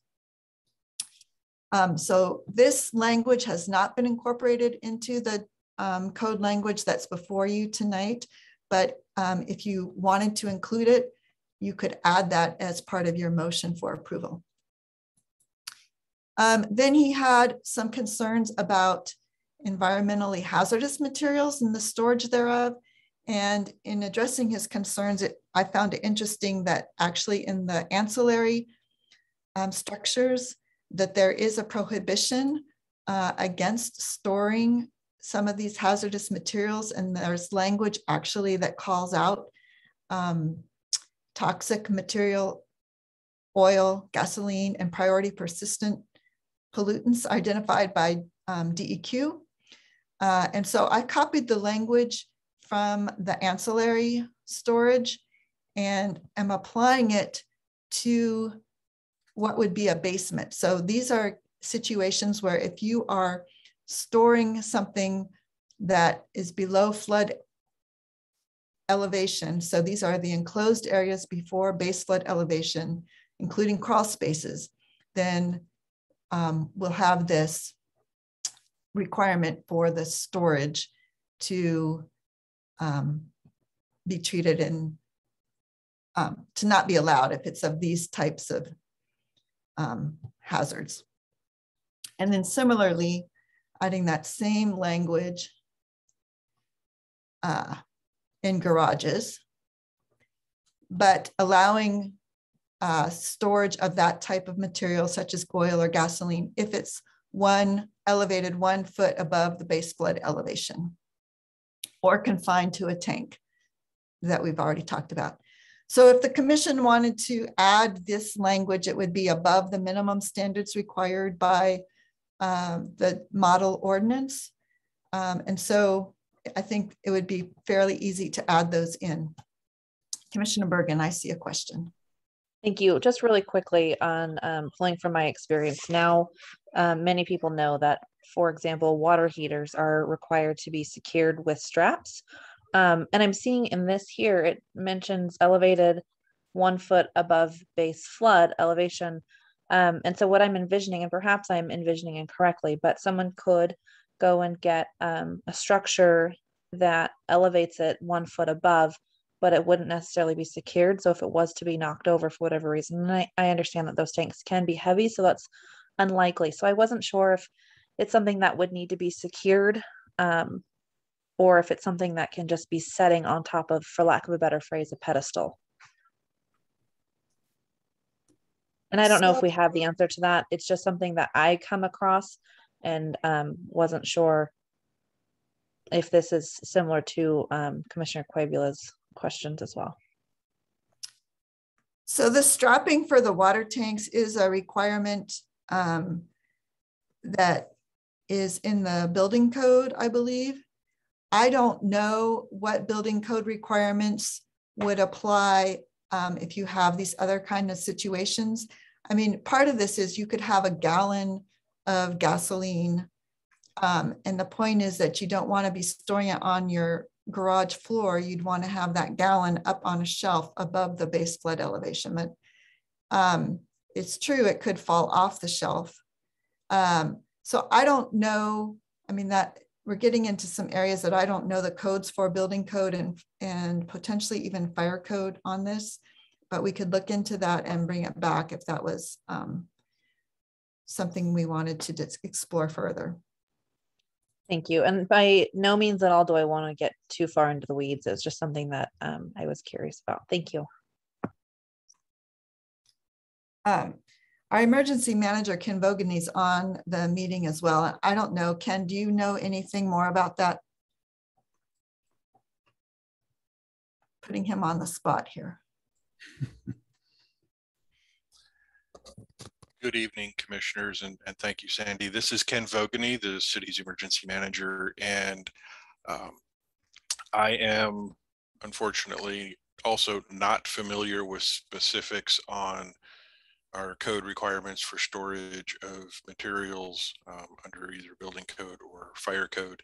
So this language has not been incorporated into the code language that's before you tonight, but if you wanted to include it, you could add that as part of your motion for approval. Then he had some concerns about environmentally hazardous materials and the storage thereof. And in addressing his concerns, I found it interesting that actually in the ancillary structures, that there is a prohibition against storing some of these hazardous materials. And there's language actually that calls out toxic material, oil, gasoline, and priority persistent pollutants identified by DEQ. And so I copied the language from the ancillary storage and am applying it to what would be a basement. So these are situations where if you are storing something that is below flood elevation, so these are the enclosed areas before base flood elevation, including crawl spaces, then we'll have this requirement for the storage to be treated and to not be allowed if it's of these types of hazards. And then similarly, adding that same language in garages, but allowing storage of that type of material such as oil or gasoline if it's elevated 1 foot above the base flood elevation or confined to a tank that we've already talked about. So if the commission wanted to add this language, it would be above the minimum standards required by the model ordinance. And so I think it would be fairly easy to add those in. Commissioner Bergen, I see a question. Thank you. Just really quickly on pulling from my experience now, many people know that, for example, water heaters are required to be secured with straps. And I'm seeing in this here, it mentions elevated 1 foot above base flood elevation. And so what I'm envisioning, and perhaps I'm envisioning incorrectly, but someone could go and get a structure that elevates it 1 foot above, but it wouldn't necessarily be secured. So if it was to be knocked over for whatever reason, and I understand that those tanks can be heavy, so that's unlikely. So I wasn't sure if it's something that would need to be secured or if it's something that can just be setting on top of, for lack of a better phrase, a pedestal. And I don't know if we have the answer to that. It's just something that I come across and wasn't sure if this is similar to Commissioner Quavula's questions as well. So the strapping for the water tanks is a requirement that is in the building code, I believe. I don't know what building code requirements would apply if you have these other kind of situations. I mean, part of this is you could have a gallon of gasoline, and the point is that you don't want to be storing it on your garage floor. You'd want to have that gallon up on a shelf above the base flood elevation. But it's true, it could fall off the shelf. So I don't know, I mean, that we're getting into some areas that I don't know the codes for, building code and potentially even fire code on this, but we could look into that and bring it back if that was something we wanted to explore further. Thank you. And by no means at all do I want to get too far into the weeds. It's just something that I was curious about. Thank you. Our emergency manager, Ken Vogan, is on the meeting as well. I don't know, Ken, do you know anything more about that? Putting him on the spot here. Good evening, commissioners, and thank you, Sandy. This is Ken Vogany, the city's emergency manager, and I am unfortunately also not familiar with specifics on our code requirements for storage of materials under either building code or fire code,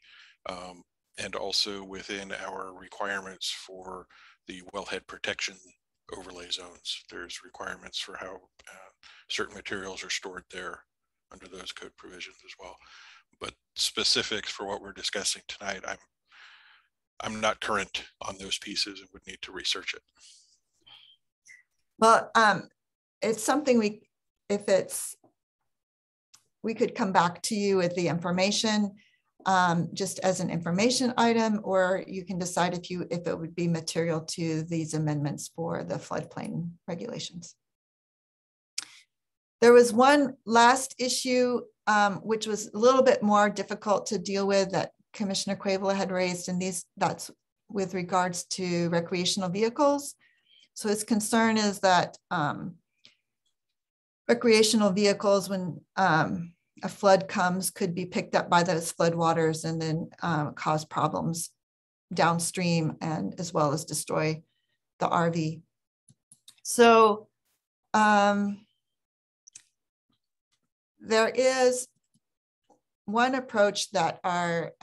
and also within our requirements for the wellhead protection overlay zones. There's requirements for how certain materials are stored there under those code provisions as well. But specifics for what we're discussing tonight, I'm not current on those pieces and would need to research it. Well, it's something we could come back to you with the information just as an information item, or you can decide if it would be material to these amendments for the floodplain regulations. There was one last issue, which was a little bit more difficult to deal with that Commissioner Quavula had raised, and that's with regards to recreational vehicles. So his concern is that recreational vehicles, when a flood comes, could be picked up by those flood waters and then cause problems downstream, and as well as destroy the RV. So there is one approach that our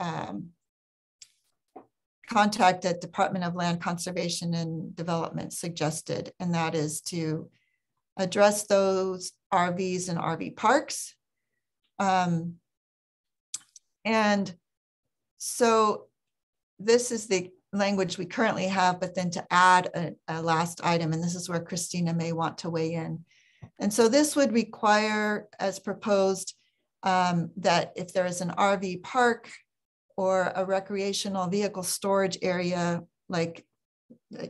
contact at Department of Land Conservation and Development suggested, and that is to address those RVs and RV parks. And so this is the language we currently have, but then to add a last item, and this is where Christina may want to weigh in. And so this would require, as proposed, that if there is an RV park or a recreational vehicle storage area, like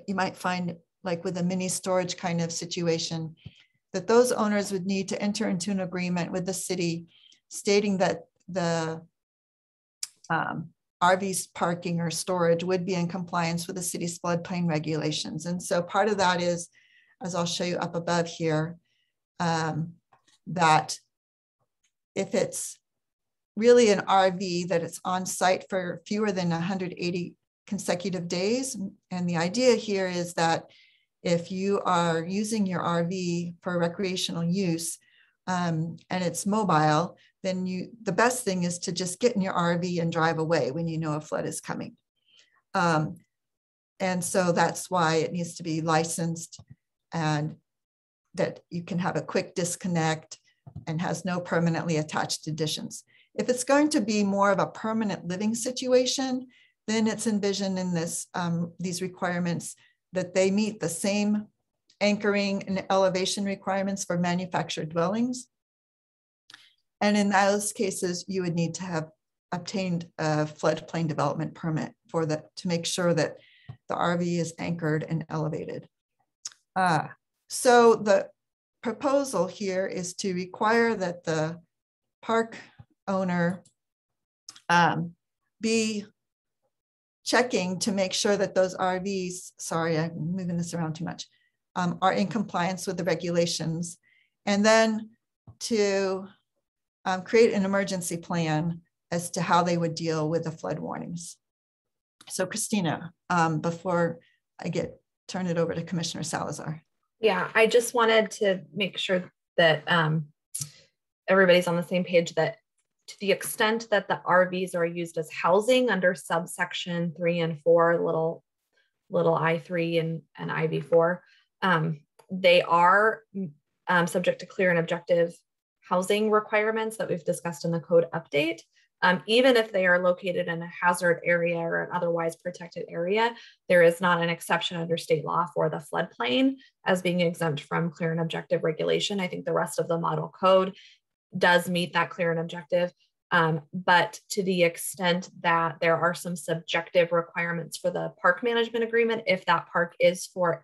you might find like with a mini storage kind of situation, that those owners would need to enter into an agreement with the city stating that the RV's parking or storage would be in compliance with the city's floodplain regulations. And so part of that is, as I'll show you up above here, that if it's really an RV, that it's on site for fewer than 180 consecutive days. And the idea here is that if you are using your RV for recreational use and it's mobile, then the best thing is to just get in your RV and drive away when you know a flood is coming. And so that's why it needs to be licensed, and that you can have a quick disconnect and has no permanently attached additions. If it's going to be more of a permanent living situation, then it's envisioned in this these requirements that they meet the same anchoring and elevation requirements for manufactured dwellings. And in those cases, you would need to have obtained a floodplain development permit for that, to make sure that the RV is anchored and elevated. So the proposal here is to require that the park owner be checking to make sure that those RVs, sorry, I'm moving this around too much, are in compliance with the regulations. And then to create an emergency plan as to how they would deal with the flood warnings. So Christina, before I turn it over to Commissioner Salazar. Yeah, I just wanted to make sure that everybody's on the same page, that to the extent that the RVs are used as housing under subsection 3 and 4, little I3 and IV4, they are subject to clear and objective housing requirements that we've discussed in the code update. Even if they are located in a hazard area or an otherwise protected area, there is not an exception under state law for the floodplain as being exempt from clear and objective regulation. I think the rest of the model code does meet that clear and objective, but to the extent that there are some subjective requirements for the park management agreement, if that park is for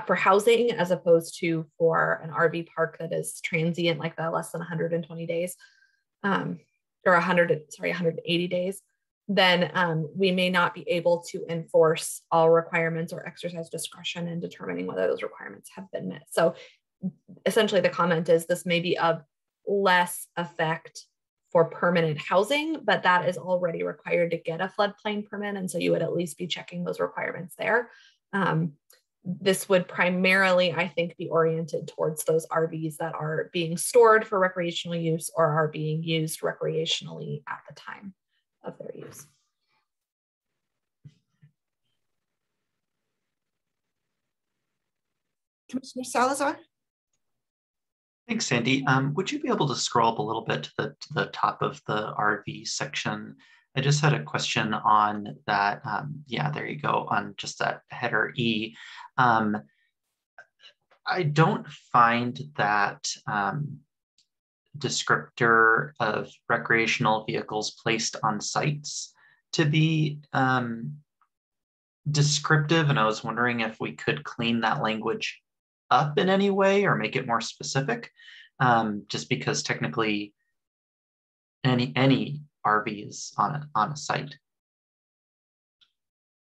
for housing as opposed to for an RV park that is transient, like the less than 120 days, or 180 days, then we may not be able to enforce all requirements or exercise discretion in determining whether those requirements have been met. So essentially the comment is this may be of less effect for permanent housing, but that is already required to get a floodplain permit. And so you would at least be checking those requirements there. This would primarily, I think, be oriented towards those RVs that are being stored for recreational use or are being used recreationally at the time of their use. Commissioner Salazar? Thanks, Sandy. Would you be able to scroll up a little bit to the top of the RV section? I just had a question on that. Yeah, there you go, on just that header E. I don't find that descriptor of recreational vehicles placed on sites to be descriptive, and I was wondering if we could clean that language up in any way or make it more specific, just because technically any RV is on a site.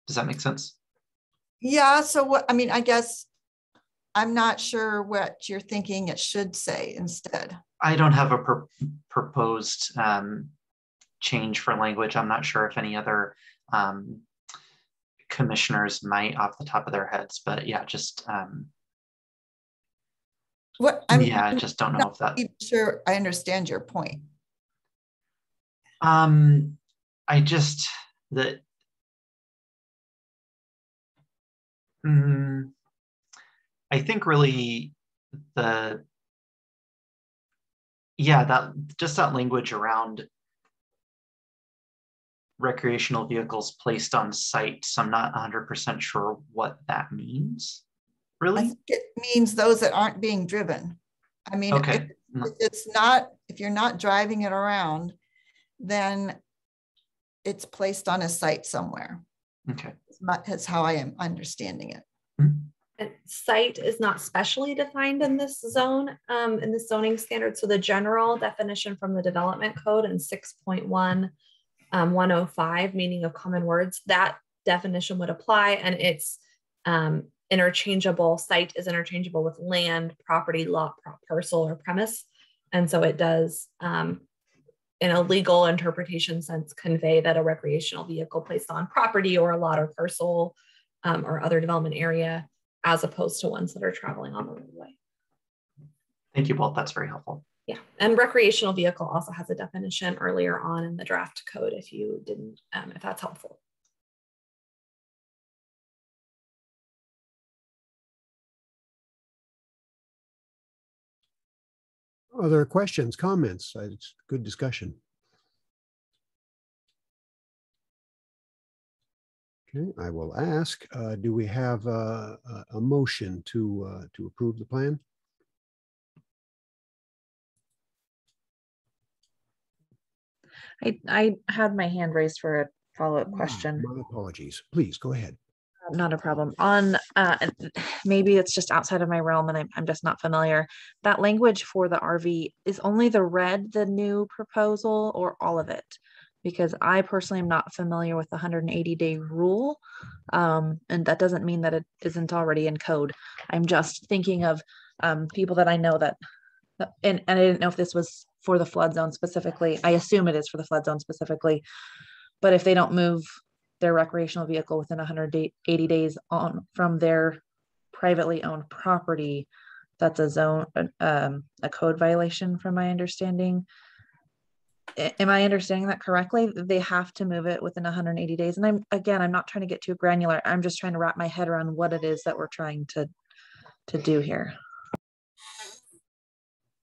Does that make sense? Yeah, so what, I mean, I guess I'm not sure what you're thinking it should say instead. I don't have a proposed change for language. I'm not sure if any other commissioners might off the top of their heads, but yeah, just I just don't know if that. Sure, I understand your point. I just that. I think really that language around recreational vehicles placed on sites, I'm not 100% sure what that means. Really? I think it means those that aren't being driven. I mean, okay. If you're not driving it around, then it's placed on a site somewhere. Okay. That's how I am understanding it. And site is not specially defined in this zone, in the zoning standard. So the general definition from the development code in 6.1 105, meaning of common words, that definition would apply, and it's interchangeable. Site is interchangeable with land, property, lot, parcel, or premise. And so it does, in a legal interpretation sense, convey that a recreational vehicle placed on property or a lot or parcel or other development area, as opposed to ones that are traveling on the roadway. Thank you both. That's very helpful. Yeah, and recreational vehicle also has a definition earlier on in the draft code if you didn't, if that's helpful. Other questions, comments? It's good discussion. Okay, I will ask, do we have a motion to approve the plan? I had my hand raised for a follow-up question. My apologies. Please go ahead. Not a problem. On maybe it's just outside of my realm and I'm just not familiar. That language for the RV, is only the red the new proposal or all of it? Because I personally am not familiar with the 180-day rule. And that doesn't mean that it isn't already in code. I'm just thinking of people that I know that, and I didn't know if this was for the flood zone specifically. I assume it is for the flood zone specifically, but if they don't move their recreational vehicle within 180 days from their privately owned property, that's a code violation from my understanding. Am I understanding that correctly? They have to move it within 180 days. And I'm not trying to get too granular. I'm just trying to wrap my head around what it is that we're trying to do here.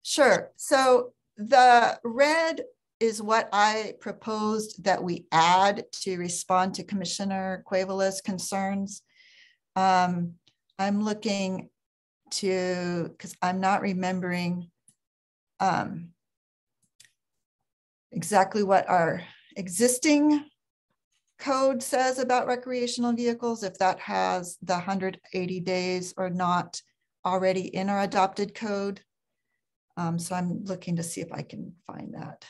Sure. So the red is what I proposed that we add to respond to Commissioner Cuevala's concerns. I'm looking to, because I'm not remembering exactly what our existing code says about recreational vehicles, if that has the 180 days or not already in our adopted code. So I'm looking to see if I can find that.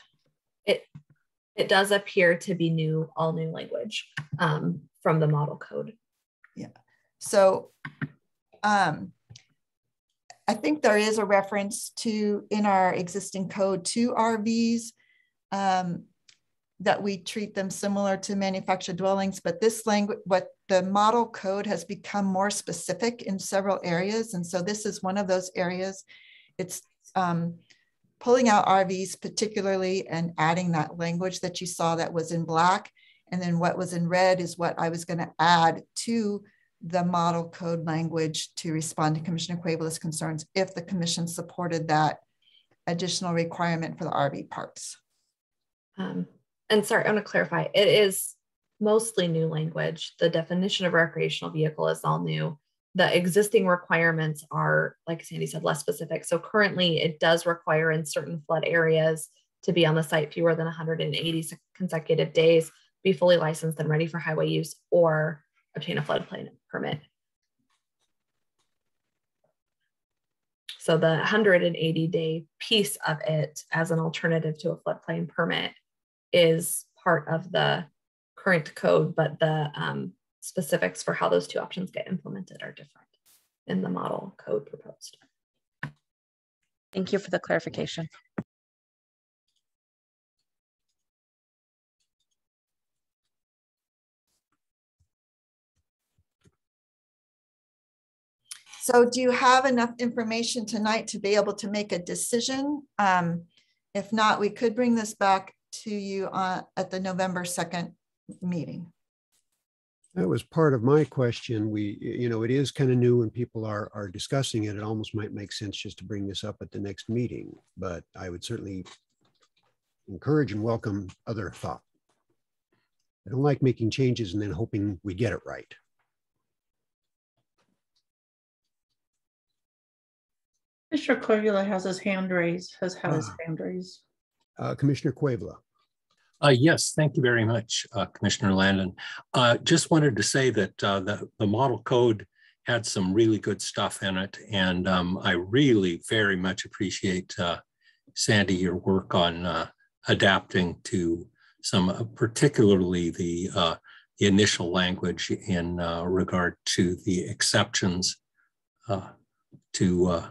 It does appear to be all new language from the model code. Yeah. So I think there is a reference in our existing code to RVs, that we treat them similar to manufactured dwellings, but this language, the model code has become more specific in several areas. And so this is one of those areas. It's pulling out RVs particularly and adding that language that you saw that was in black. And then what was in red is what I was going to add to the model code language to respond to Commissioner Cuevala's concerns if the commission supported that additional requirement for the RV parks. And sorry, I want to clarify, it is mostly new language. The definition of recreational vehicle is all new. The existing requirements are, like Sandy said, less specific. So currently it does require in certain flood areas to be on the site fewer than 180 consecutive days, be fully licensed and ready for highway use, or obtain a floodplain permit. So the 180-day piece of it as an alternative to a floodplain permit is part of the current code, but the specifics for how those two options get implemented are different in the model code proposed. Thank you for the clarification. So do you have enough information tonight to be able to make a decision? If not, we could bring this back to you at the November 2nd meeting. That was part of my question. It is kind of new when people are discussing it. It almost might make sense just to bring this up at the next meeting, but I would certainly encourage and welcome other thought. I don't like making changes and then hoping we get it right. Commissioner Cuevala has his hand raised, Commissioner Cuevala. Yes, thank you very much, Commissioner Landon. Just wanted to say that the model code had some really good stuff in it, and I really very much appreciate, Sandy, your work on adapting to some, particularly the initial language in regard to the exceptions to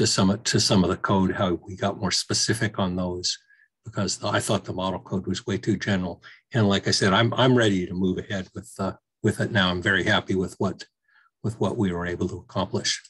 some of the code, how we got more specific on those, because I thought the model code was way too general. And like I said, I'm ready to move ahead with it now. I'm very happy with what we were able to accomplish.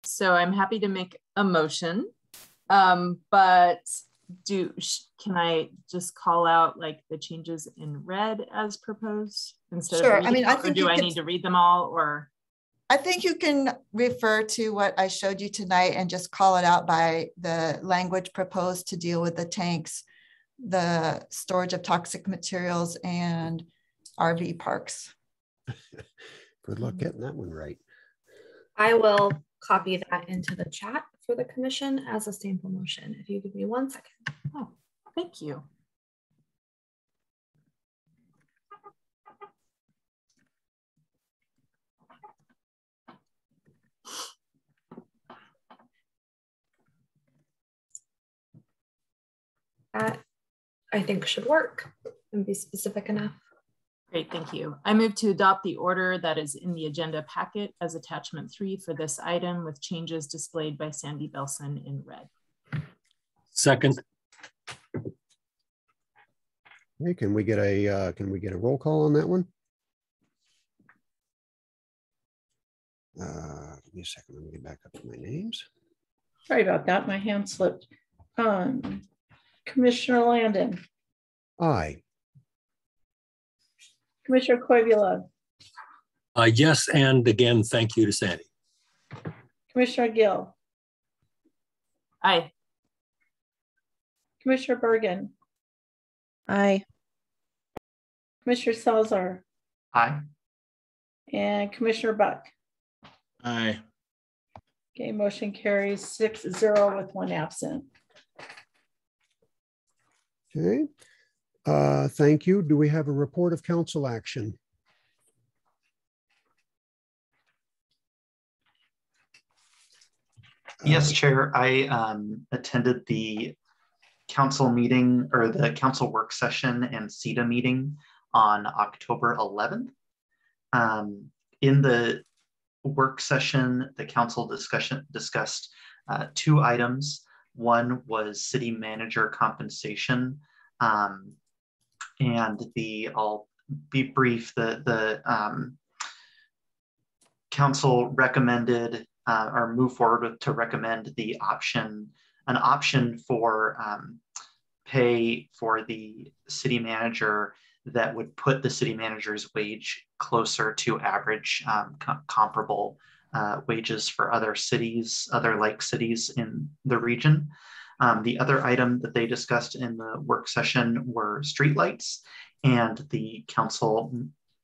So I'm happy to make a motion, but can I just call out like the changes in red as proposed instead sure. of reading, I mean, I think or do I need to read them all, or? I think you can refer to what I showed you tonight and just call it out by the language proposed to deal with the tanks, the storage of toxic materials, and RV parks. Good luck getting that one right. I will copy that into the chat for the commission as a sample motion. If you give me 1 second. Oh, thank you. That I think should work and be specific enough. Great, thank you. I move to adopt the order that is in the agenda packet as attachment 3 for this item with changes displayed by Sandy Belson in red. Second. Okay, can we get a roll call on that one? Give me a second. Let me get back up to my names. Sorry about that. My hand slipped. Commissioner Landon. Aye. Commissioner Koivula. Yes, and again, thank you to Sandy. Commissioner Gill. Aye. Commissioner Bergen. Aye. Commissioner Salazar. Aye. And Commissioner Buck. Aye. Okay, motion carries 6-0 with 1 absent. Okay. Thank you. Do we have a report of council action? Yes, Chair. I attended the council meeting or the council work session and CETA meeting on October 11th. In the work session, the council discussed 2 items. One was city manager compensation. And I'll be brief, the council recommended or move forward to recommend an option for pay for the city manager that would put the city manager's wage closer to average comparable wages for other cities, other like cities in the region. The other item that they discussed in the work session were streetlights, and the council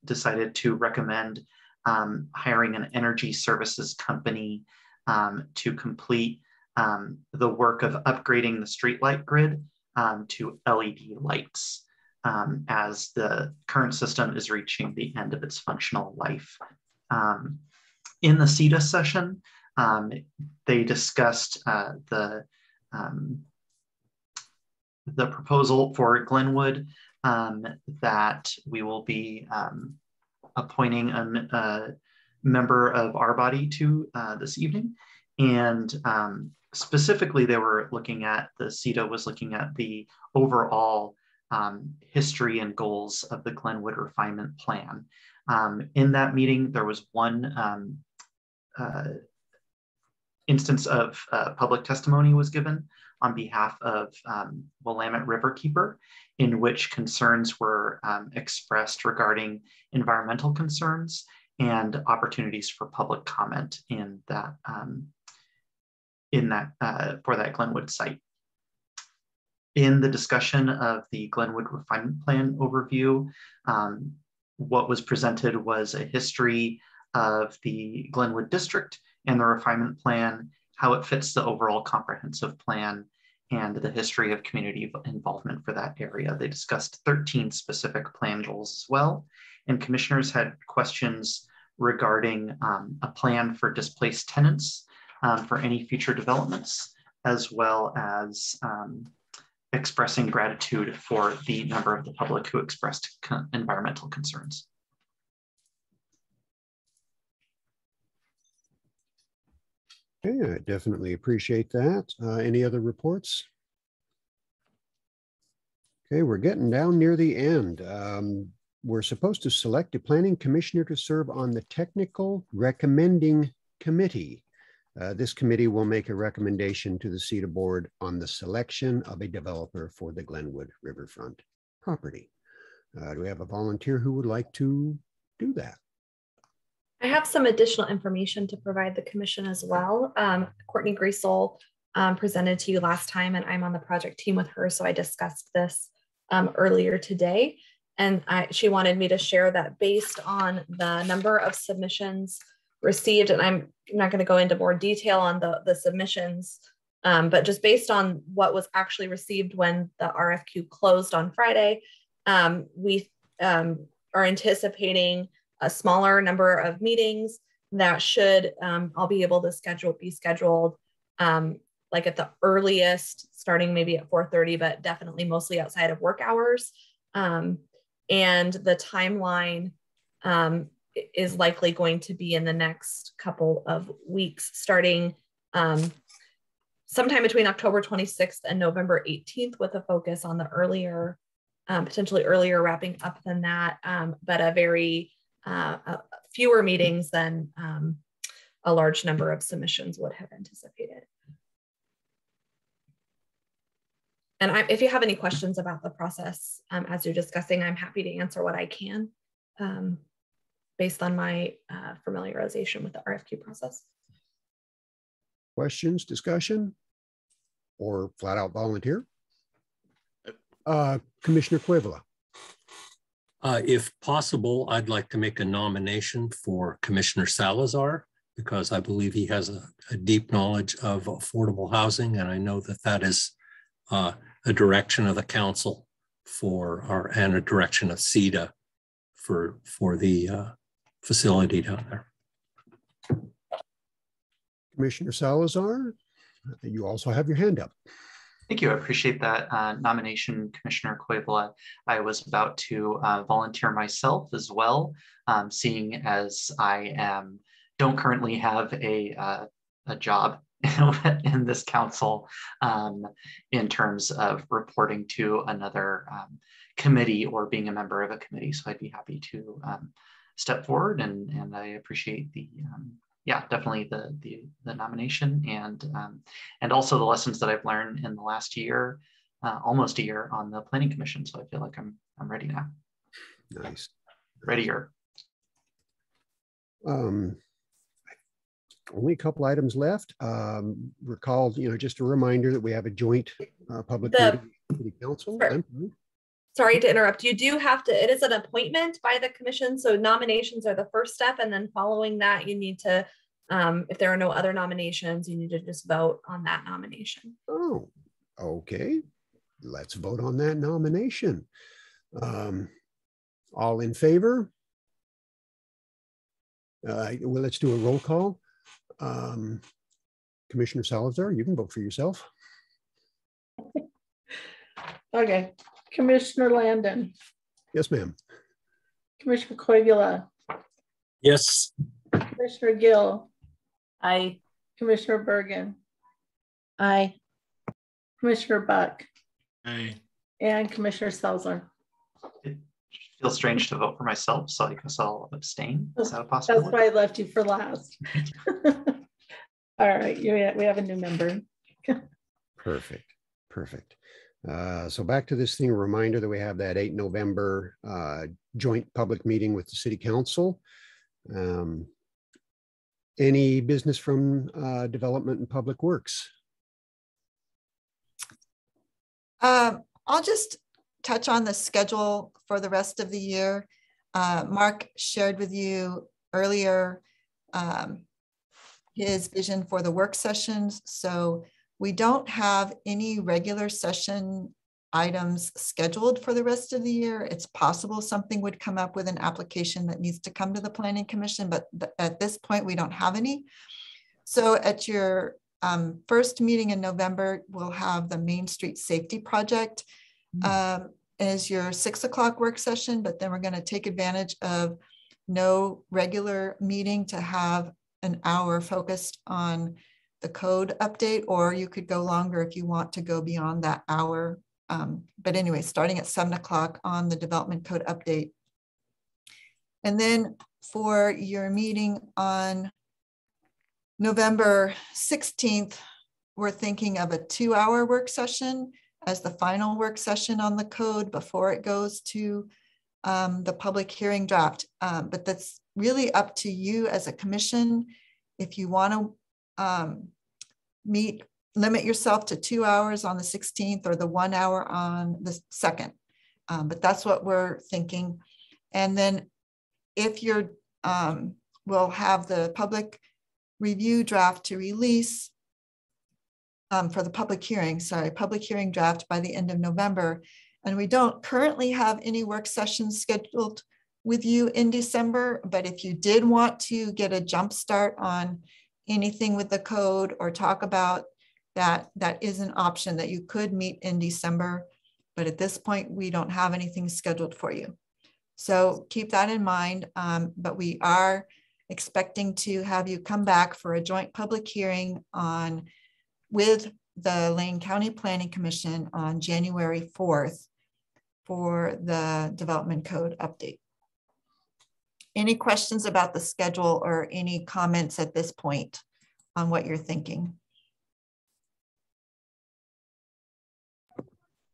decided to recommend hiring an energy services company to complete the work of upgrading the streetlight grid to LED lights as the current system is reaching the end of its functional life. In the CETA session, they discussed the proposal for Glenwood that we will be appointing a member of our body to this evening. And specifically, they were looking at, the CETA was looking at the overall history and goals of the Glenwood Refinement Plan. In that meeting, there was one instance of public testimony was given on behalf of Willamette Riverkeeper, in which concerns were expressed regarding environmental concerns and opportunities for public comment in that for that Glenwood site. In the discussion of the Glenwood Refinement Plan overview, what was presented was a history of the Glenwood District and the Refinement Plan, how it fits the overall comprehensive plan, and the history of community involvement for that area. They discussed 13 specific plan goals as well, and commissioners had questions regarding a plan for displaced tenants for any future developments, as well as expressing gratitude for the number of the public who expressed environmental concerns. Okay, I definitely appreciate that. Any other reports? Okay, we're getting down near the end. We're supposed to select a planning commissioner to serve on the technical recommending committee. This committee will make a recommendation to the CETA board on the selection of a developer for the Glenwood Riverfront property. Do we have a volunteer who would like to do that? I have some additional information to provide the commission as well. Courtney Griesel presented to you last time, and I'm on the project team with her, so I discussed this earlier today. And she wanted me to share that based on the number of submissions received, and I'm not going to go into more detail on the submissions, but just based on what was actually received when the RFQ closed on Friday, we are anticipating a smaller number of meetings that should all be able to be scheduled like at the earliest, starting maybe at 4:30, but definitely mostly outside of work hours. And the timeline is likely going to be in the next couple of weeks, starting sometime between October 26th and November 18th, with a focus on the earlier, potentially earlier wrapping up than that, but a very fewer meetings than a large number of submissions would have anticipated. And if you have any questions about the process as you're discussing, I'm happy to answer what I can based on my familiarization with the RFQ process. Questions, discussion, or flat out volunteer? Commissioner Cuevila. If possible, I'd like to make a nomination for Commissioner Salazar, because I believe he has a deep knowledge of affordable housing, and I know that that is a direction of the council and a direction of CEDA for the facility down there. Commissioner Salazar, you also have your hand up. Thank you. I appreciate that nomination, Commissioner Cuevila. I was about to volunteer myself as well, seeing as I don't currently have a job in this council in terms of reporting to another committee or being a member of a committee. So I'd be happy to step forward, and I appreciate the yeah, definitely the nomination and also the lessons that I've learned in the last year, almost a year on the Planning Commission. So I feel like I'm ready now. Nice. Readier. Only a couple items left. Recall, just a reminder that we have a joint public meeting with the council. Sorry to interrupt. You do have to, it is an appointment by the commission. So nominations are the first step. And then following that, you need to, if there are no other nominations, you need to just vote on that nomination. Oh, okay. Let's vote on that nomination. All in favor? Well, let's do a roll call. Commissioner Salazar, you can vote for yourself. Okay. Commissioner Landon. Yes, ma'am. Commissioner Cuevila. Yes. Commissioner Gill. Aye. Commissioner Bergen. Aye. Commissioner Buck. Aye. And Commissioner Salazar. It feels strange to vote for myself, so I guess I'll abstain. Is that a possibility? That's why I left you for last. All right, we have a new member. Perfect, perfect. So back to this thing, a reminder that we have that 8 November joint public meeting with the City Council. Any business from Development and Public Works? I'll just touch on the schedule for the rest of the year. Mark shared with you earlier his vision for the work sessions. So we don't have any regular session items scheduled for the rest of the year. It's possible something would come up with an application that needs to come to the Planning Commission, but at this point, we don't have any. So at your first meeting in November, we'll have the Main Street Safety Project as your 6 o'clock work session, but then we're going to take advantage of no regular meeting to have an hour focused on the code update, or you could go longer if you want to go beyond that hour. But anyway, starting at 7 o'clock on the development code update. And then for your meeting on November 16th, we're thinking of a 2-hour work session as the final work session on the code before it goes to the public hearing draft, but that's really up to you as a commission. If you want to limit yourself to 2 hours on the 16th or the 1 hour on the 2nd. But that's what we're thinking. And then if you're, we'll have the public review draft to release for the public hearing draft by the end of November. And we don't currently have any work sessions scheduled with you in December, but if you did want to get a jump start on anything with the code or talk about that, that is an option that you could meet in December. But at this point, we don't have anything scheduled for you. So keep that in mind, but we are expecting to have you come back for a joint public hearing with the Lane County Planning Commission on January 4th for the development code update. Any questions about the schedule or any comments at this point on what you're thinking?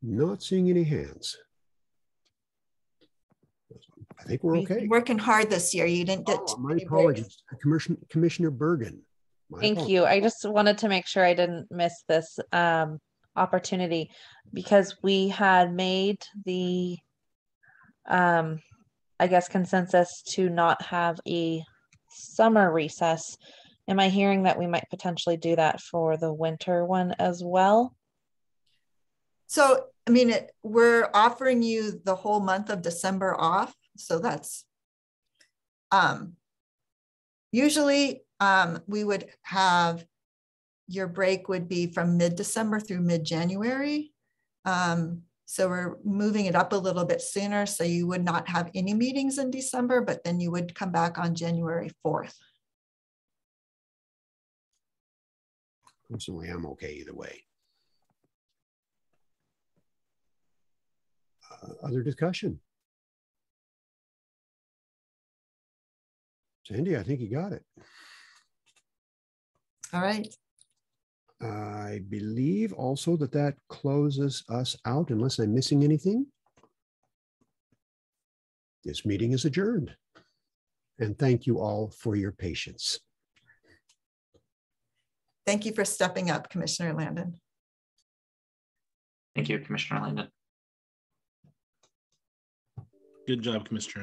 Not seeing any hands. I think we're okay. You're working hard this year. You didn't get my apologies. Commissioner Bergen. Thank you. I just wanted to make sure I didn't miss this opportunity because we had made the, I guess, consensus to not have a summer recess. Am I hearing that we might potentially do that for the winter one as well? So, I mean, we're offering you the whole month of December off. So that's usually we would have your break would be from mid-December through mid-January. So we're moving it up a little bit sooner. So you would not have any meetings in December, but then you would come back on January 4th. Personally, I'm okay either way. Other discussion? Sandy, I think you got it. All right. I believe also that closes us out unless I'm missing anything. This meeting is adjourned. And thank you all for your patience. Thank you for stepping up, Commissioner Landon. Thank you, Commissioner Landon. Good job, Commissioner.